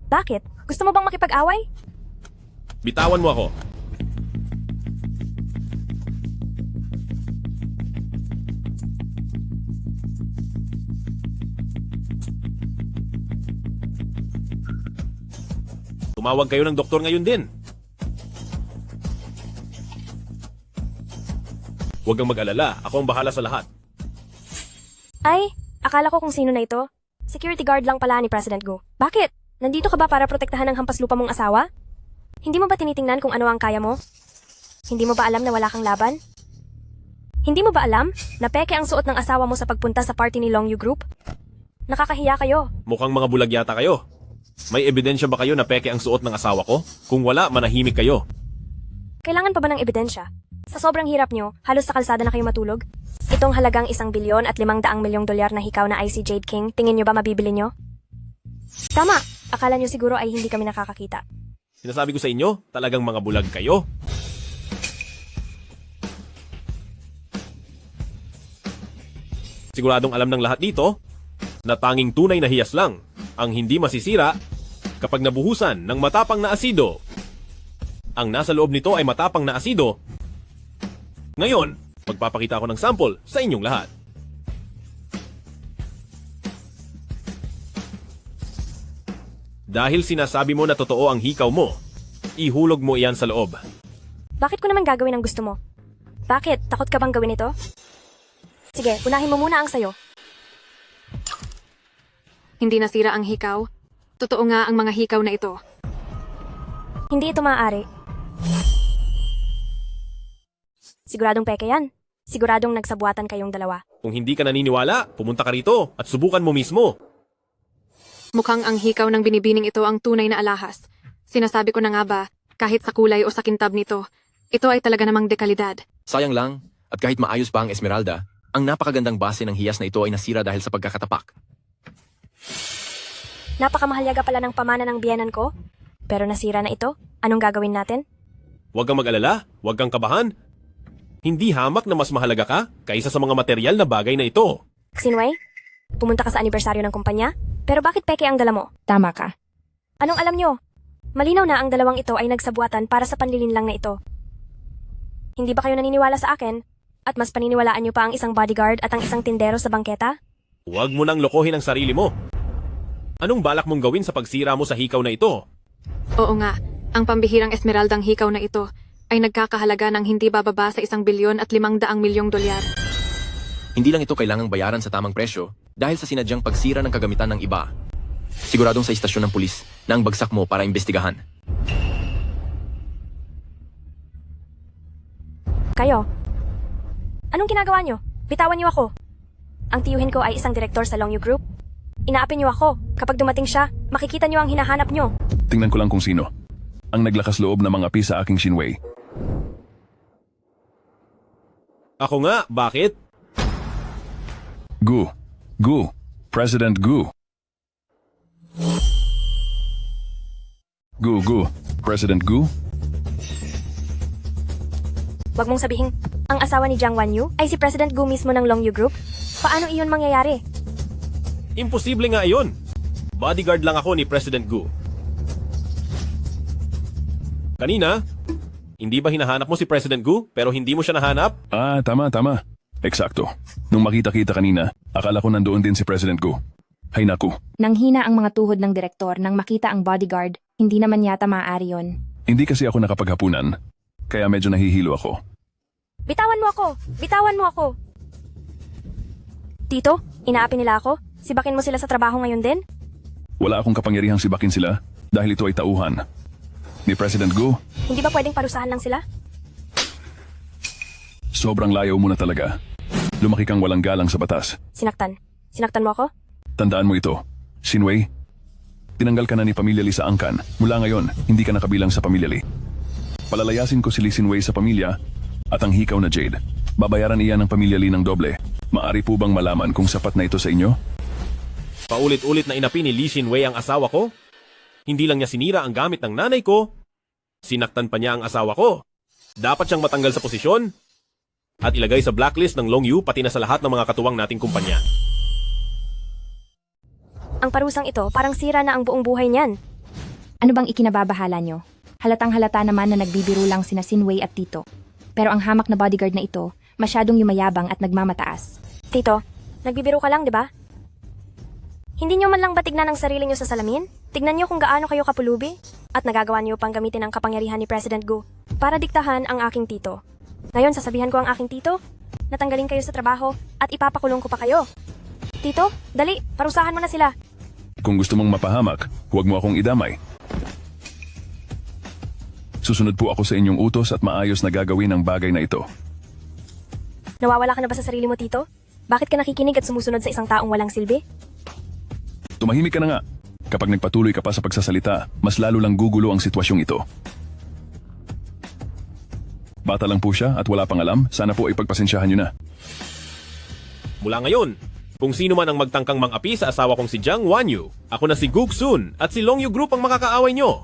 Speaker 11: Bakit? Gusto mo bang makipag-away?
Speaker 9: Bitawan mo ako. Tumawag kayo ng doktor ngayon din. Huwag kang mag-alala, ako ang bahala sa lahat.
Speaker 11: Ay, akala ko kung sino na ito. Security guard lang pala ni President Gu. Bakit? Nandito ka ba para protektahan ang hampas lupa mong asawa? Hindi mo ba tinitingnan kung ano ang kaya mo? Hindi mo ba alam na wala kang laban? Hindi mo ba alam na peke ang suot ng asawa mo sa pagpunta sa party ni Long Yu Group? Nakakahiya kayo.
Speaker 9: Mukhang mga bulag yata kayo. May ebidensya ba kayo na peke ang suot ng asawa ko? Kung wala, manahimik kayo.
Speaker 11: Kailangan pa ba ng ebidensya? Sa sobrang hirap nyo, halos sa kalsada na kayo matulog? Itong halagang 1 bilyon at 500 milyong dolyar na hikaw na IC Jade King, tingin nyo ba mabibili nyo? Tama! Akala nyo siguro ay hindi kami nakakakita.
Speaker 9: Sinasabi ko sa inyo, talagang mga bulag kayo. Siguradong alam ng lahat dito na tanging tunay na hiyas lang ang hindi masisira kapag nabuhusan ng matapang na asido. Ang nasa loob nito ay matapang na asido. Ngayon, magpapakita ako ng sample sa inyong lahat. Dahil sinasabi mo na totoo ang hikaw mo, ihulog mo iyan sa loob.
Speaker 11: Bakit ko naman gagawin ang gusto mo? Bakit? Takot ka bang gawin ito? Sige, unahin mo muna ang sayo.
Speaker 21: Hindi nasira ang hikaw. Totoo nga ang mga hikaw na ito.
Speaker 11: Hindi ito maaari. Siguradong peke yan. Siguradong nagsabuatan kayong dalawa.
Speaker 9: Kung hindi ka naniniwala, pumunta ka rito at subukan mo mismo.
Speaker 21: Mukhang ang hikaw ng binibining ito ang tunay na alahas. Sinasabi ko na nga ba, kahit sa kulay o sa kintab nito, ito ay talaga namang dekalidad.
Speaker 10: Sayang lang, at kahit maayos pa ang Esmeralda, ang napakagandang base ng hiyas na ito ay nasira dahil sa pagkakatapak.
Speaker 11: Napakamahalyaga pala ng pamana ng biyenan ko. Pero nasira na ito. Anong gagawin natin?
Speaker 9: Huwag kang mag-alala, huwag kang kabahan. Hindi hamak na mas mahalaga ka kaysa sa mga material na bagay na ito.
Speaker 11: Xinwei, pumunta ka sa anibersaryo ng kumpanya? Pero bakit peke ang dala mo?
Speaker 15: Tama ka.
Speaker 11: Anong alam nyo? Malinaw na ang dalawang ito ay nagsabuatan para sa panlilin lang na ito. Hindi ba kayo naniniwala sa akin? At mas paniniwalaan niyo pa ang isang bodyguard at ang isang tindero sa bangketa?
Speaker 9: Huwag mo nang lokohin ang sarili mo. Anong balak mong gawin sa pagsira mo sa hikaw na ito?
Speaker 21: Oo nga, ang pambihirang esmeraldang hikaw na ito ay nagkakahalaga ng hindi bababa sa 1 bilyon at 500 milyong dolyar.
Speaker 17: Hindi lang ito kailangang bayaran sa tamang presyo dahil sa sinadyang pagsira ng kagamitan ng iba. Siguradong sa istasyon ng pulis na ang bagsak mo para imbestigahan.
Speaker 11: Kayo? Anong ginagawa niyo? Bitawan niyo ako. Ang tiyuhin ko ay isang direktor sa Longyu Group. Inaapin niyo ako. Kapag dumating siya, makikita niyo ang hinahanap niyo.
Speaker 12: Tingnan ko lang kung sino. Ang naglakas loob na mga api sa aking Shinwei.
Speaker 9: Ako nga, bakit?
Speaker 12: Gu. President Gu. Gu. President Gu?
Speaker 11: Huwag mong sabihin, ang asawa ni Jiang Wanyu ay si President Gu mismo ng Longyu Group? Paano iyon mangyayari?
Speaker 9: Imposible nga iyon. Bodyguard lang ako ni President Gu. Kanina, hindi ba hinahanap mo si President Gu pero hindi mo siya nahanap?
Speaker 12: Ah, tama. Eksakto. Nung makita-kita kanina, akala ko nandoon din si President Gu. Hay naku,
Speaker 15: Nanghina ang mga tuhod ng direktor nang makita ang bodyguard, hindi naman yata maaari yon.
Speaker 12: hindi kasi ako nakapaghapunan, kaya medyo nahihilo ako.
Speaker 11: Bitawan mo ako! Bitawan mo ako! Tito, inaapin nila ako? Sibakin mo sila sa trabaho ngayon din?
Speaker 12: Wala akong kapangyarihang sibakin sila dahil ito ay tauhan. Ni President Gu,
Speaker 11: Hindi ba pwedeng parusahan lang sila?
Speaker 12: sobrang layaw mo na talaga. Lumaki kang walang galang sa batas.
Speaker 11: Sinaktan. Sinaktan mo ako?
Speaker 12: Tandaan mo ito, Shinwei. Tinanggal ka na ni Pamilya Lee sa angkan. Mula ngayon, hindi ka nakabilang sa Pamilya Lee. Palalayasin ko si Lee Shinwei sa pamilya at ang hikaw na Jade. Babayaran iyan ng Pamilya Lee ng doble. Maari po bang malaman kung sapat na ito sa inyo?
Speaker 9: Paulit-ulit na inapi ni Lee Shinwei ang asawa ko. Hindi lang niya sinira ang gamit ng nanay ko, sinaktan pa niya ang asawa ko. Dapat siyang matanggal sa posisyon at ilagay sa blacklist ng Longyu pati na sa lahat ng mga katuwang nating kumpanya.
Speaker 11: Ang parusang ito, parang sira na ang buong buhay niyan.
Speaker 15: Ano bang ikinababahala nyo? Halatang halata naman na nagbibiro lang sina Shinwei at Tito. Pero ang hamak na bodyguard na ito, masyadong yumayabang at nagmamataas.
Speaker 11: Tito, nagbibiro ka lang, di ba? Hindi nyo man lang ba tignan ang sarili nyo sa salamin? Tignan nyo kung gaano kayo kapulubi? At nagagawa nyo pang gamitin ang kapangyarihan ni President Gu para diktahan ang aking tito. Ngayon, sasabihan ko ang aking tito, natanggalin kayo sa trabaho at ipapakulong ko pa kayo. Tito, dali, parusahan mo na sila.
Speaker 12: Kung gusto mong mapahamak, huwag mo akong idamay. Susunod po ako sa inyong utos at maayos na gagawin ang bagay na ito.
Speaker 11: Nawawala ka na ba sa sarili mo, Tito? Bakit ka nakikinig at sumusunod sa isang taong walang silbi?
Speaker 12: Tumahimik ka na nga. Kapag nagpatuloy ka pa sa pagsasalita, mas lalo lang gugulo ang sitwasyong ito. Bata lang po siya at wala pang alam, sana po ay pagpasensyahan niyo na.
Speaker 9: Mula ngayon, kung sino man ang magtangkang mang-api sa asawa kong si Jiang Wanyu, ako na si Guk Sun at si Longyu Group ang makakaaway nyo.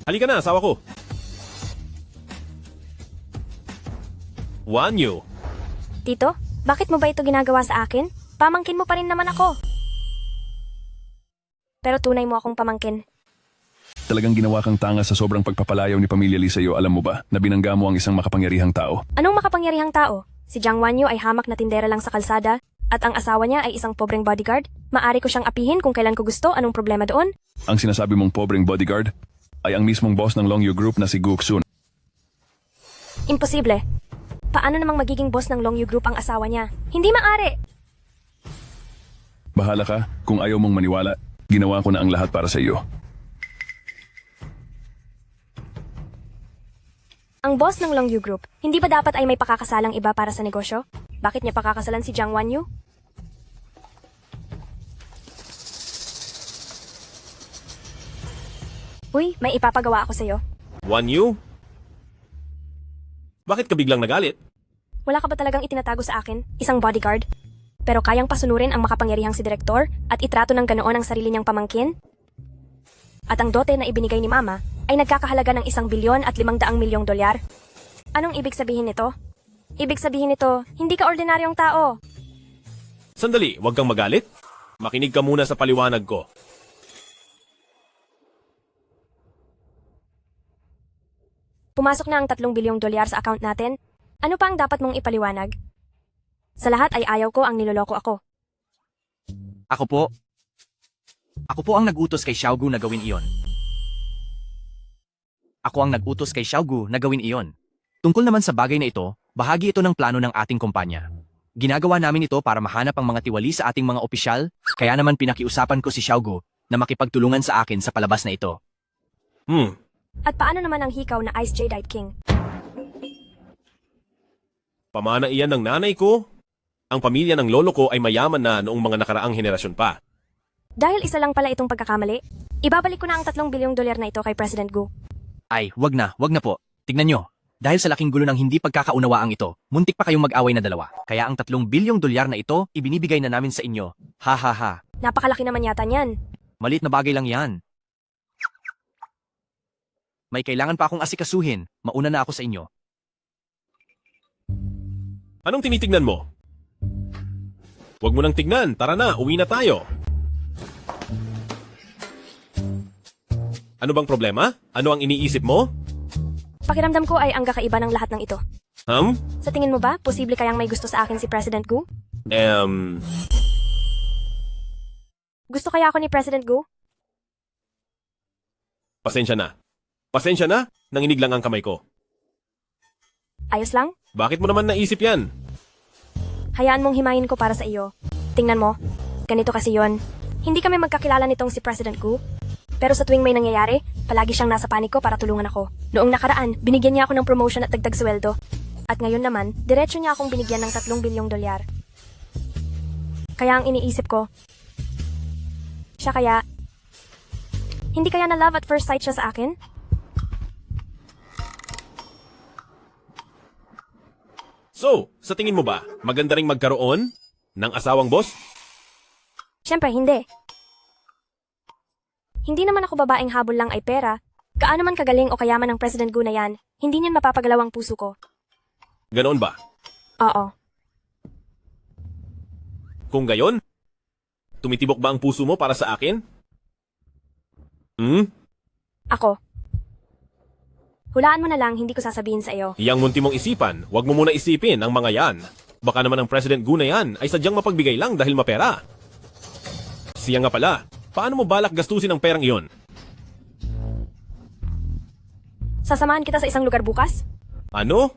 Speaker 9: Halika na, asawa ko. Wanyu.
Speaker 11: Tito, bakit mo ba ito ginagawa sa akin? Pamangkin mo pa rin naman ako. Pero tunay mo akong pamangkin.
Speaker 12: Talagang ginawa kang tanga sa sobrang pagpapalayaw ni Pamilya Lee sa iyo, alam mo ba, na binangga mo ang isang makapangyarihang tao.
Speaker 11: Anong makapangyarihang tao? Si Jiang Wanyu ay hamak na tindera lang sa kalsada at ang asawa niya ay isang pobreng bodyguard. Maari ko siyang apihin kung kailan ko gusto. Anong problema doon?
Speaker 12: Ang sinasabi mong pobreng bodyguard ay ang mismong boss ng Longyu Group na si Guk Sun.
Speaker 11: Imposible. Paano namang magiging boss ng Longyu Group ang asawa niya? Hindi maaari!
Speaker 12: Bahala ka, kung ayaw mong maniwala, ginawa ko na ang lahat para sa iyo.
Speaker 11: Ang boss ng Longyu Group, hindi ba dapat ay may pakakasalang iba para sa negosyo? Bakit niya pakakasalan si Jiang Wanyu? Uy, may ipapagawa ako sa'yo.
Speaker 9: Wanyu? Bakit ka biglang nagalit?
Speaker 11: Wala ka ba talagang itinatago sa akin? Isang bodyguard? Pero kayang pasunurin ang makapangyarihang si direktor at itrato ng ganoon ang sarili niyang pamangkin? At ang dote na ibinigay ni Mama ay nagkakahalaga ng 1 bilyon at 500 milyong dolyar. Anong ibig sabihin nito? Ibig sabihin nito, hindi ka ordinaryong tao.
Speaker 9: Sandali, huwag kang magalit. Makinig ka muna sa paliwanag ko.
Speaker 11: Pumasok na ang 3 bilyong dolyar sa account natin. Ano pa ang dapat mong ipaliwanag? Sa lahat ay ayaw ko ang niloloko ako.
Speaker 10: Ako po ang nag-utos kay Xiaogu na gawin iyon. Ako ang nag-utos kay Xiaogu na gawin iyon. Tungkol naman sa bagay na ito, bahagi ito ng plano ng ating kumpanya. Ginagawa namin ito para mahanap ang mga tiwali sa ating mga opisyal, kaya naman pinakiusapan ko si Xiaogu na makipagtulungan sa akin sa palabas na ito.
Speaker 11: At paano naman ang hikaw na Ice Jadeite King?
Speaker 9: Pamana iyan ng nanay ko. Ang pamilya ng lolo ko ay mayaman na noong mga nakaraang henerasyon pa.
Speaker 11: Dahil isa lang pala itong pagkakamali, ibabalik ko na ang 3 bilyong dolyar na ito kay President Gu.
Speaker 10: Ay, wag na po. Tignan nyo. Dahil sa laking gulo ng hindi pagkakaunawaang ito, muntik pa kayong mag-away na dalawa. Kaya ang 3 bilyong dolyar na ito, ibinibigay na namin sa inyo. Ha ha ha.
Speaker 11: Napakalaki naman yata niyan.
Speaker 10: Maliit na bagay lang yan. May kailangan pa akong asikasuhin. Mauna na ako sa inyo.
Speaker 9: Anong tinitignan mo? Huwag mo nang tignan. Tara na, uwi na tayo. Ano bang problema? Ano ang iniisip mo?
Speaker 11: Pakiramdam ko ay ang kakaiba ng lahat ng ito. Sa tingin mo ba, posible kayang may gusto sa akin si President Gu? Gusto kaya ako ni President Gu?
Speaker 9: Pasensya na. Pasensya na, nanginig lang ang kamay ko.
Speaker 11: Ayos lang?
Speaker 9: Bakit mo naman naisip yan?
Speaker 11: Hayaan mong himayin ko para sa iyo. Tingnan mo, ganito kasi yon. Hindi kami magkakilala nitong si President Gu. Pero sa tuwing may nangyayari, palagi siyang nasa paniko para tulungan ako. Noong nakaraan, binigyan niya ako ng promotion at dagdag sweldo. At ngayon naman, diretso niya akong binigyan ng 3 bilyong dolyar. Kaya ang iniisip ko, siya kaya, hindi kaya na love at first sight siya sa akin?
Speaker 9: So, sa tingin mo ba, maganda ring magkaroon ng asawang boss?
Speaker 11: Siyempre, hindi. Hindi naman ako babaeng habol lang ay pera. Kaano man kagaling o kayaman ng President Gu na yan, hindi niyan mapapagalaw ang puso ko.
Speaker 9: Ganoon ba?
Speaker 11: Oo.
Speaker 9: Kung gayon, tumitibok ba ang puso mo para sa akin?
Speaker 11: Ako. Hulaan mo na lang, hindi ko sasabihin sa iyo.
Speaker 9: Yang munti mong isipan, huwag mo muna isipin ang mga yan. Baka naman ang President Gu na yan ay sadyang mapagbigay lang dahil mapera. Siya nga pala, paano mo balak gastusin ang perang iyon?
Speaker 11: Sasamahan kita sa isang lugar bukas?
Speaker 9: Ano?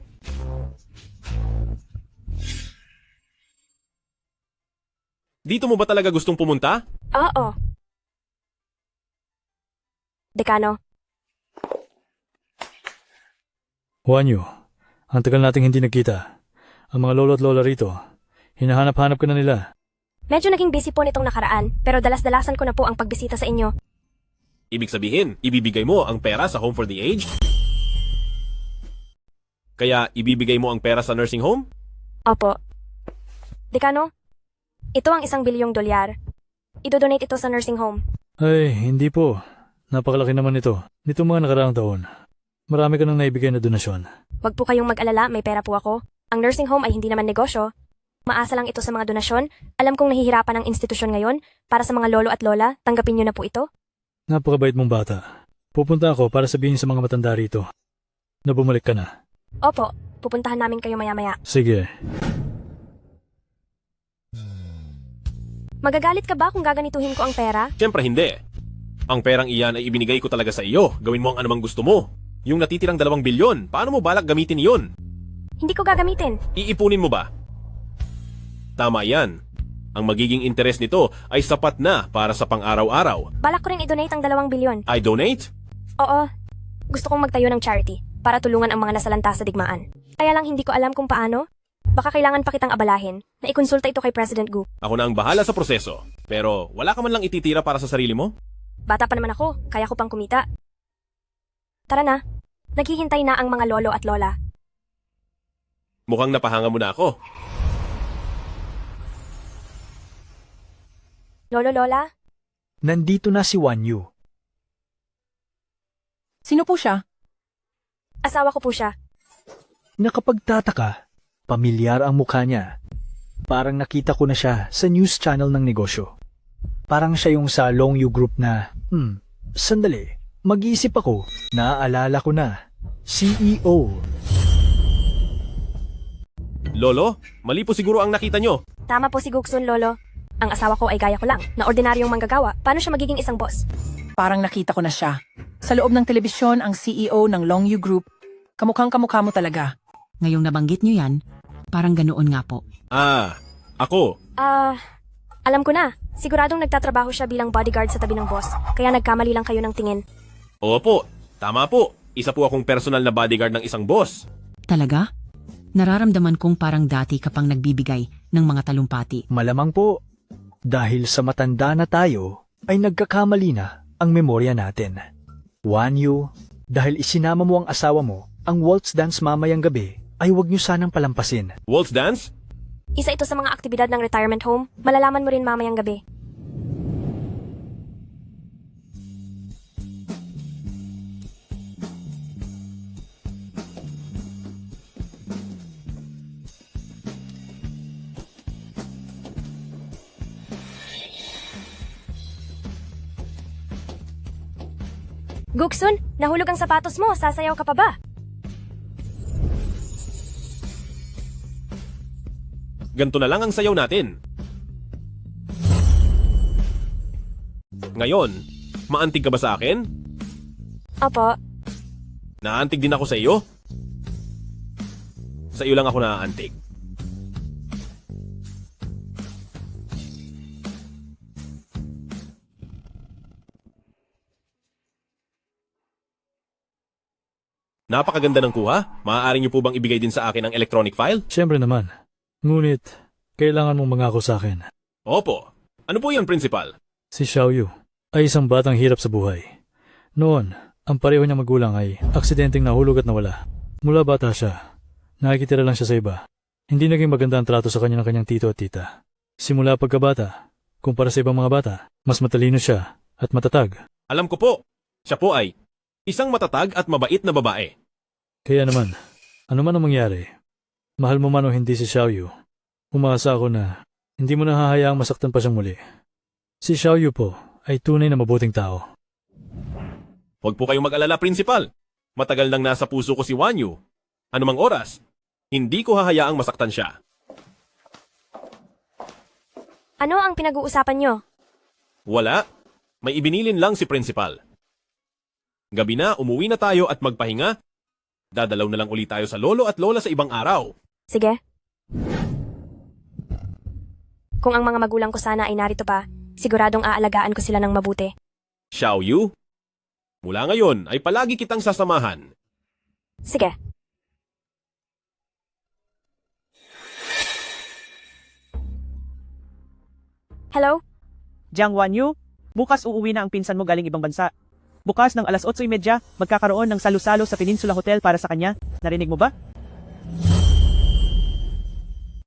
Speaker 9: Dito mo ba talaga gustong pumunta?
Speaker 11: Oo. Dekano,
Speaker 1: Juanyo, ang tagal nating hindi nagkita. Ang mga lolo at lola rito, hinahanap-hanap ka na nila.
Speaker 11: medyo naging busy po nitong nakaraan, pero dalas-dalasan ko na po ang pagbisita sa inyo.
Speaker 9: Ibig sabihin, ibibigay mo ang pera sa Home for the Aged? Kaya ibibigay mo ang pera sa nursing home?
Speaker 11: Opo. Dekano, ito ang 1 bilyong dolyar. Idodonate ito sa nursing home.
Speaker 1: Ay, hindi po. Napakalaki naman ito. Nitong mga nakaraang taon. Marami ka nang naibigay na donasyon.
Speaker 11: Huwag po kayong mag-alala, may pera po ako. Ang nursing home ay hindi naman negosyo. Maasa lang ito sa mga donasyon. Alam kong nahihirapan ang institusyon ngayon. Para sa mga lolo at lola, tanggapin niyo na po ito.
Speaker 1: Napakabait mong bata. Pupunta ako para sabihin sa mga matanda rito na bumalik ka na.
Speaker 11: Opo, pupuntahan namin kayo maya-maya.
Speaker 1: Sige.
Speaker 11: Magagalit ka ba kung gaganituhin ko ang pera?
Speaker 9: Siyempre hindi. Ang perang iyan ay ibinigay ko talaga sa iyo. Gawin mo ang anumang gusto mo. Yung natitirang 2 bilyon, paano mo balak gamitin iyon?
Speaker 11: Hindi ko gagamitin.
Speaker 9: Iipunin mo ba? Tama yan. Ang magiging interes nito ay sapat na para sa pang-araw-araw.
Speaker 11: Balak ko rin i-donate ang 2 bilyon.
Speaker 9: I donate?
Speaker 11: Oo. Gusto kong magtayo ng charity para tulungan ang mga nasalanta sa digmaan. Kaya lang hindi ko alam kung paano. Baka kailangan pa kitang abalahin na ikonsulta ito kay President Gu.
Speaker 9: Ako na ang bahala sa proseso. Pero wala ka man lang ititira para sa sarili mo?
Speaker 11: Bata pa naman ako, kaya ko pang kumita. Tara na. Naghihintay na ang mga lolo at lola.
Speaker 9: Mukhang napahanga mo na ako.
Speaker 11: Lolo, lola?
Speaker 1: Nandito na si Wanyu.
Speaker 7: Sino po siya?
Speaker 11: Asawa ko po siya.
Speaker 1: Nakapagtataka, pamilyar ang mukha niya. Parang nakita ko na siya sa news channel ng negosyo. Parang siya yung sa Long Yu Group na, sandali, mag-iisip ako, naaalala ko na. CEO.
Speaker 9: Lolo, mali po siguro ang nakita nyo.
Speaker 11: Tama po si Guksun, Lolo. Ang asawa ko ay gaya ko lang, na ordinaryong manggagawa. Paano siya magiging isang boss?
Speaker 6: Parang nakita ko na siya. Sa loob ng telebisyon, ang CEO ng Longyu Group. Kamukhang kamukha mo talaga.
Speaker 22: Ngayong nabanggit nyo yan, parang ganoon nga po.
Speaker 9: Ako.
Speaker 11: Alam ko na. Siguradong nagtatrabaho siya bilang bodyguard sa tabi ng boss. Kaya nagkamali lang kayo ng tingin.
Speaker 9: Opo, tama po. Isa po akong personal na bodyguard ng isang boss.
Speaker 22: Talaga? Nararamdaman kong parang dati ka pang nagbibigay ng mga talumpati.
Speaker 1: Malamang po. Dahil sa matanda na tayo, ay nagkakamali na ang memorya natin. Wanyu, dahil isinama mo ang asawa mo, ang waltz dance mamayang gabi, ay huwag niyo sanang palampasin.
Speaker 9: Waltz dance?
Speaker 11: Isa ito sa mga aktibidad ng retirement home. Malalaman mo rin mamayang gabi. Guksun, nahulog ang sapatos mo. Sasayaw ka pa ba?
Speaker 9: Ganto na lang ang sayaw natin. Ngayon, maantig ka ba sa akin?
Speaker 11: Opo.
Speaker 9: Naantig din ako sa iyo? Sa iyo lang ako naaantig. Napakaganda ng kuha. Maaari niyo po bang ibigay din sa akin ang electronic file?
Speaker 1: Siyempre naman. Ngunit, kailangan mong mangako sa akin.
Speaker 9: Opo. Ano po yan, Principal?
Speaker 1: Si Xiaoyu ay isang batang hirap sa buhay. Noon, ang pareho niyang magulang ay aksidenteng nahulog at nawala. Mula bata siya, nakikitira lang siya sa iba. Hindi naging maganda ang trato sa kanya ng kanyang tito at tita. Simula pagkabata, kumpara sa ibang mga bata, mas matalino siya at matatag.
Speaker 9: Alam ko po. Siya po ay isang matatag at mabait na babae.
Speaker 1: Kaya naman, ano man ang mangyari, mahal mo man o hindi si Xiaoyu, umaasa ako na hindi mo na hahayaang masaktan pa siyang muli. Si Xiaoyu po ay tunay na mabuting tao.
Speaker 9: Huwag po kayong mag-alala, Principal. Matagal nang nasa puso ko si Wanyu. Anumang oras, hindi ko hahayaang masaktan siya.
Speaker 11: Ano ang pinag-uusapan nyo?
Speaker 9: Wala. May ibinilin lang si Principal. Gabi na, umuwi na tayo at magpahinga. Dadalaw na lang ulit tayo sa lolo at lola sa ibang araw.
Speaker 11: Sige. Kung ang mga magulang ko sana ay narito pa, siguradong aalagaan ko sila ng mabuti.
Speaker 9: Xiaoyu, mula ngayon ay palagi kitang sasamahan.
Speaker 11: Sige. Hello?
Speaker 7: Jiang Wanyu, bukas uuwi na ang pinsan mo galing ibang bansa. Bukas ng alas 8:30, magkakaroon ng salu-salo sa Peninsula Hotel para sa kanya. Narinig mo ba?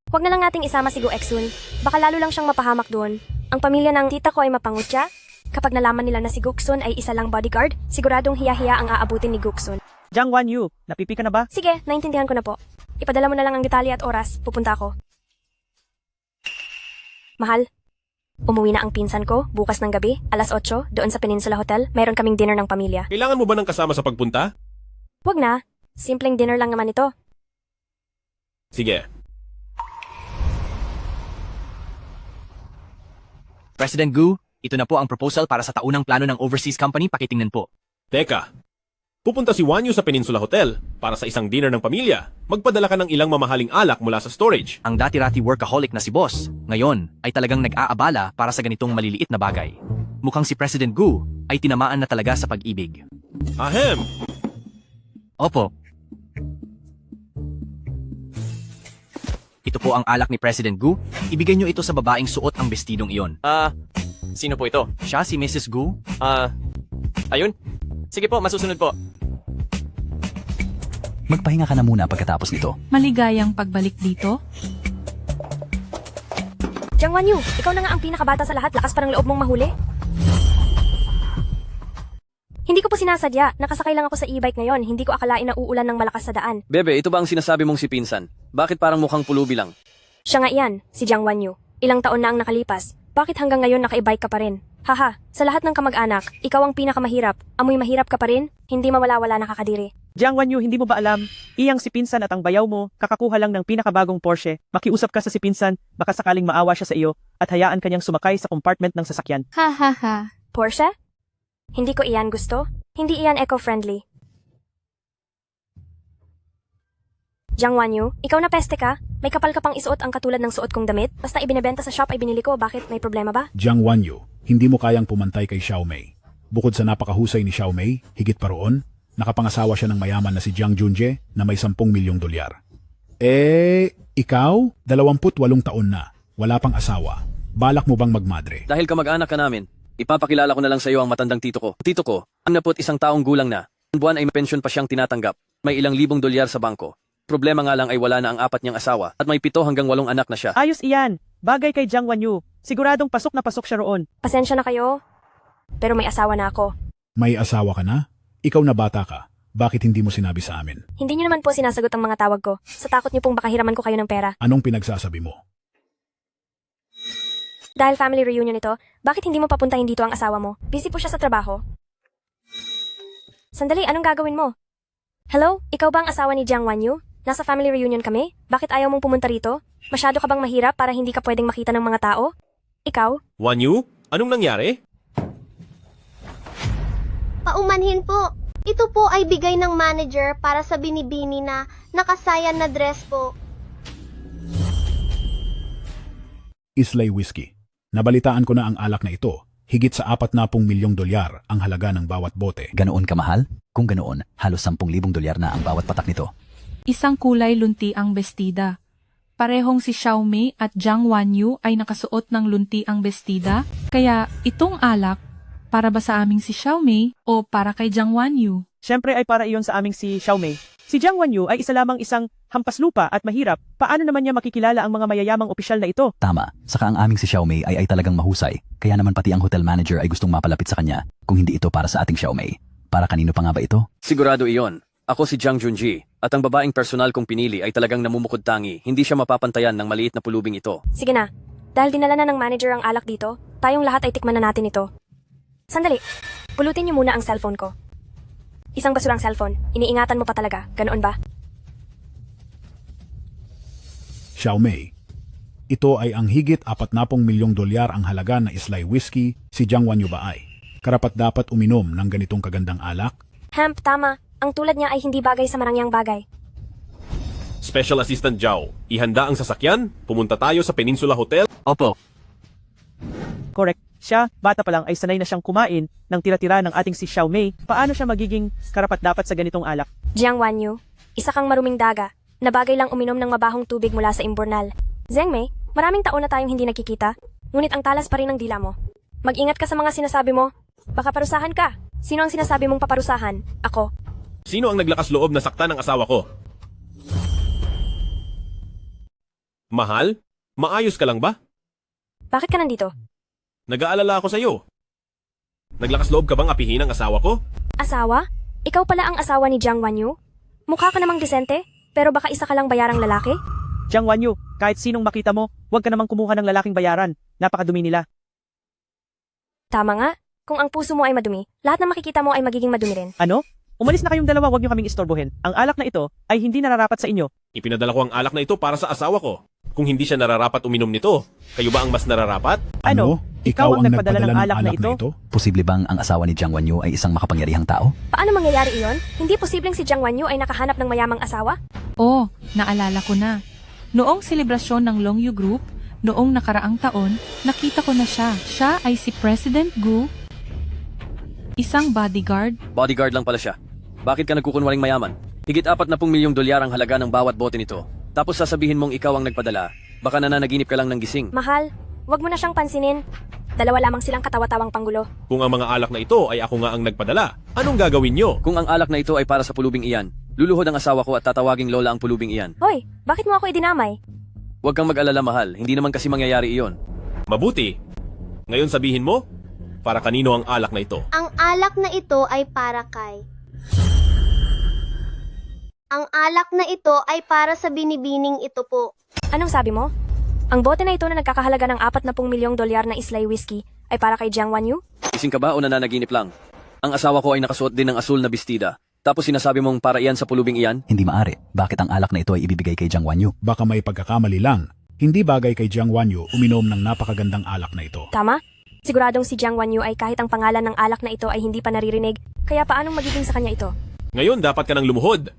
Speaker 11: Huwag na lang nating isama si Go Exun. Baka lalo lang siyang mapahamak doon. Ang pamilya ng tita ko ay mapangutya. Kapag nalaman nila na si Guksun ay isa lang bodyguard, siguradong hiya-hiya ang aabutin ni Guksun.
Speaker 7: Jiang Wanyu, napipi ka na ba?
Speaker 11: Sige, naintindihan ko na po. Ipadala mo na lang ang detalye at oras. Pupunta ako. Mahal, umuwi na ang pinsan ko bukas ng gabi, alas 8, doon sa Peninsula Hotel. Mayroon kaming dinner ng pamilya.
Speaker 9: Kailangan mo ba ng kasama sa pagpunta?
Speaker 11: Huwag na. Simpleng dinner lang naman ito.
Speaker 9: Sige.
Speaker 10: President Gu, ito na po ang proposal para sa taunang plano ng overseas company. Pakitingnan po.
Speaker 9: Teka, pupunta si Wanyu sa Peninsula Hotel para sa isang dinner ng pamilya. Magpadala ka ng ilang mamahaling alak mula sa storage.
Speaker 10: Ang dati-rati workaholic na si boss, ngayon ay talagang nag-aabala para sa ganitong maliliit na bagay. Mukhang si President Gu ay tinamaan na talaga sa pag-ibig.
Speaker 9: Ahem!
Speaker 10: Opo. Ito po ang alak ni President Gu. Ibigay niyo ito sa babaeng suot ang bestidong iyon.
Speaker 17: Sino po ito?
Speaker 10: Siya si Mrs. Gu.
Speaker 17: Ayun. Sige po, masusunod po.
Speaker 23: Magpahinga ka na muna pagkatapos nito.
Speaker 14: Maligayang pagbalik dito?
Speaker 11: Jiang Wanyu, ikaw na nga ang pinakabata sa lahat. Lakas parang loob mong mahuli. Hindi ko po sinasadya. Nakasakay lang ako sa e-bike ngayon. Hindi ko akalain na uulan ng malakas sa daan.
Speaker 17: Bebe, ito ba ang sinasabi mong si Pinsan? Bakit parang mukhang pulubi lang?
Speaker 11: Siya nga iyan, si Jiang Wanyu. Ilang taon na ang nakalipas. Bakit hanggang ngayon naka-e-bike ka pa rin? Haha, sa lahat ng kamag-anak, ikaw ang pinakamahirap. Amoy mahirap ka pa rin? Hindi mawala-wala nakakadiri.
Speaker 7: Jiang Wanyu, hindi mo ba alam? Iyang si Pinsan at ang bayaw mo, kakakuha lang ng pinakabagong Porsche. Makiusap ka sa si Pinsan, baka sakaling maawa siya sa iyo, at hayaan kanyang sumakay sa compartment ng sasakyan.
Speaker 11: Ha ha ha. Porsche? Hindi ko iyan gusto. Hindi iyan eco-friendly. Jiang Wanyu, ikaw na peste ka? May kapal ka pang isuot ang katulad ng suot kong damit? Basta ibinebenta sa shop ay binili ko, bakit? May problema ba?
Speaker 3: Jiang Wanyu, hindi mo kayang pumantay kay Xiaomei. Bukod sa napakahusay ni Xiaomei, higit pa roon, nakapangasawa siya ng mayaman na si Jiang Junjie na may 10 milyong dolyar. Ikaw? 28 taon na. Wala pang asawa. Balak mo bang magmadre?
Speaker 17: Dahil kamag-anak ka namin, ipapakilala ko na lang sa iyo ang matandang tito ko. Tito ko, ang 41 taong gulang na. Ang buwan ay may pensyon pa siyang tinatanggap. May ilang libong dolyar sa bangko. Problema nga lang ay wala na ang 4 niyang asawa at may 7 hanggang 8 anak na siya.
Speaker 7: Ayos iyan. Bagay kay Jiang Wanyu. Siguradong pasok na pasok siya roon.
Speaker 11: Pasensya na kayo, pero may asawa na ako.
Speaker 3: May asawa ka na? Ikaw na bata ka. Bakit hindi mo sinabi sa amin?
Speaker 11: Hindi niyo naman po sinasagot ang mga tawag ko. Sa takot niyo pong baka hiraman ko kayo ng pera.
Speaker 3: Anong pinagsasabi mo?
Speaker 11: Dahil family reunion ito, bakit hindi mo papuntahin dito ang asawa mo? Busy po siya sa trabaho. Sandali, anong gagawin mo? Hello? Ikaw ba ang asawa ni Jiang Wanyu? Nasa family reunion kami? Bakit ayaw mong pumunta rito? Masyado ka bang mahirap para hindi ka pwedeng makita ng mga tao? Ikaw?
Speaker 9: Wanyu, anong nangyari?
Speaker 2: Paumanhin po. Ito po ay bigay ng manager para sa binibini na nakasayan na dress po.
Speaker 3: Islay Whiskey. Nabalitaan ko na ang alak na ito. Higit sa 40 milyong dolyar ang halaga ng bawat bote.
Speaker 23: Ganoon kamahal? Kung ganoon, halos 10,000 dolyar na ang bawat patak nito.
Speaker 8: Isang kulay lunti ang bestida. Parehong si Xiaomei at Jiang Wanyu ay nakasuot ng lunti ang bestida, kaya itong alak, para ba sa aming si Xiaomei o para kay Jiang Wanyu?
Speaker 7: Siyempre ay para iyon sa aming si Xiaomei. Si Jiang Wanyu ay isa lamang isang hampas lupa at mahirap. Paano naman niya makikilala ang mga mayayamang opisyal na ito?
Speaker 23: Tama, saka ang aming si Xiaomei ay talagang mahusay, kaya naman pati ang hotel manager ay gustong mapalapit sa kanya kung hindi ito para sa ating Xiaomei. Para kanino pa nga ba ito?
Speaker 17: Sigurado iyon. Ako si Jiang Junji, at ang babaeng personal kong pinili ay talagang namumukod tangi. Hindi siya mapapantayan ng maliit na pulubing ito.
Speaker 11: Sige na. Dahil dinala na ng manager ang alak dito, tayong lahat ay tikman na natin ito. Sandali. Pulutin niyo muna ang cellphone ko. Isang basurang cellphone. Iniingatan mo pa talaga. Ganoon ba?
Speaker 3: Xiaomei. Ito ay ang higit 40 milyong dolyar ang halaga na Islay Whiskey. Si Jiang Wanyu ba ay karapat dapat uminom ng ganitong kagandang alak?
Speaker 11: Hemp, tama. Ang tulad niya ay hindi bagay sa marangyang bagay.
Speaker 9: Special Assistant Zhao, ihanda ang sasakyan? Pumunta tayo sa Peninsula Hotel?
Speaker 23: Opo.
Speaker 7: Correct. Siya, bata pa lang ay sanay na siyang kumain ng tira-tira ng ating si Xiaomei. Paano siya magiging karapat-dapat sa ganitong alak?
Speaker 11: Jiang Wanyu, isa kang maruming daga, na bagay lang uminom ng mabahong tubig mula sa imburnal. Zhengmei, maraming taon na tayong hindi nakikita, ngunit ang talas pa rin ng dila mo. Mag-ingat ka sa mga sinasabi mo. Baka parusahan ka. Sino ang sinasabi mong paparusahan? Ako.
Speaker 9: Sino ang naglakas loob na saktan ng asawa ko? Mahal? Maayos ka lang ba?
Speaker 11: Bakit ka nandito?
Speaker 9: Nag-aalala ako sa iyo. Naglakas loob ka bang apihin ang asawa ko?
Speaker 11: Asawa? Ikaw pala ang asawa ni Jiang Wanyu? Mukha ka namang desente, pero baka isa ka lang bayarang lalaki?
Speaker 7: Jiang Wanyu, kahit sinong makita mo, huwag ka namang kumuha ng lalaking bayaran. Napakadumi nila.
Speaker 11: Tama nga. Kung ang puso mo ay madumi, lahat na makikita mo ay magiging madumi rin.
Speaker 7: Ano? Umalis na kayong dalawa, huwag niyo kaming istorbohin. Ang alak na ito ay hindi nararapat sa inyo.
Speaker 9: Ipinadala ko ang alak na ito para sa asawa ko. Kung hindi siya nararapat uminom nito, kayo ba ang mas nararapat?
Speaker 7: Ano? Ikaw ang nagpadala ng alak na ito?
Speaker 23: Posible bang ang asawa ni Jiang Wanyu ay isang makapangyarihang tao?
Speaker 11: Paano mangyayari iyon? Hindi posibleng si Jiang Wanyu ay nakahanap ng mayamang asawa?
Speaker 8: Oh, naalala ko na. Noong selebrasyon ng Longyu Group, noong nakaraang taon, nakita ko na siya. Siya ay si President Gu, isang bodyguard.
Speaker 17: Bodyguard lang pala siya. Bakit ka nagkukunwaring mayaman? Higit 40 milyong dolyar ang halaga ng bawat bote nito. Tapos sasabihin mong ikaw ang nagpadala. Baka nananaginip ka lang ng gising.
Speaker 11: Mahal, wag mo na siyang pansinin. Dalawa lamang silang katawa-tawang panggulo.
Speaker 9: Kung ang mga alak na ito ay ako nga ang nagpadala, anong gagawin nyo?
Speaker 17: Kung ang alak na ito ay para sa pulubing iyan, luluhod ang asawa ko at tatawaging lola ang pulubing iyan.
Speaker 11: Hoy, bakit mo ako idinamay?
Speaker 17: Huwag kang mag-alala mahal, hindi naman kasi mangyayari iyon.
Speaker 9: Mabuti. Ngayon sabihin mo, para kanino ang alak na ito?
Speaker 2: Ang alak na ito ay para kay... Ang alak na ito ay para sa binibining ito po.
Speaker 11: Anong sabi mo? Ang bote na ito na nagkakahalaga ng 40 milyong dolyar na Islay Whiskey ay para kay Jiang Wanyu?
Speaker 17: Ising ka ba o nananaginip lang? Ang asawa ko ay nakasuot din ng asul na bestida. Tapos sinasabi mong para iyan sa pulubing iyan?
Speaker 23: Hindi maaari. Bakit ang alak na ito ay ibibigay kay Jiang Wanyu?
Speaker 3: Baka may pagkakamali lang. Hindi bagay kay Jiang Wanyu uminom ng napakagandang alak na ito.
Speaker 11: Tama? Siguradong si Jiang Wanyu ay kahit ang pangalan ng alak na ito ay hindi pa naririnig, kaya paanong magiging sa kanya ito?
Speaker 9: Ngayon dapat ka nang lumuhod.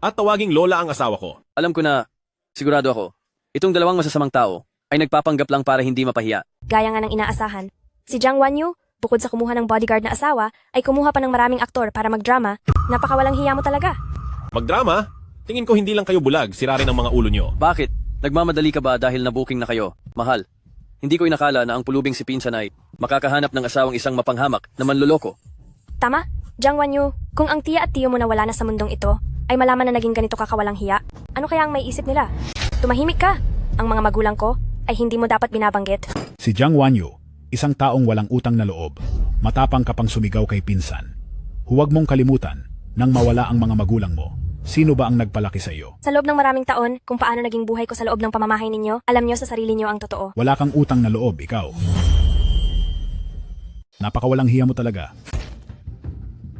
Speaker 9: At tawaging lola ang asawa ko.
Speaker 17: Alam ko na, sigurado ako, itong dalawang masasamang tao ay nagpapanggap lang para hindi mapahiya.
Speaker 11: Gaya nga ng inaasahan. Si Jiang Wanyu, bukod sa kumuha ng bodyguard na asawa, ay kumuha pa ng maraming aktor para magdrama. Napakawalang hiya mo talaga.
Speaker 9: Magdrama? Tingin ko hindi lang kayo bulag, sira rin ang mga ulo nyo.
Speaker 17: Bakit? Nagmamadali ka ba dahil nabuking na kayo? Mahal, hindi ko inakala na ang pulubing si Pinsan ay makakahanap ng asawang isang mapanghamak na manloloko.
Speaker 11: Tama? Jiang Wanyu, kung ang tiya at tiyo mo na wala na sa mundong ito, ay malaman na naging ganito kakawalang hiya, ano kaya ang may isip nila? Tumahimik ka! Ang mga magulang ko ay hindi mo dapat binabanggit.
Speaker 3: Si Jiang Wanyu, isang taong walang utang na loob, matapang kapang sumigaw kay pinsan. Huwag mong kalimutan, nang mawala ang mga magulang mo, sino ba ang nagpalaki sa iyo?
Speaker 11: Sa loob ng maraming taon, kung paano naging buhay ko sa loob ng pamamahay ninyo, alam nyo sa sarili nyo ang totoo.
Speaker 3: Wala kang utang na loob, ikaw. Napakawalang hiya mo talaga.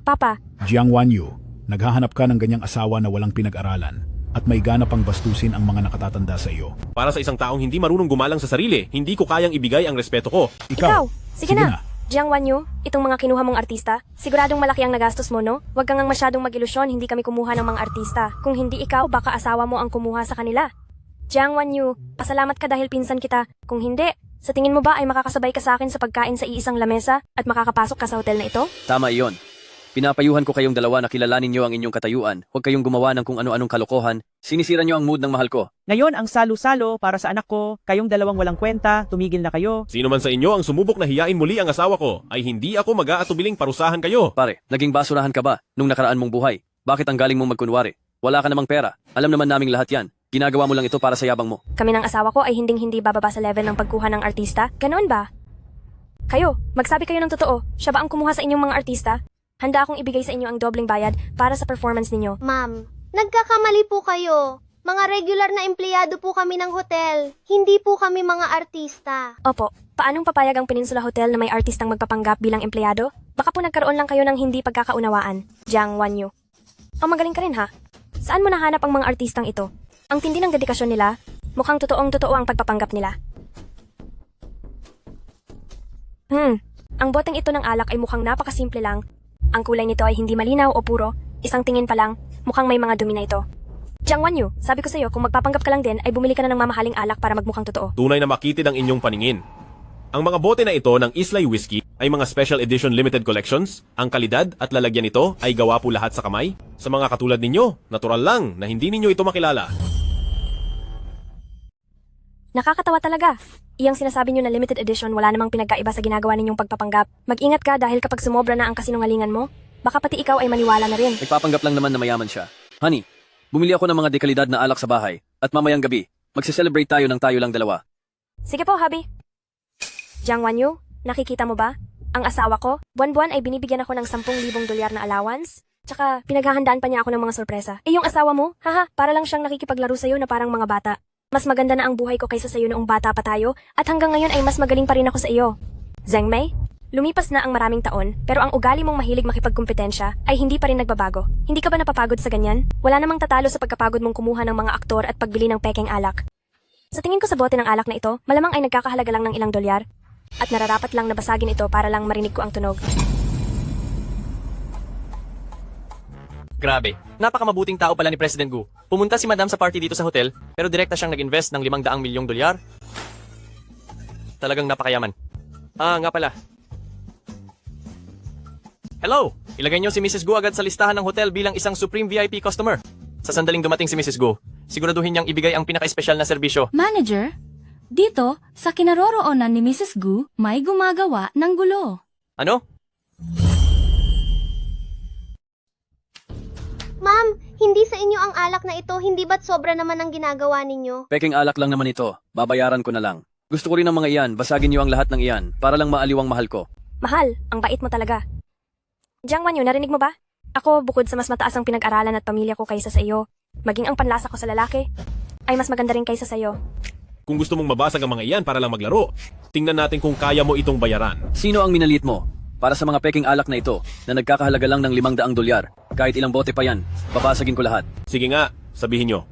Speaker 11: Papa,
Speaker 3: Jiang Wanyu, naghahanap ka ng ganyang asawa na walang pinag-aralan at may gana pang bastusin ang mga nakatatanda sa iyo.
Speaker 9: Para sa isang taong hindi marunong gumalang sa sarili, hindi ko kayang ibigay ang respeto ko.
Speaker 11: ikaw! Sige na! Jiang Wanyu, itong mga kinuha mong artista, siguradong malaki ang nagastos mo, no? Huwag kang ang masyadong mag-ilusyon, hindi kami kumuha ng mga artista. Kung hindi ikaw, baka asawa mo ang kumuha sa kanila. Jiang Wanyu, pasalamat ka dahil pinsan kita. Kung hindi, sa tingin mo ba ay makakasabay ka sa akin sa pagkain sa iisang lamesa at makakapasok ka sa hotel na ito?
Speaker 17: Tama iyon. Pinapayuhan ko kayong dalawa na kilalanin niyo ang inyong katayuan. Huwag kayong gumawa ng kung ano-anong kalokohan. Sinisira niyo ang mood ng mahal ko.
Speaker 7: Ngayon ang salo-salo para sa anak ko, kayong dalawang walang kwenta, tumigil na kayo.
Speaker 9: Sino man sa inyo ang sumubok na hiyain muli ang asawa ko, ay hindi ako mag-aatubiling parusahan kayo.
Speaker 17: Pare, naging basurahan ka ba nung nakaraan mong buhay? Bakit ang galing mong magkunwari? Wala ka namang pera. Alam naman naming lahat yan. Ginagawa mo lang ito para sa yabang mo.
Speaker 11: Kami ng asawa ko ay hinding-hindi bababa sa level ng pagkuha ng artista? Ganoon ba? Kayo, magsabi kayo ng totoo. Siya ba ang kumuha sa inyong mga artista? Handa akong ibigay sa inyo ang dobleng bayad para sa performance ninyo.
Speaker 2: Ma'am, nagkakamali po kayo. Mga regular na empleyado po kami ng hotel. Hindi po kami mga artista.
Speaker 11: Opo, paanong papayag ang Peninsula Hotel na may artistang magpapanggap bilang empleyado? Baka po nagkaroon lang kayo ng hindi pagkakaunawaan. Jiang Wanyu. Ang magaling ka rin ha? Saan mo nahanap ang mga artistang ito? Ang tindi ng dedikasyon nila, mukhang totoong-totoo ang pagpapanggap nila. Ang boteng ito ng alak ay mukhang napakasimple lang. Ang kulay nito ay hindi malinaw o puro. Isang tingin pa lang, mukhang may mga dumi na ito. Jiang Wanyu, sabi ko sa'yo, kung magpapanggap ka lang din, ay bumili ka na ng mamahaling alak para magmukhang totoo.
Speaker 9: Tunay na makitid ang inyong paningin. Ang mga bote na ito ng Islay Whiskey ay mga special edition limited collections. Ang kalidad at lalagyan nito ay gawa po lahat sa kamay. Sa mga katulad ninyo, natural lang na hindi ninyo ito makilala.
Speaker 11: Nakakatawa talaga. Iyang sinasabi nyo na limited edition, wala namang pinagkaiba sa ginagawa ninyong pagpapanggap. Mag-ingat ka dahil kapag sumobra na ang kasinungalingan mo, baka pati ikaw ay maniwala na rin.
Speaker 17: Nagpapanggap lang naman na mayaman siya. Honey, bumili ako ng mga dekalidad na alak sa bahay. At mamayang gabi, magse-celebrate tayo ng tayo lang dalawa.
Speaker 11: Sige po, Habi. Jiang Wanyu, nakikita mo ba? Ang asawa ko, buwan-buwan ay binibigyan ako ng 10,000 dolyar na allowance. Tsaka, pinaghahandaan pa niya ako ng mga sorpresa. Eh yung asawa mo, haha, para lang siyang nakikipaglaro sa'yo na parang mga bata. Mas maganda na ang buhay ko kaysa sa'yo noong bata pa tayo, at hanggang ngayon ay mas magaling pa rin ako sa iyo. Zheng Mei, lumipas na ang maraming taon, pero ang ugali mong mahilig makipagkumpetensya ay hindi pa rin nagbabago. Hindi ka ba napapagod sa ganyan? Wala namang tatalo sa pagkapagod mong kumuha ng mga aktor at pagbili ng pekeng alak. Sa tingin ko sa bote ng alak na ito, malamang ay nagkakahalaga lang ng ilang dolyar, at nararapat lang na basagin ito para lang marinig ko ang tunog.
Speaker 10: Grabe, napakamabuting tao pala ni President Gu. Pumunta si Madam sa party dito sa hotel, pero direkta siyang nag-invest ng 500 milyong dolyar. Talagang napakayaman. Nga pala. Hello! Ilagay niyo si Mrs. Gu agad sa listahan ng hotel bilang isang Supreme VIP customer. Sa sandaling dumating si Mrs. Gu, siguraduhin niyang ibigay ang pinaka-espesyal na serbisyo.
Speaker 4: Manager, dito, sa kinaroroonan ni Mrs. Gu, may gumagawa ng gulo.
Speaker 10: Ano?
Speaker 2: Ma'am, hindi sa inyo ang alak na ito, hindi ba't sobra naman ang ginagawa ninyo?
Speaker 17: Peking alak lang naman ito, babayaran ko na lang. Gusto ko rin ng mga iyan, basagin niyo ang lahat ng iyan, para lang maaliwang mahal ko.
Speaker 11: Mahal, ang bait mo talaga. Jiang Wanyu, narinig mo ba? Ako, bukod sa mas mataas ang pinag-aralan at pamilya ko kaysa sa iyo, maging ang panlasa ko sa lalaki, ay mas maganda rin kaysa sa iyo.
Speaker 9: Kung gusto mong mabasag ang mga iyan para lang maglaro, tingnan natin kung kaya mo itong bayaran.
Speaker 17: Sino ang minalit mo? Para sa mga peking alak na ito, na nagkakahalaga lang ng $500, kahit ilang bote pa yan, babasagin ko lahat.
Speaker 9: Sige nga, sabihin nyo.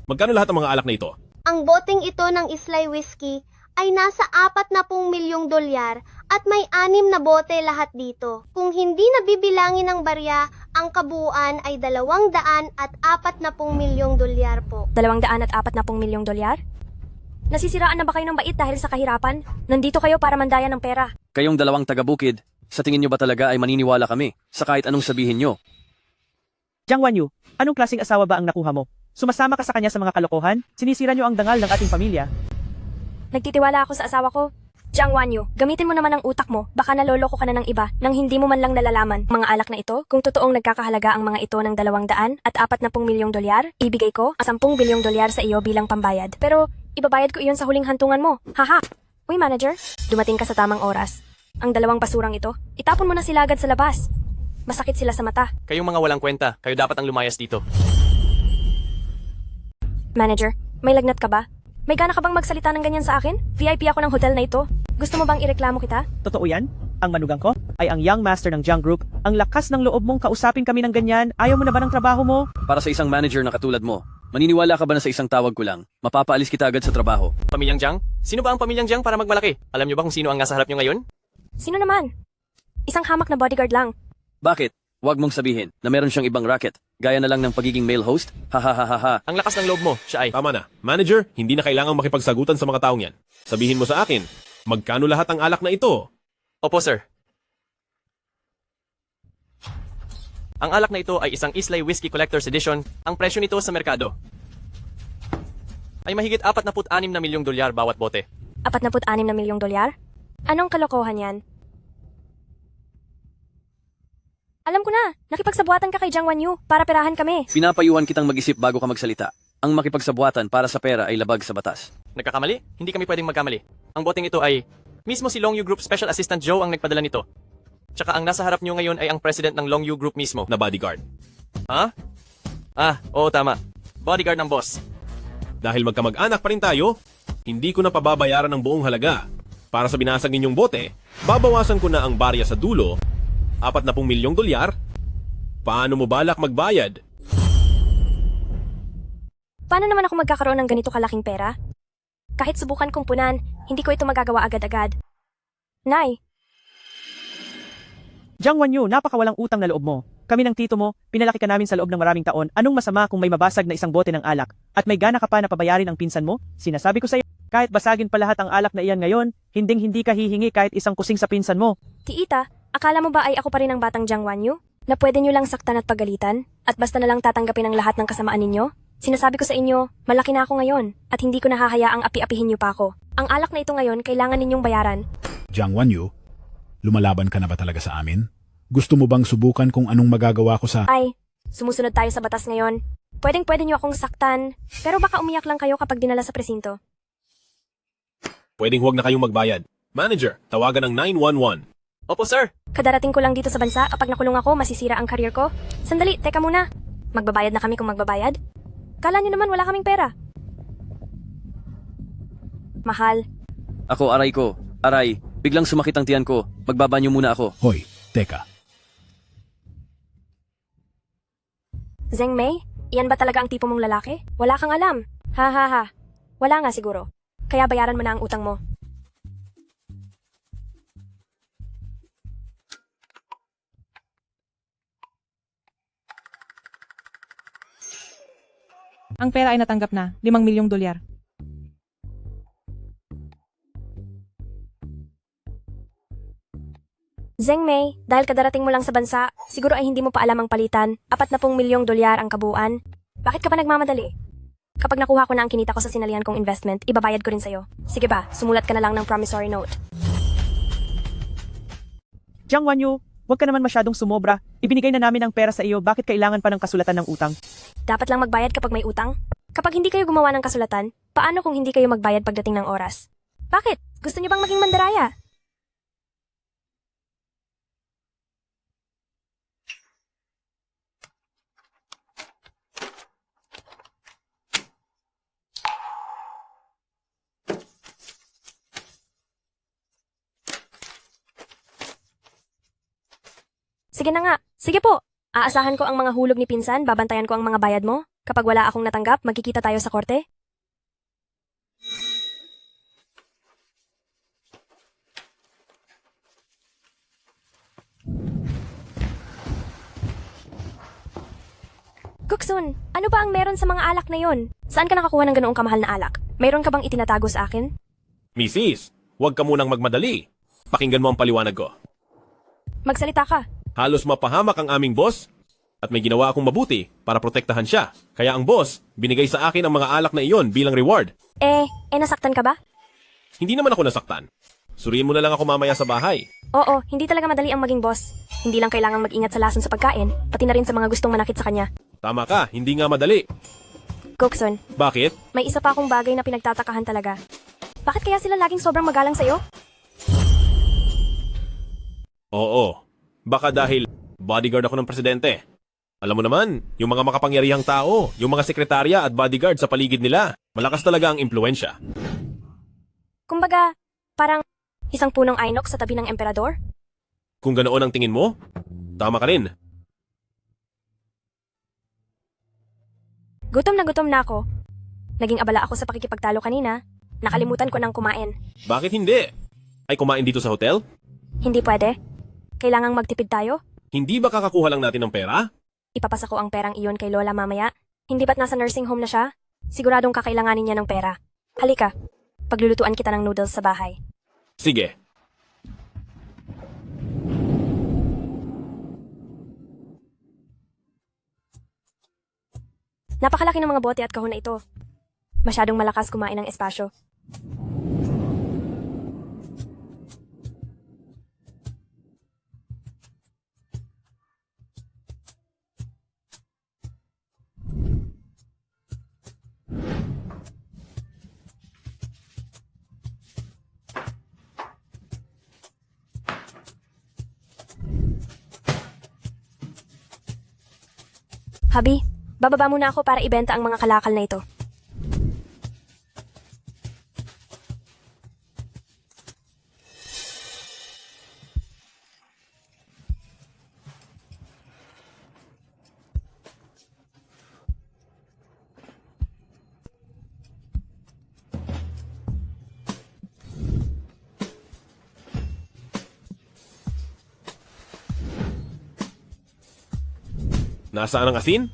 Speaker 9: Magkano lahat ng mga alak na ito?
Speaker 2: Ang boteng ito ng Islay Whiskey ay nasa 40 milyong dolyar at may 6 na bote lahat dito. Kung hindi nabibilangin ng barya, ang kabuuan ay 240 milyong dolyar po.
Speaker 11: 240 milyong dolyar? Nasisiraan na ba kayo ng bait dahil sa kahirapan? Nandito kayo para mandaya ng pera.
Speaker 17: Kayong dalawang taga-bukid, sa tingin nyo ba talaga ay maniniwala kami sa kahit anong sabihin nyo?
Speaker 7: Jiang Wanyu, anong klaseng asawa ba ang nakuha mo? Sumasama ka sa kanya sa mga kalokohan? Sinisira niyo ang dangal ng ating pamilya.
Speaker 11: Nagtitiwala ako sa asawa ko. Jiang Wanyu, gamitin mo naman ang utak mo. Baka naloloko ka na ng iba nang hindi mo man lang nalalaman. Mga alak na ito, kung totoong nagkakahalaga ang mga ito ng 240 milyong dolyar, ibigay ko ang 10 bilyong dolyar sa iyo bilang pambayad. Pero ibabayad ko iyon sa huling hantungan mo. Haha! Uy, manager, dumating ka sa tamang oras. Ang dalawang basurang ito, itapon mo na sila agad sa labas. Masakit sila sa mata.
Speaker 10: Kayong mga walang kwenta, kayo dapat ang lumayas dito.
Speaker 11: Manager, may lagnat ka ba? May gana ka bang magsalita ng ganyan sa akin? VIP ako ng hotel na ito. Gusto mo bang ireklamo kita?
Speaker 7: Totoo yan? Ang manugang ko ay ang young master ng Jiang Group. Ang lakas ng loob mong kausapin kami ng ganyan. Ayaw mo na ba ng trabaho mo?
Speaker 17: Para sa isang manager na katulad mo, maniniwala ka ba na sa isang tawag ko lang, mapapaalis kita agad sa trabaho?
Speaker 10: Pamilyang Jiang? Sino ba ang pamilyang Jiang para magmalaki? Alam niyo ba kung sino ang nasa harap niyo ngayon?
Speaker 11: Sino naman? Isang hamak na bodyguard lang.
Speaker 17: Bakit? Huwag mong sabihin na meron siyang ibang racket. Gaya na lang ng pagiging male host? Ha.
Speaker 10: Ang lakas ng loob mo, siya ay...
Speaker 9: Tama na. Manager, hindi na kailangang makipagsagutan sa mga taong yan. Sabihin mo sa akin, magkano lahat ang alak na ito?
Speaker 10: Opo, sir. Ang alak na ito ay isang Islay Whiskey Collector's Edition. Ang presyo nito sa merkado ay mahigit 46 na milyong dolyar bawat bote.
Speaker 11: 46 na milyong dolyar? Anong kalokohan yan? Alam ko na, nakipagsabuatan ka kay Jiang Wanyu para perahan kami.
Speaker 17: Pinapayuhan kitang mag-isip bago ka magsalita. Ang makipagsabuatan para sa pera ay labag sa batas.
Speaker 10: Nagkakamali? Hindi kami pwedeng magkamali. Ang boteng ito ay... Mismo si Long Yu Group Special Assistant Joe ang nagpadala nito. Tsaka ang nasa harap nyo ngayon ay ang president ng Long Yu Group mismo.
Speaker 9: Na bodyguard.
Speaker 10: Ha? Oo tama. Bodyguard ng boss.
Speaker 9: Dahil magkamag-anak pa rin tayo, hindi ko na pababayaran ng buong halaga. Para sa binasag ninyong bote, babawasan ko na ang barya sa dulo, 40 milyong dolyar. Paano mo balak magbayad?
Speaker 11: Paano naman ako magkakaroon ng ganito kalaking pera? Kahit subukan kong punan, hindi ko ito magagawa agad-agad. Nay,
Speaker 7: Jiang Wanyu, napakawalang utang na loob mo. Kami ng tito mo, pinalaki ka namin sa loob ng maraming taon. Anong masama kung may mabasag na isang bote ng alak? At may gana ka pa na pabayarin ang pinsan mo? Sinasabi ko sa iyo, kahit basagin pa lahat ang alak na iyan ngayon, hindi ka hihingi kahit isang kusing sa pinsan mo.
Speaker 11: Tiita, akala mo ba ay ako pa rin ang batang Jiang Wanyu? Na pwede nyo lang saktan at pagalitan? At basta na lang tatanggapin ang lahat ng kasamaan ninyo? Sinasabi ko sa inyo, malaki na ako ngayon, at hindi ko nahahayaang api-apihin niyo pa ako. Ang alak na ito ngayon, kailangan ninyong bayaran.
Speaker 3: Jiang Wanyu, lumalaban ka na ba talaga sa amin? Gusto mo bang subukan kung anong magagawa ko sa...
Speaker 11: Ay, sumusunod tayo sa batas ngayon. Pwede niyo akong saktan, pero baka umiyak lang kayo kapag dinala sa presinto.
Speaker 9: Pwedeng huwag na kayong magbayad. Manager, tawagan ng 911.
Speaker 10: Opo, sir.
Speaker 11: Kadarating ko lang dito sa bansa, kapag nakulong ako, masisira ang career ko. Sandali, teka muna. Magbabayad na kami kung magbabayad? Kala niyo naman wala kaming pera. Mahal.
Speaker 17: Ako, aray ko. Aray, biglang sumakit ang tiyan ko. Magbabanyo muna ako.
Speaker 3: Hoy, teka.
Speaker 11: Zheng Mei, iyan ba talaga ang tipo mong lalaki? Wala kang alam. Ha. Wala nga siguro. Kaya bayaran mo na ang utang mo.
Speaker 6: Ang pera ay natanggap na, 5 milyong dolyar.
Speaker 11: Zheng Mei, dahil kadarating mo lang sa bansa, siguro ay hindi mo pa alam ang palitan. 40 milyong dolyar ang kabuuan. Bakit ka pa nagmamadali? Kapag nakuha ko na ang kinita ko sa sinalihan kong investment, ibabayad ko rin sa'yo. Sige ba, sumulat ka na lang ng promissory note.
Speaker 7: Jiang Wanyu, huwag ka naman masyadong sumobra. Ibinigay na namin ang pera sa iyo, bakit kailangan pa ng kasulatan ng utang?
Speaker 11: Dapat lang magbayad kapag may utang? Kapag hindi kayo gumawa ng kasulatan, paano kung hindi kayo magbayad pagdating ng oras? Bakit? Gusto niyo bang maging mandaraya? Sige na nga. Sige po. Aasahan ko ang mga hulog ni pinsan, babantayan ko ang mga bayad mo. Kapag wala akong natanggap, magkikita tayo sa korte. Cookson, ano ba ang meron sa mga alak na yon? Saan ka nakakuha ng ganoong kamahal na alak? Mayroon ka bang itinatago sa akin?
Speaker 9: Mrs., huwag ka munang magmadali. Pakinggan mo ang paliwanag ko.
Speaker 11: Magsalita ka.
Speaker 9: Halos mapahamak ang aming boss at may ginawa akong mabuti para protektahan siya. Kaya ang boss, binigay sa akin ang mga alak na iyon bilang reward.
Speaker 11: Nasaktan ka ba?
Speaker 9: Hindi naman ako nasaktan. Suriin mo na lang ako mamaya sa bahay.
Speaker 11: Oo, hindi talaga madali ang maging boss. Hindi lang kailangang mag-ingat sa lason sa pagkain, pati na rin sa mga gustong manakit sa kanya.
Speaker 9: Tama ka, hindi nga madali.
Speaker 11: Cookson,
Speaker 9: Bakit?
Speaker 11: may isa pa akong bagay na pinagtatakahan talaga. Bakit kaya sila laging sobrang magalang sa'yo?
Speaker 9: Oo. Baka dahil bodyguard ako ng presidente. Alam mo naman, yung mga makapangyarihang tao, yung mga sekretarya at bodyguard sa paligid nila, malakas talaga ang impluensya.
Speaker 11: Kumbaga, parang isang punong inox sa tabi ng emperador?
Speaker 9: Kung ganoon ang tingin mo, tama ka rin.
Speaker 11: Gutom na ako. Naging abala ako sa pakikipagtalo kanina. Nakalimutan ko nang kumain.
Speaker 9: Bakit hindi? Ay kumain dito sa hotel?
Speaker 11: Hindi pwede. Kailangang magtipid tayo.
Speaker 9: Hindi ba kakakuha lang natin ng pera?
Speaker 11: Ipapasa ko ang perang iyon kay Lola mamaya. Hindi ba't nasa nursing home na siya? Siguradong kakailanganin niya ng pera. Halika, paglulutuan kita ng noodles sa bahay.
Speaker 9: Sige.
Speaker 11: Napakalaki ng mga bote at kahon na ito. Masyadong malakas kumain ng espasyo. Habi, bababa muna ako para ibenta ang mga kalakal na ito.
Speaker 9: Nasaan ang asin?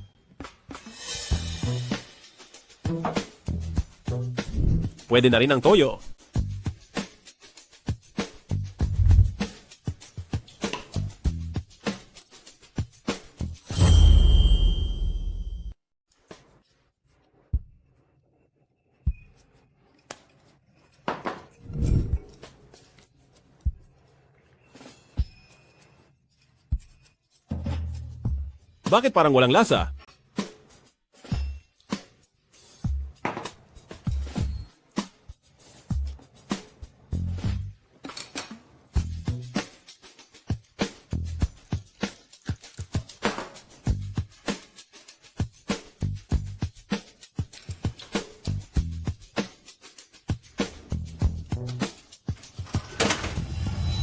Speaker 9: Pwede na rin ang toyo. Bakit parang walang lasa?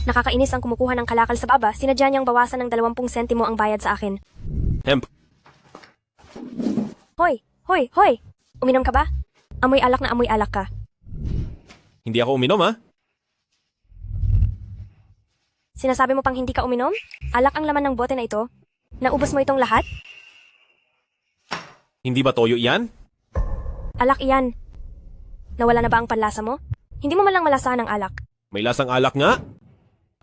Speaker 11: Nakakainis ang kumukuha ng kalakal sa baba, sinadya niyang bawasan ng 20 sentimo ang bayad sa akin.
Speaker 9: Hemp.
Speaker 11: Hoy! Hoy! Hoy! Uminom ka ba? Amoy alak na amoy alak ka.
Speaker 9: Hindi ako uminom, ha?
Speaker 11: Sinasabi mo pang hindi ka uminom? Alak ang laman ng bote na ito? Naubos mo itong lahat?
Speaker 9: Hindi ba toyo iyan?
Speaker 11: Alak iyan. Nawala na ba ang panlasa mo? Hindi mo man lang malasahan ang alak.
Speaker 9: May lasang alak nga?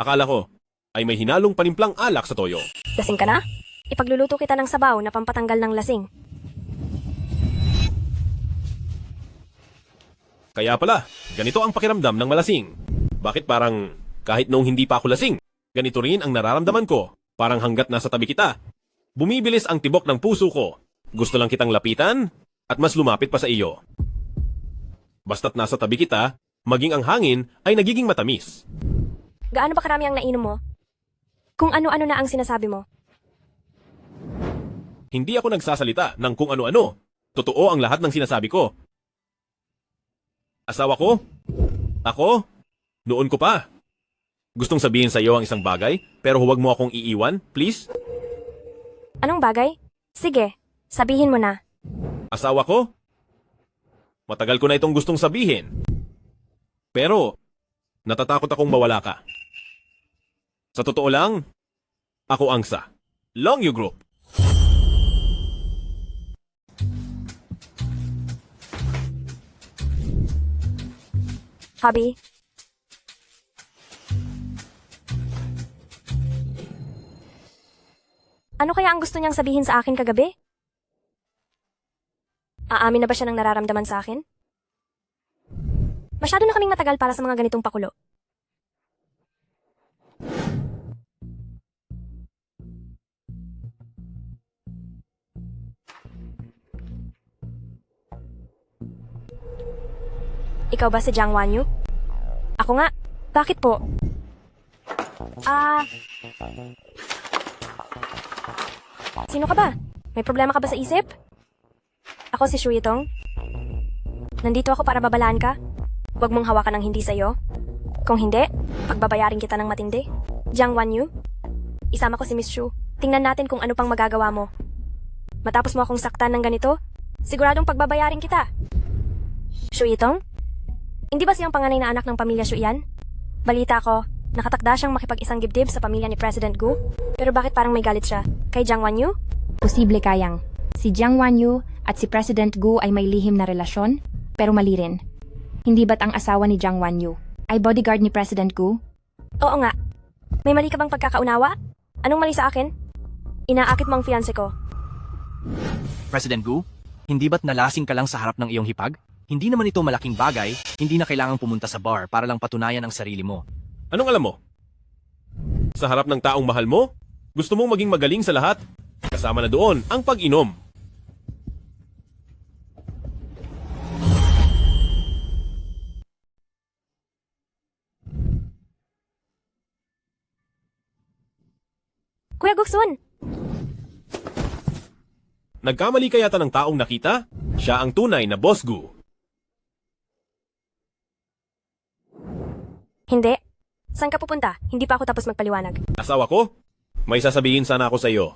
Speaker 9: Akala ko ay may hinalong panimplang alak sa toyo.
Speaker 11: Lasing ka na? Ipagluluto kita ng sabaw na pampatanggal ng lasing.
Speaker 9: Kaya pala, ganito ang pakiramdam ng malasing. Bakit parang kahit noong hindi pa ako lasing, ganito rin ang nararamdaman ko. Parang hanggat nasa tabi kita. Bumibilis ang tibok ng puso ko. Gusto lang kitang lapitan at mas lumapit pa sa iyo. Basta't nasa tabi kita, maging ang hangin ay nagiging matamis.
Speaker 11: Gaano ba karami ang nainom mo? Kung ano-ano na ang sinasabi mo.
Speaker 9: Hindi ako nagsasalita ng kung ano-ano. Totoo ang lahat ng sinasabi ko. Asawa ko? Ako? Noon ko pa. Gustong sabihin sa iyo ang isang bagay, pero huwag mo akong iiwan, please?
Speaker 11: Anong bagay? Sige, sabihin mo na.
Speaker 9: Asawa ko? Matagal ko na itong gustong sabihin. Pero, natatakot akong mawala ka. Sa totoo lang, ako ang sa Longyu Group.
Speaker 11: Hobby? Ano kaya ang gusto niyang sabihin sa akin kagabi? Aamin na ba siya ng nararamdaman sa akin? Masyado na kaming matagal para sa mga ganitong pakulo. Ikaw ba si Jiang Wanyu? Ako nga. Bakit po? Sino ka ba? May problema ka ba sa isip? Ako si Shu Yitong. Nandito ako para babalaan ka. Huwag mong hawakan ng hindi sa'yo. Kung hindi, pagbabayarin kita ng matindi. Jiang Wanyu, isama ko si Miss Shu. Tingnan natin kung ano pang magagawa mo. Matapos mo akong saktan ng ganito, siguradong pagbabayarin kita. Shu Yitong? Hindi ba siyang panganay na anak ng pamilya Shu yan? Balita ko, nakatakda siyang makipag-isang dibdib sa pamilya ni President Gu. Pero bakit parang may galit siya? Kay Jiang Wanyu?
Speaker 15: Posible kayang. Si Jiang Wanyu at si President Gu ay may lihim na relasyon, pero mali rin. Hindi ba't ang asawa ni Jiang Wanyu ay bodyguard ni President Gu?
Speaker 11: Oo nga. May mali ka bang pagkakaunawa? Anong mali sa akin? Inaakit mo ang fiancé ko.
Speaker 10: President Gu, hindi ba't nalasing ka lang sa harap ng iyong hipag? Hindi naman ito malaking bagay, hindi na kailangang pumunta sa bar para lang patunayan ang sarili mo.
Speaker 9: Anong alam mo? Sa harap ng taong mahal mo? Gusto mong maging magaling sa lahat? Kasama na doon ang pag-inom.
Speaker 11: Kuya Guksun!
Speaker 9: Nagkamali ka yata ng taong nakita? Siya ang tunay na Boss Gu.
Speaker 11: Hindi. Saan ka pupunta? Hindi pa ako tapos magpaliwanag.
Speaker 9: Asawa ko? May sasabihin sana ako sa iyo.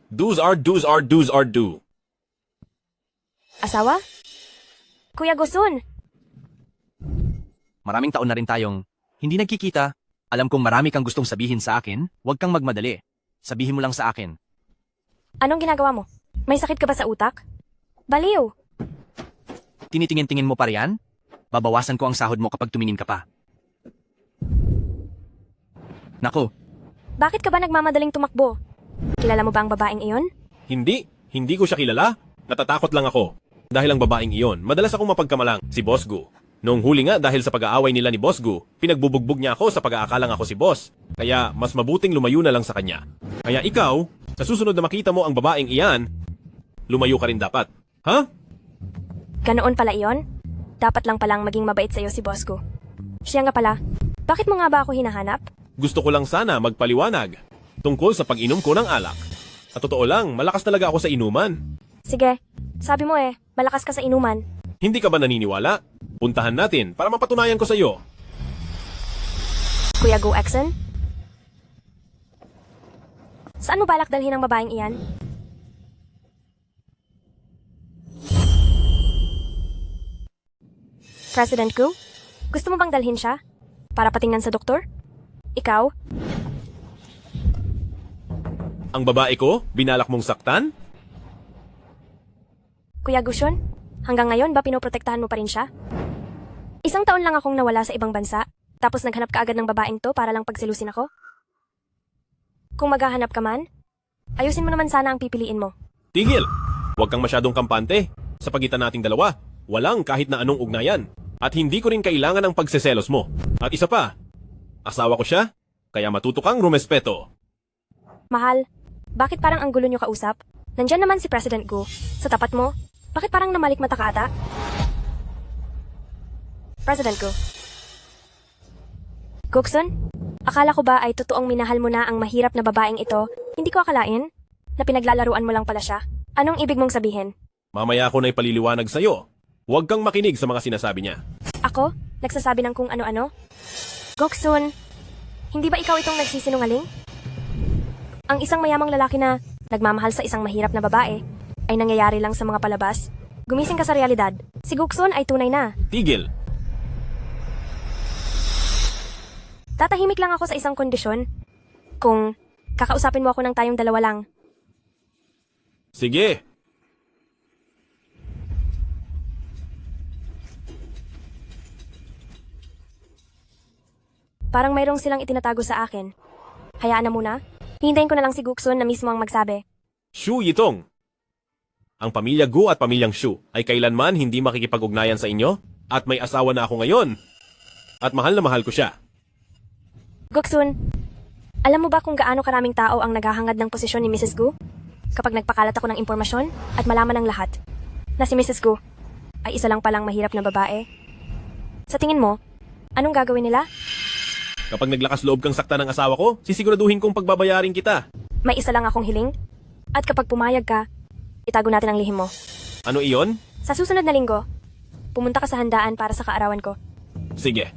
Speaker 9: Do's are do's are do's are do.
Speaker 11: Asawa? Kuya Guksun!
Speaker 10: Maraming taon na rin tayong hindi nagkikita. Alam kong marami kang gustong sabihin sa akin, huwag kang magmadali. Sabihin mo lang sa akin.
Speaker 11: Anong ginagawa mo? May sakit ka ba sa utak? Baliw!
Speaker 10: Tinitingin-tingin mo pa riyan? Babawasan ko ang sahod mo kapag tumingin ka pa. Nako,
Speaker 11: Bakit ka ba nagmamadaling tumakbo? Kilala mo ba ang babaeng iyon?
Speaker 9: Hindi ko siya kilala. Natatakot lang ako. Dahil ang babaeng iyon, madalas akong mapagkamalang, si Boss Gu. Noong huli nga dahil sa pag-aaway nila ni Boss Gu, pinagbubugbog niya ako sa pag-aakalang ako si Boss. Kaya mas mabuting lumayo na lang sa kanya. Kaya ikaw, sa susunod na makita mo ang babaeng iyan, lumayo ka rin dapat. Ha?
Speaker 11: Ganoon pala iyon? Dapat lang palang maging mabait sa'yo si Boss Gu. Siya nga pala, bakit mo nga ba ako hinahanap?
Speaker 9: Gusto ko lang sana magpaliwanag tungkol sa pag-inom ko ng alak. Sa totoo lang, malakas talaga ako sa inuman.
Speaker 11: Sige, sabi mo malakas ka sa inuman.
Speaker 9: Hindi ka ba naniniwala? Puntahan natin para mapatunayan ko sa iyo.
Speaker 11: Kuya Gu Exen? Saan mo balak dalhin ang babaeng iyan? President Gu? Gusto mo bang dalhin siya? Para patingnan sa doktor? Ikaw?
Speaker 9: Ang babae ko, binalak mong saktan?
Speaker 11: Kuya Gushon? Hanggang ngayon ba pinoprotektahan mo pa rin siya? Isang taon lang akong nawala sa ibang bansa, tapos naghanap ka agad ng babaeng to para lang pagsilusin ako? Kung maghahanap ka man, ayusin mo naman sana ang pipiliin mo.
Speaker 9: Tigil! Huwag kang masyadong kampante. Sa pagitan nating dalawa, walang kahit na anong ugnayan. At hindi ko rin kailangan ng pagseselos mo. At isa pa, asawa ko siya, kaya matuto kang rumespeto.
Speaker 11: Mahal, bakit parang ang gulo nyo kausap? Nandyan naman si President Gu. Sa tapat mo, bakit parang namalik mata ka ata? President Gu. Guksun, akala ko ba ay totoong minahal mo na ang mahirap na babaeng ito? Hindi ko akalain na pinaglalaruan mo lang pala siya. Anong ibig mong sabihin?
Speaker 9: Mamaya ako na ipaliliwanag sa'yo. Huwag kang makinig sa mga sinasabi niya.
Speaker 11: Ako? Nagsasabi ng kung ano-ano? Goksun, Hindi ba ikaw itong nagsisinungaling? Ang isang mayamang lalaki na nagmamahal sa isang mahirap na babae ay nangyayari lang sa mga palabas. Gumising ka sa realidad. Si Guksun ay tunay na.
Speaker 9: Tigil!
Speaker 11: Tatahimik lang ako sa isang kondisyon. Kung kakausapin mo ako ng tayong dalawa lang.
Speaker 9: Sige!
Speaker 11: Parang mayroong silang itinatago sa akin. Hayaan na muna. Hintayin ko na lang si Guksun na mismo ang magsabi.
Speaker 9: Shu Yitong! Ang pamilya Gu at pamilyang Shu ay kailanman hindi makikipag-ugnayan sa inyo at may asawa na ako ngayon. At mahal na mahal ko siya.
Speaker 11: Guksun, alam mo ba kung gaano karaming tao ang naghahangad ng posisyon ni Mrs. Gu? Kapag nagpakalat ako ng impormasyon at malaman ng lahat na si Mrs. Gu ay isa lang palang mahirap na babae. Sa tingin mo, anong gagawin nila?
Speaker 9: Kapag naglakas loob kang sakta ng asawa ko, sisiguraduhin kong pagbabayarin kita.
Speaker 11: May isa lang akong hiling. At kapag pumayag ka, itago natin ang lihim mo.
Speaker 9: Ano iyon?
Speaker 11: Sa susunod na linggo, pumunta ka sa handaan para sa kaarawan ko.
Speaker 9: Sige.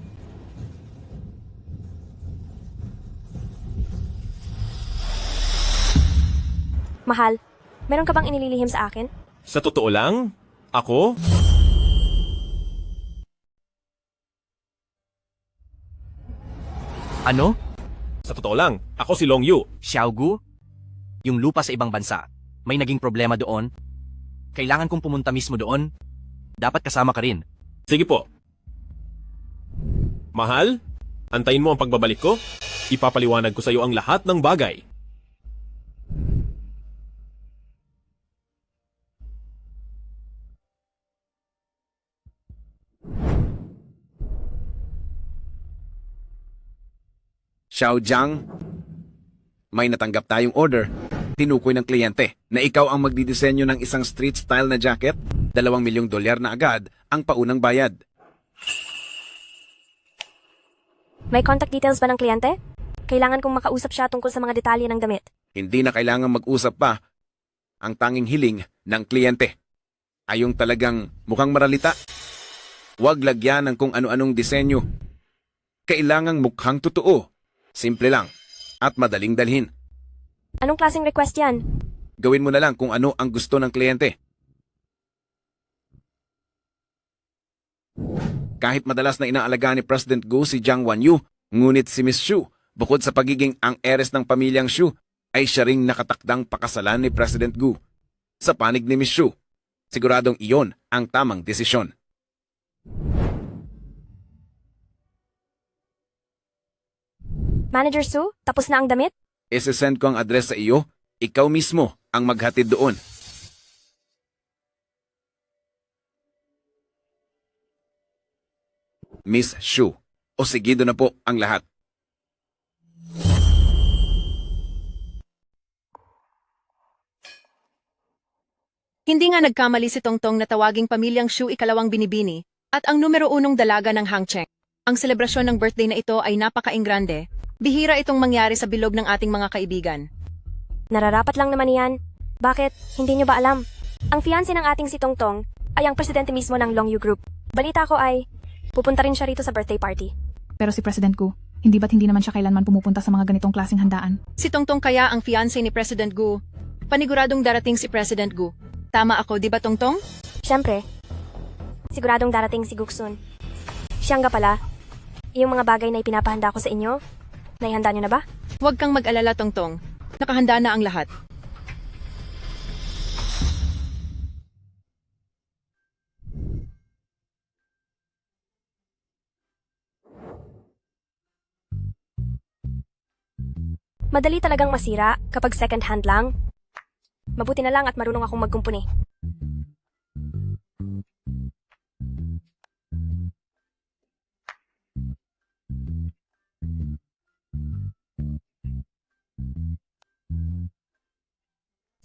Speaker 11: Mahal, meron ka bang inililihim sa akin?
Speaker 9: Sa totoo lang, ako?
Speaker 10: Ano?
Speaker 9: Sa totoo lang, ako si Long Yu.
Speaker 10: Xiaogu? Yung lupa sa ibang bansa. May naging problema doon? Kailangan kong pumunta mismo doon? Dapat kasama ka rin.
Speaker 9: Sige po. Mahal, antayin mo ang pagbabalik ko. Ipapaliwanag ko sa iyo ang lahat ng bagay.
Speaker 13: Xiao Jiang, may natanggap tayong order. Tinukoy ng kliyente na ikaw ang magdidisenyo ng isang street style na jacket. $2 milyong na agad ang paunang bayad.
Speaker 11: May contact details ba ng kliyente? Kailangan kong makausap siya tungkol sa mga detalye ng damit.
Speaker 13: Hindi na kailangan mag-usap pa. Ang tanging hiling ng kliyente ay yung talagang mukhang maralita. Huwag lagyan ng kung ano-anong disenyo. Kailangang mukhang totoo. Simple lang at madaling dalhin.
Speaker 11: Anong klaseng request yan?
Speaker 13: Gawin mo na lang kung ano ang gusto ng kliyente. Kahit madalas na inaalaga ni President Gu si Jiang Wanyu, ngunit si Miss Shu, bukod sa pagiging ang heiress ng pamilyang Shu, ay siya ring nakatakdang pakasalan ni President Gu. Sa panig ni Miss Shu, siguradong iyon ang tamang desisyon.
Speaker 11: Manager Su, tapos na ang damit?
Speaker 13: Isesend ko ang address sa iyo, ikaw mismo ang maghatid doon. Miss Shu, o sigido na po ang lahat.
Speaker 16: Hindi nga nagkamali si Tongtong na tawaging pamilyang Shu ikalawang binibini at ang numero 1 dalaga ng Hangcheng. Ang selebrasyon ng birthday na ito ay napaka-ingrande. Bihira itong mangyari sa bilog ng ating mga kaibigan.
Speaker 11: Nararapat lang naman yan. Bakit? Hindi nyo ba alam? Ang fiancé ng ating si Tongtong ay ang presidente mismo ng Long Yu Group. Balita ko ay pupunta rin siya rito sa birthday party.
Speaker 8: Pero si President Gu, hindi ba't hindi naman siya kailanman pumupunta sa mga ganitong klaseng handaan?
Speaker 16: Si Tongtong kaya ang fiancé ni President Gu. Paniguradong darating si President Gu. Tama ako, di ba Tongtong?
Speaker 11: Siyempre. Siguradong darating si Guksun. Siya nga pala. Yung mga bagay na ipinapahanda ko sa inyo, naihanda nyo na ba?
Speaker 16: Huwag kang mag-alala, Tongtong. Nakahanda na ang lahat.
Speaker 11: Madali talagang masira kapag second hand lang. Mabuti na lang at marunong akong magkumpuni.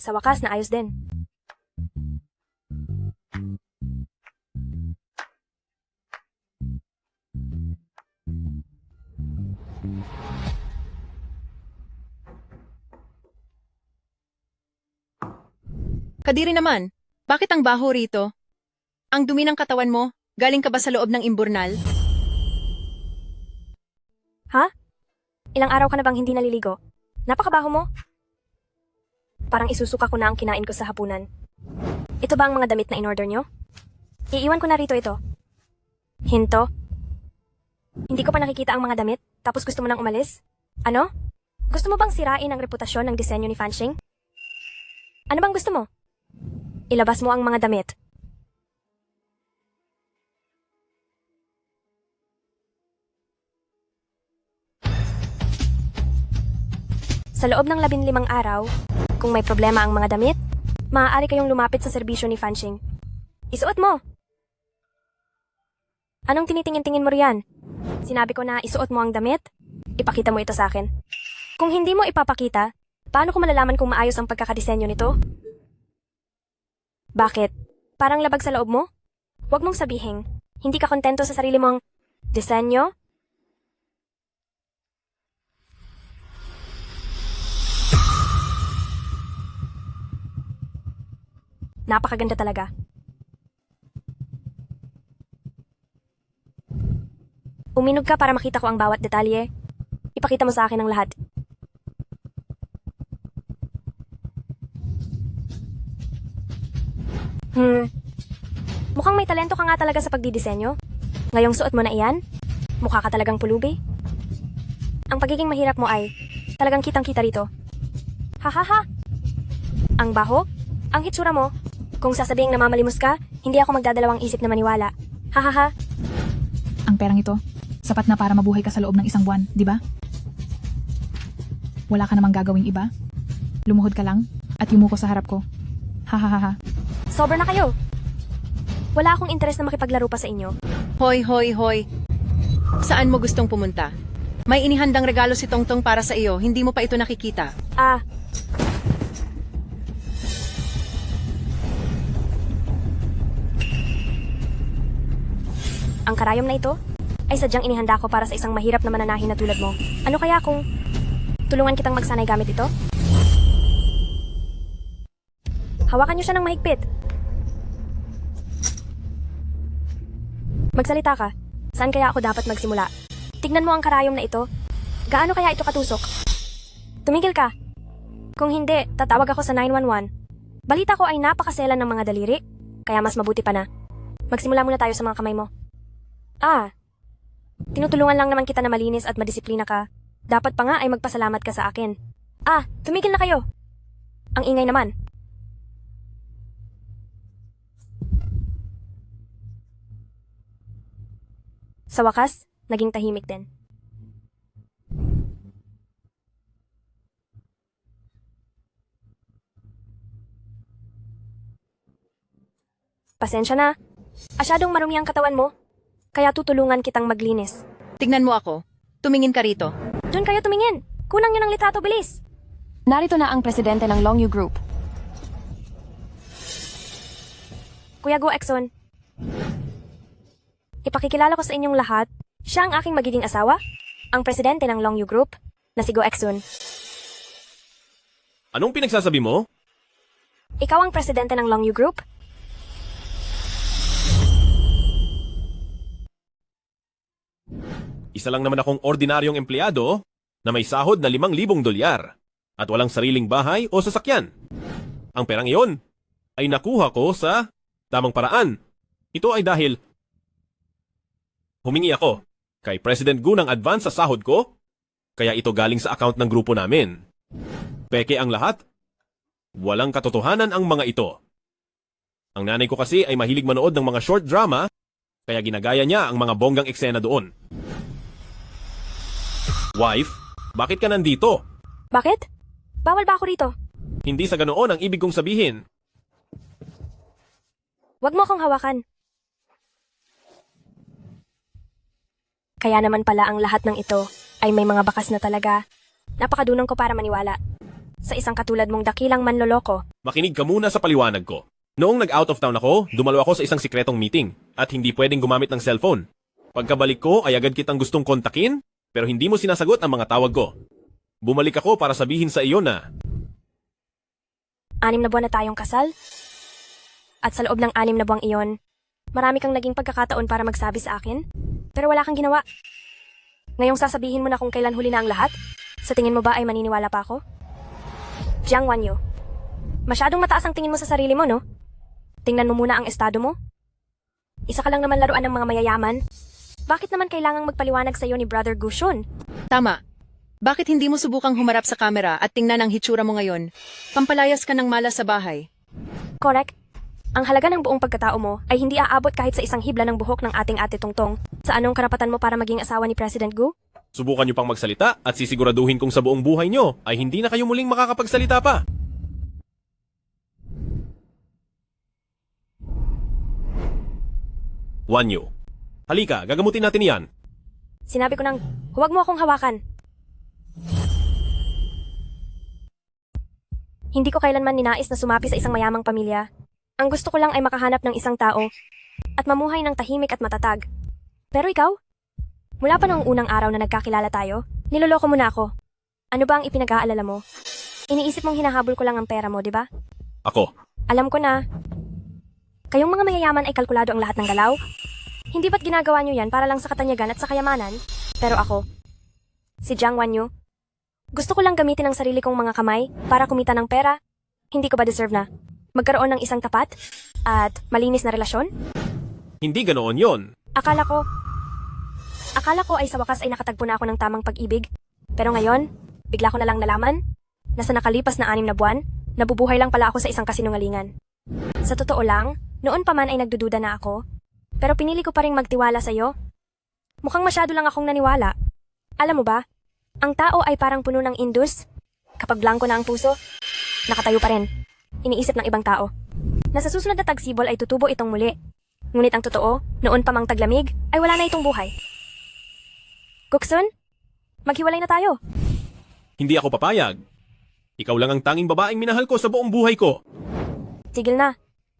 Speaker 11: Sa wakas, naayos din.
Speaker 16: Kadiri naman, bakit ang baho rito? Ang dumi ng katawan mo, galing ka ba sa loob ng imburnal?
Speaker 11: Ha? Ilang araw ka na bang hindi naliligo? Napakabaho mo. Parang isusuka ko na ang kinain ko sa hapunan. Ito ba ang mga damit na in-order nyo? Iiwan ko na rito ito. Hinto? Hindi ko pa nakikita ang mga damit, tapos gusto mo nang umalis? Ano? Gusto mo bang sirain ang reputasyon ng disenyo ni Fanching? Ano bang gusto mo? Ilabas mo ang mga damit. Sa loob ng 15 araw, kung may problema ang mga damit, maaari kayong lumapit sa serbisyo ni Fanching. Isuot mo! Anong tinitingin-tingin mo riyan? Sinabi ko na isuot mo ang damit, ipakita mo ito sa akin. Kung hindi mo ipapakita, paano ko malalaman kung maayos ang pagkakadisenyo nito? Bakit? Parang labag sa loob mo? Huwag mong sabihin, hindi ka kontento sa sarili mong disenyo? Napakaganda talaga. Uminog ka para makita ko ang bawat detalye. Ipakita mo sa akin ang lahat. Mukhang may talento ka nga talaga sa pagdidisenyo. Ngayong suot mo na iyan, mukha ka talagang pulubi. Ang pagiging mahirap mo ay talagang kitang-kita rito. Hahaha! Ang baho, ang hitsura mo. Kung sasabing namamalimos ka, hindi ako magdadalawang isip na maniwala. Hahaha!
Speaker 5: Ang perang ito, sapat na para mabuhay ka sa loob ng isang buwan, di ba? Wala ka namang gagawing iba? Lumuhod ka lang at yumuko sa harap ko. Hahaha.
Speaker 11: Sobra na kayo. Wala akong interes na makipaglaro pa sa inyo.
Speaker 16: Hoy, hoy, hoy. Saan mo gustong pumunta? May inihandang regalo si Tongtong para sa iyo, hindi mo pa ito nakikita.
Speaker 11: Ang karayom na ito ay sadyang inihanda ko para sa isang mahirap na mananahin na tulad mo. Ano kaya kung tulungan kitang magsanay gamit ito? Hawakan niyo siya ng mahigpit. Magsalita ka. Saan kaya ako dapat magsimula? Tignan mo ang karayom na ito. Gaano kaya ito katusok? Tumigil ka. Kung hindi, tatawag ako sa 911. Balita ko ay napakaselan ng mga daliri, kaya mas mabuti pa na. Magsimula muna tayo sa mga kamay mo. Tinutulungan lang naman kita na malinis at madisiplina ka. Dapat pa nga ay magpasalamat ka sa akin. Tumigil na kayo. Ang ingay naman. Sa wakas, naging tahimik din. Pasensya na. Asyadong marumi ang katawan mo. Kaya tutulungan kitang maglinis.
Speaker 16: Tignan mo ako. Tumingin ka rito.
Speaker 11: Doon kayo tumingin. Kulang nyo ng litrato, bilis.
Speaker 14: Narito na ang presidente ng Long Yu Group.
Speaker 11: Kuya Go Exxon. Ipakikilala ko sa inyong lahat, siya ang aking magiging asawa, ang presidente ng Long Yu Group, na si Go Exxon.
Speaker 9: Anong pinagsasabi mo?
Speaker 11: Ikaw ang presidente ng Long Yu Group?
Speaker 9: Isa lang naman akong ordinaryong empleyado na may sahod na $5,000 at walang sariling bahay o sasakyan. Ang perang iyon ay nakuha ko sa tamang paraan. Ito ay dahil humingi ako kay President Gu ng advance sa sahod ko, kaya ito galing sa account ng grupo namin. Peke ang lahat. Walang katotohanan ang mga ito. Ang nanay ko kasi ay mahilig manood ng mga short drama, kaya ginagaya niya ang mga bonggang eksena doon. Wife, bakit ka nandito?
Speaker 11: Bakit? Bawal ba ako rito?
Speaker 9: Hindi sa ganoon ang ibig kong sabihin.
Speaker 11: Huwag mo akong hawakan. Kaya naman pala ang lahat ng ito ay may mga bakas na talaga. Napakadunong ko para maniwala. Sa isang katulad mong dakilang manloloko.
Speaker 9: Makinig ka muna sa paliwanag ko. Noong nag-out of town ako, dumalo ako sa isang sikretong meeting at hindi pwedeng gumamit ng cellphone. Pagkabalik ko ay agad kitang gustong kontakin, pero hindi mo sinasagot ang mga tawag ko. Bumalik ako para sabihin sa iyo na
Speaker 11: 6 na buwan na tayong kasal. At sa loob ng 6 na buwang iyon, marami kang naging pagkakataon para magsabi sa akin, pero wala kang ginawa. Ngayong sasabihin mo na kung kailan huli na ang lahat? Sa tingin mo ba ay maniniwala pa ako? Jiang Wanyu, masyadong mataas ang tingin mo sa sarili mo, no? Tingnan mo muna ang estado mo. Isa ka lang naman laruan ng mga mayayaman. Bakit naman kailangang magpaliwanag sa iyo ni Brother Gushun?
Speaker 16: Tama. Bakit hindi mo subukang humarap sa kamera at tingnan ang hitsura mo ngayon? Pampalayas ka ng malas sa bahay.
Speaker 11: Correct. Ang halaga ng buong pagkatao mo ay hindi aabot kahit sa isang hibla ng buhok ng ating ate Tungtong. Sa anong karapatan mo para maging asawa ni President Gu?
Speaker 9: Subukan niyo pang magsalita at sisiguraduhin kong sa buong buhay niyo ay hindi na kayo muling makakapagsalita pa. Wanyu, halika, gagamutin natin yan.
Speaker 11: Sinabi ko nang, huwag mo akong hawakan. Hindi ko kailanman ninais na sumapi sa isang mayamang pamilya. Ang gusto ko lang ay makahanap ng isang tao at mamuhay ng tahimik at matatag. Pero ikaw? Mula pa noong unang araw na nagkakilala tayo, niloloko mo na ako. Ano ba ang ipinag-aalala mo? Iniisip mong hinahabol ko lang ang pera mo, di ba?
Speaker 9: Ako.
Speaker 11: Alam ko na. Kayong mga mayayaman ay kalkulado ang lahat ng galaw? Hindi ba't ginagawa nyo yan para lang sa katanyagan at sa kayamanan? Pero ako, si Jiang Wanyu, gusto ko lang gamitin ang sarili kong mga kamay para kumita ng pera. Hindi ko ba deserve na magkaroon ng isang tapat at malinis na relasyon?
Speaker 9: Hindi ganoon yon.
Speaker 11: Akala ko ay sa wakas ay nakatagpo na ako ng tamang pag-ibig. Pero ngayon, bigla ko na lang nalaman na sa nakalipas na 6 na buwan, nabubuhay lang pala ako sa isang kasinungalingan. Sa totoo lang, noon pa man ay nagdududa na ako, pero pinili ko pa ring magtiwala sa iyo. Mukhang masyado lang akong naniwala. Alam mo ba, ang tao ay parang puno ng indus. Kapag blanko na ang puso, nakatayo pa rin. Iniisip ng ibang tao na sa susunod na tagsibol ay tutubo itong muli. Ngunit ang totoo, noon pa mang taglamig, ay wala na itong buhay. Guksun, maghiwalay na tayo.
Speaker 9: Hindi ako papayag. Ikaw lang ang tanging babaeng minahal ko sa buong buhay ko.
Speaker 11: Tigil na.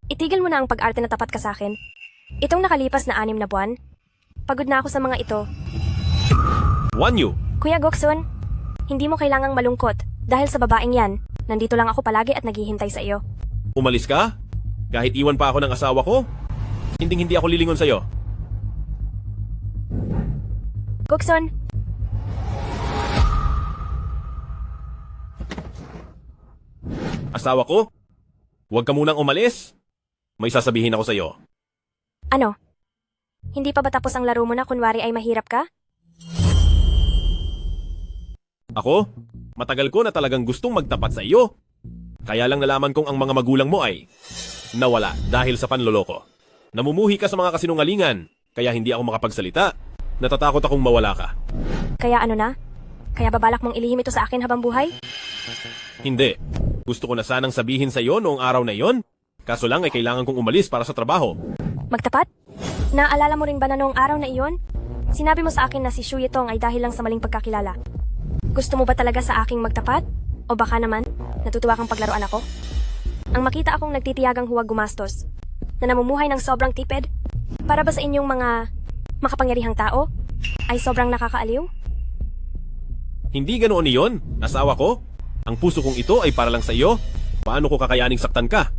Speaker 11: Itigil mo na ang pag-arte na tapat ka sa akin. Itong nakalipas na 6 na buwan, pagod na ako sa mga ito.
Speaker 9: Wanyu,
Speaker 11: Kuya Goksun, hindi mo kailangang malungkot dahil sa babaeng yan. Nandito lang ako palagi at naghihintay sa iyo.
Speaker 9: umalis ka? Kahit iwan pa ako ng asawa ko? Hindi ako lilingon sa'yo.
Speaker 11: Goksun,
Speaker 9: Asawa ko? Huwag ka munang umalis. May sasabihin ako sa'yo.
Speaker 11: ano? Hindi pa ba tapos ang laro mo na kunwari ay mahirap ka?
Speaker 9: Ako? Matagal ko na talagang gustong magtapat sa iyo. Kaya lang nalaman kong ang mga magulang mo ay nawala dahil sa panloloko. Namumuhi ka sa mga kasinungalingan, kaya hindi ako makapagsalita. Natatakot akong mawala ka.
Speaker 11: Kaya ano na? Kaya babalak mong ilihim ito sa akin habang buhay?
Speaker 9: Hindi. Gusto ko na sanang sabihin sa iyo noong araw na iyon. Kaso lang ay kailangan kong umalis para sa trabaho.
Speaker 11: Magtapat? Naalala mo rin ba na noong araw na iyon? Sinabi mo sa akin na si Shu Yitong ay dahil lang sa maling pagkakilala. Gusto mo ba talaga sa aking magtapat? O baka naman, natutuwa kang paglaruan ako? Ang makita akong nagtitiyagang huwag gumastos, na namumuhay ng sobrang tipid, para ba sa inyong mga makapangyarihang tao, ay sobrang nakakaaliw?
Speaker 9: Hindi ganoon iyon, asawa ko. Ang puso kong ito ay para lang sa iyo. Paano ko kakayaning saktan ka?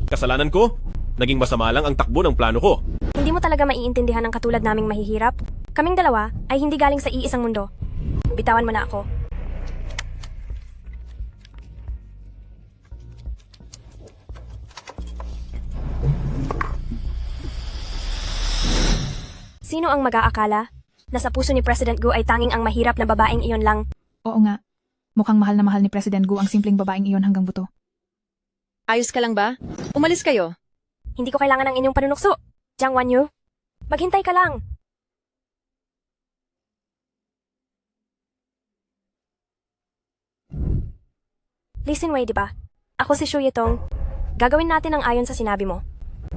Speaker 9: Kasalanan ko? Naging masama lang ang takbo ng plano ko.
Speaker 11: Hindi mo talaga maiintindihan ang katulad naming mahihirap? Kaming dalawa ay hindi galing sa iisang mundo. Bitawan mo na ako. Sino ang mag-aakala na sa puso ni President Gu ay tanging ang mahirap na babaeng iyon lang?
Speaker 5: Oo nga. Mukhang mahal na mahal ni President Gu ang simpleng babaeng iyon hanggang buto.
Speaker 16: Ayos ka lang ba? Umalis kayo.
Speaker 11: Hindi ko kailangan ng inyong panunukso. Jiang Wanyu, maghintay ka lang. Listen Wei, di ba? Ako si Shu Yitong. Gagawin natin ang ayon sa sinabi mo.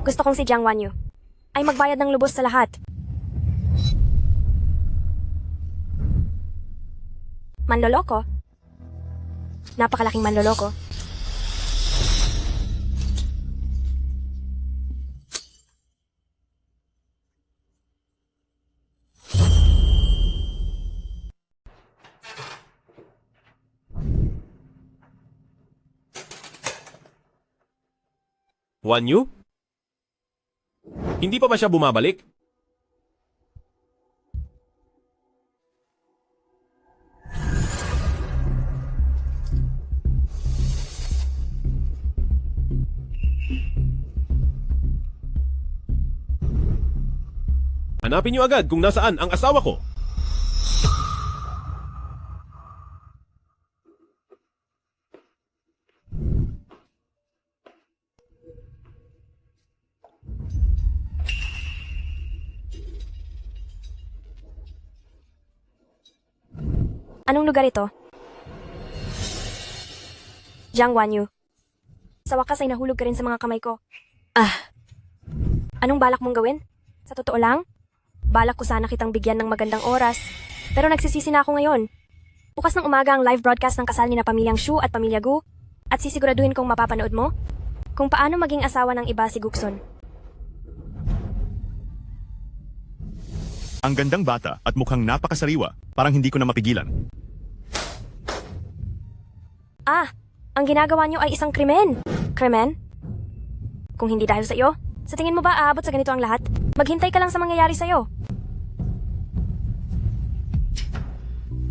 Speaker 11: Gusto kong si Jiang Wanyu ay magbayad ng lubos sa lahat. Manloloko? Napakalaking manloloko.
Speaker 9: Wanyu? Hindi pa ba siya bumabalik? Hanapin niyo agad kung nasaan ang asawa ko.
Speaker 11: Anong lugar ito? Jiang Wanyu. Sa wakas ay nahulog ka rin sa mga kamay ko. Anong balak mong gawin? Sa totoo lang? Balak ko sana kitang bigyan ng magandang oras. Pero nagsisisi na ako ngayon. Bukas ng umaga ang live broadcast ng kasal ni na Pamilyang Shu at Pamilya Gu at sisiguraduhin kong mapapanood mo kung paano maging asawa ng iba si Guksun.
Speaker 12: Ang gandang bata at mukhang napakasariwa, parang hindi ko na mapigilan.
Speaker 11: Ang ginagawa niyo ay isang krimen. Krimen? Kung hindi dahil sa iyo, sa tingin mo ba aabot sa ganito ang lahat? Maghintay ka lang sa mangyayari sa iyo.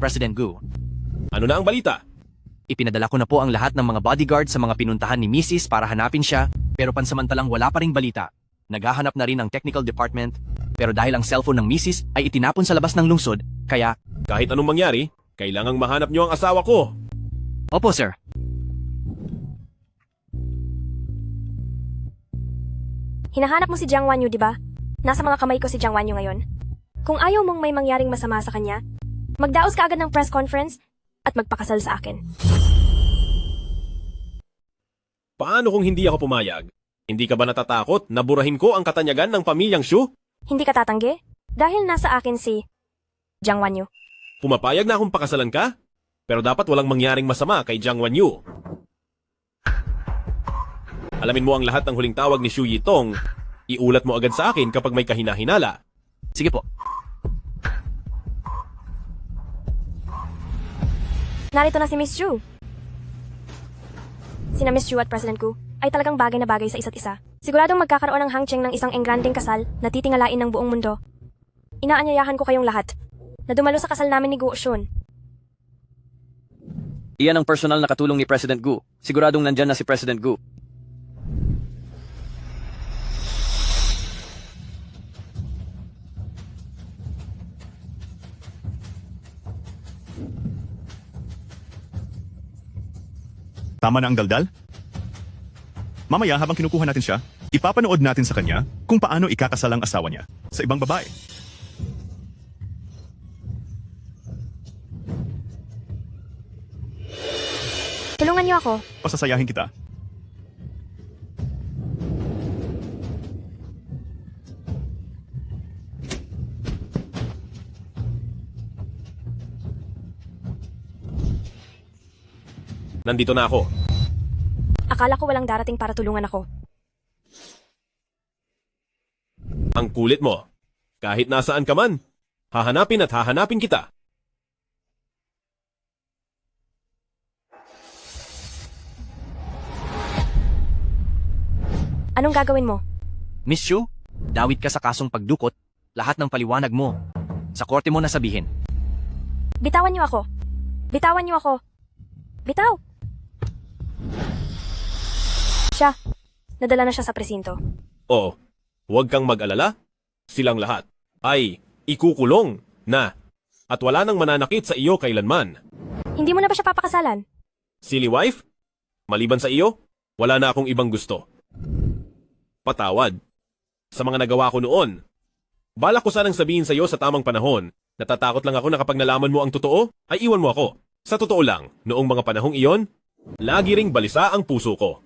Speaker 10: President Gu,
Speaker 9: Ano na ang balita?
Speaker 10: ipinadala ko na po ang lahat ng mga bodyguard sa mga pinuntahan ni Mrs. para hanapin siya, pero pansamantalang wala pa ring balita. Naghahanap na rin ang technical department, pero dahil ang cellphone ng Mrs. ay itinapon sa labas ng lungsod, kaya...
Speaker 9: Kahit anong mangyari, kailangang mahanap niyo ang asawa ko.
Speaker 10: Opo, sir.
Speaker 11: Hinahanap mo si Jiang Wanyu, di ba? Nasa mga kamay ko si Jiang Wanyu ngayon. Kung ayaw mong may mangyaring masama sa kanya, magdaos ka agad ng press conference at magpakasal sa akin.
Speaker 9: Paano kung hindi ako pumayag? Hindi ka ba natatakot na burahin ko ang katanyagan ng Pamilyang Shu?
Speaker 11: Hindi ka tatanggi? Dahil nasa akin si Jiang Wanyu.
Speaker 9: Pumapayag na akong pakasalan ka? Pero dapat walang mangyaring masama kay Jiang Wanyu. Alamin mo ang lahat ng huling tawag ni Shu Yitong. Iulat mo agad sa akin kapag may kahina-hinala.
Speaker 10: Sige po.
Speaker 11: Narito na si Miss Shu. Sina Miss Shu at President Gu ay talagang bagay na bagay sa isa't isa. Siguradong magkakaroon ng hangcheng ng isang engranding kasal na titingalain ng buong mundo. Inaanyayahan ko kayong lahat na dumalo sa kasal namin ni Gu Shun.
Speaker 17: Iyan ang personal na katulong ni President Gu. Siguradong nandyan na si President Gu.
Speaker 12: Tama na ang daldal? Mamaya habang kinukuha natin siya, ipapanood natin sa kanya kung paano ikakasal ang asawa niya sa ibang babae.
Speaker 11: Tulungan niyo ako.
Speaker 12: Pasasayahin kita.
Speaker 9: Nandito na ako.
Speaker 11: Akala ko walang darating para tulungan ako.
Speaker 9: Ang kulit mo. Kahit nasaan ka man, hahanapin at hahanapin kita.
Speaker 11: Anong gagawin mo?
Speaker 10: Miss Shu, dawit ka sa kasong pagdukot, lahat ng paliwanag mo. Sa korte mo nasabihin.
Speaker 11: Bitawan niyo ako. Bitawan niyo ako. Bitaw! Siya. Nadala na siya sa presinto.
Speaker 9: Oo, huwag kang mag-alala. Silang lahat ay ikukulong na at wala nang mananakit sa iyo kailanman.
Speaker 11: Hindi mo na ba siya papakasalan?
Speaker 9: Silly wife? Maliban sa iyo, wala na akong ibang gusto. Patawad sa mga nagawa ko noon. Balak ko sanang sabihin sa iyo sa tamang panahon. Natatakot lang ako na kapag nalaman mo ang totoo, ay iwan mo ako. Sa totoo lang, noong mga panahong iyon, lagi ring balisa ang puso ko.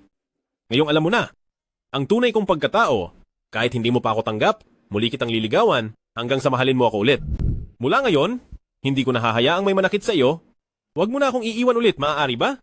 Speaker 9: Ngayong alam mo na, ang tunay kong pagkatao, kahit hindi mo pa ako tanggap, muli kitang liligawan hanggang sa mahalin mo ako ulit. Mula ngayon, hindi ko nahahayaang may manakit sa iyo. Huwag mo na akong iiwan ulit, maaari ba?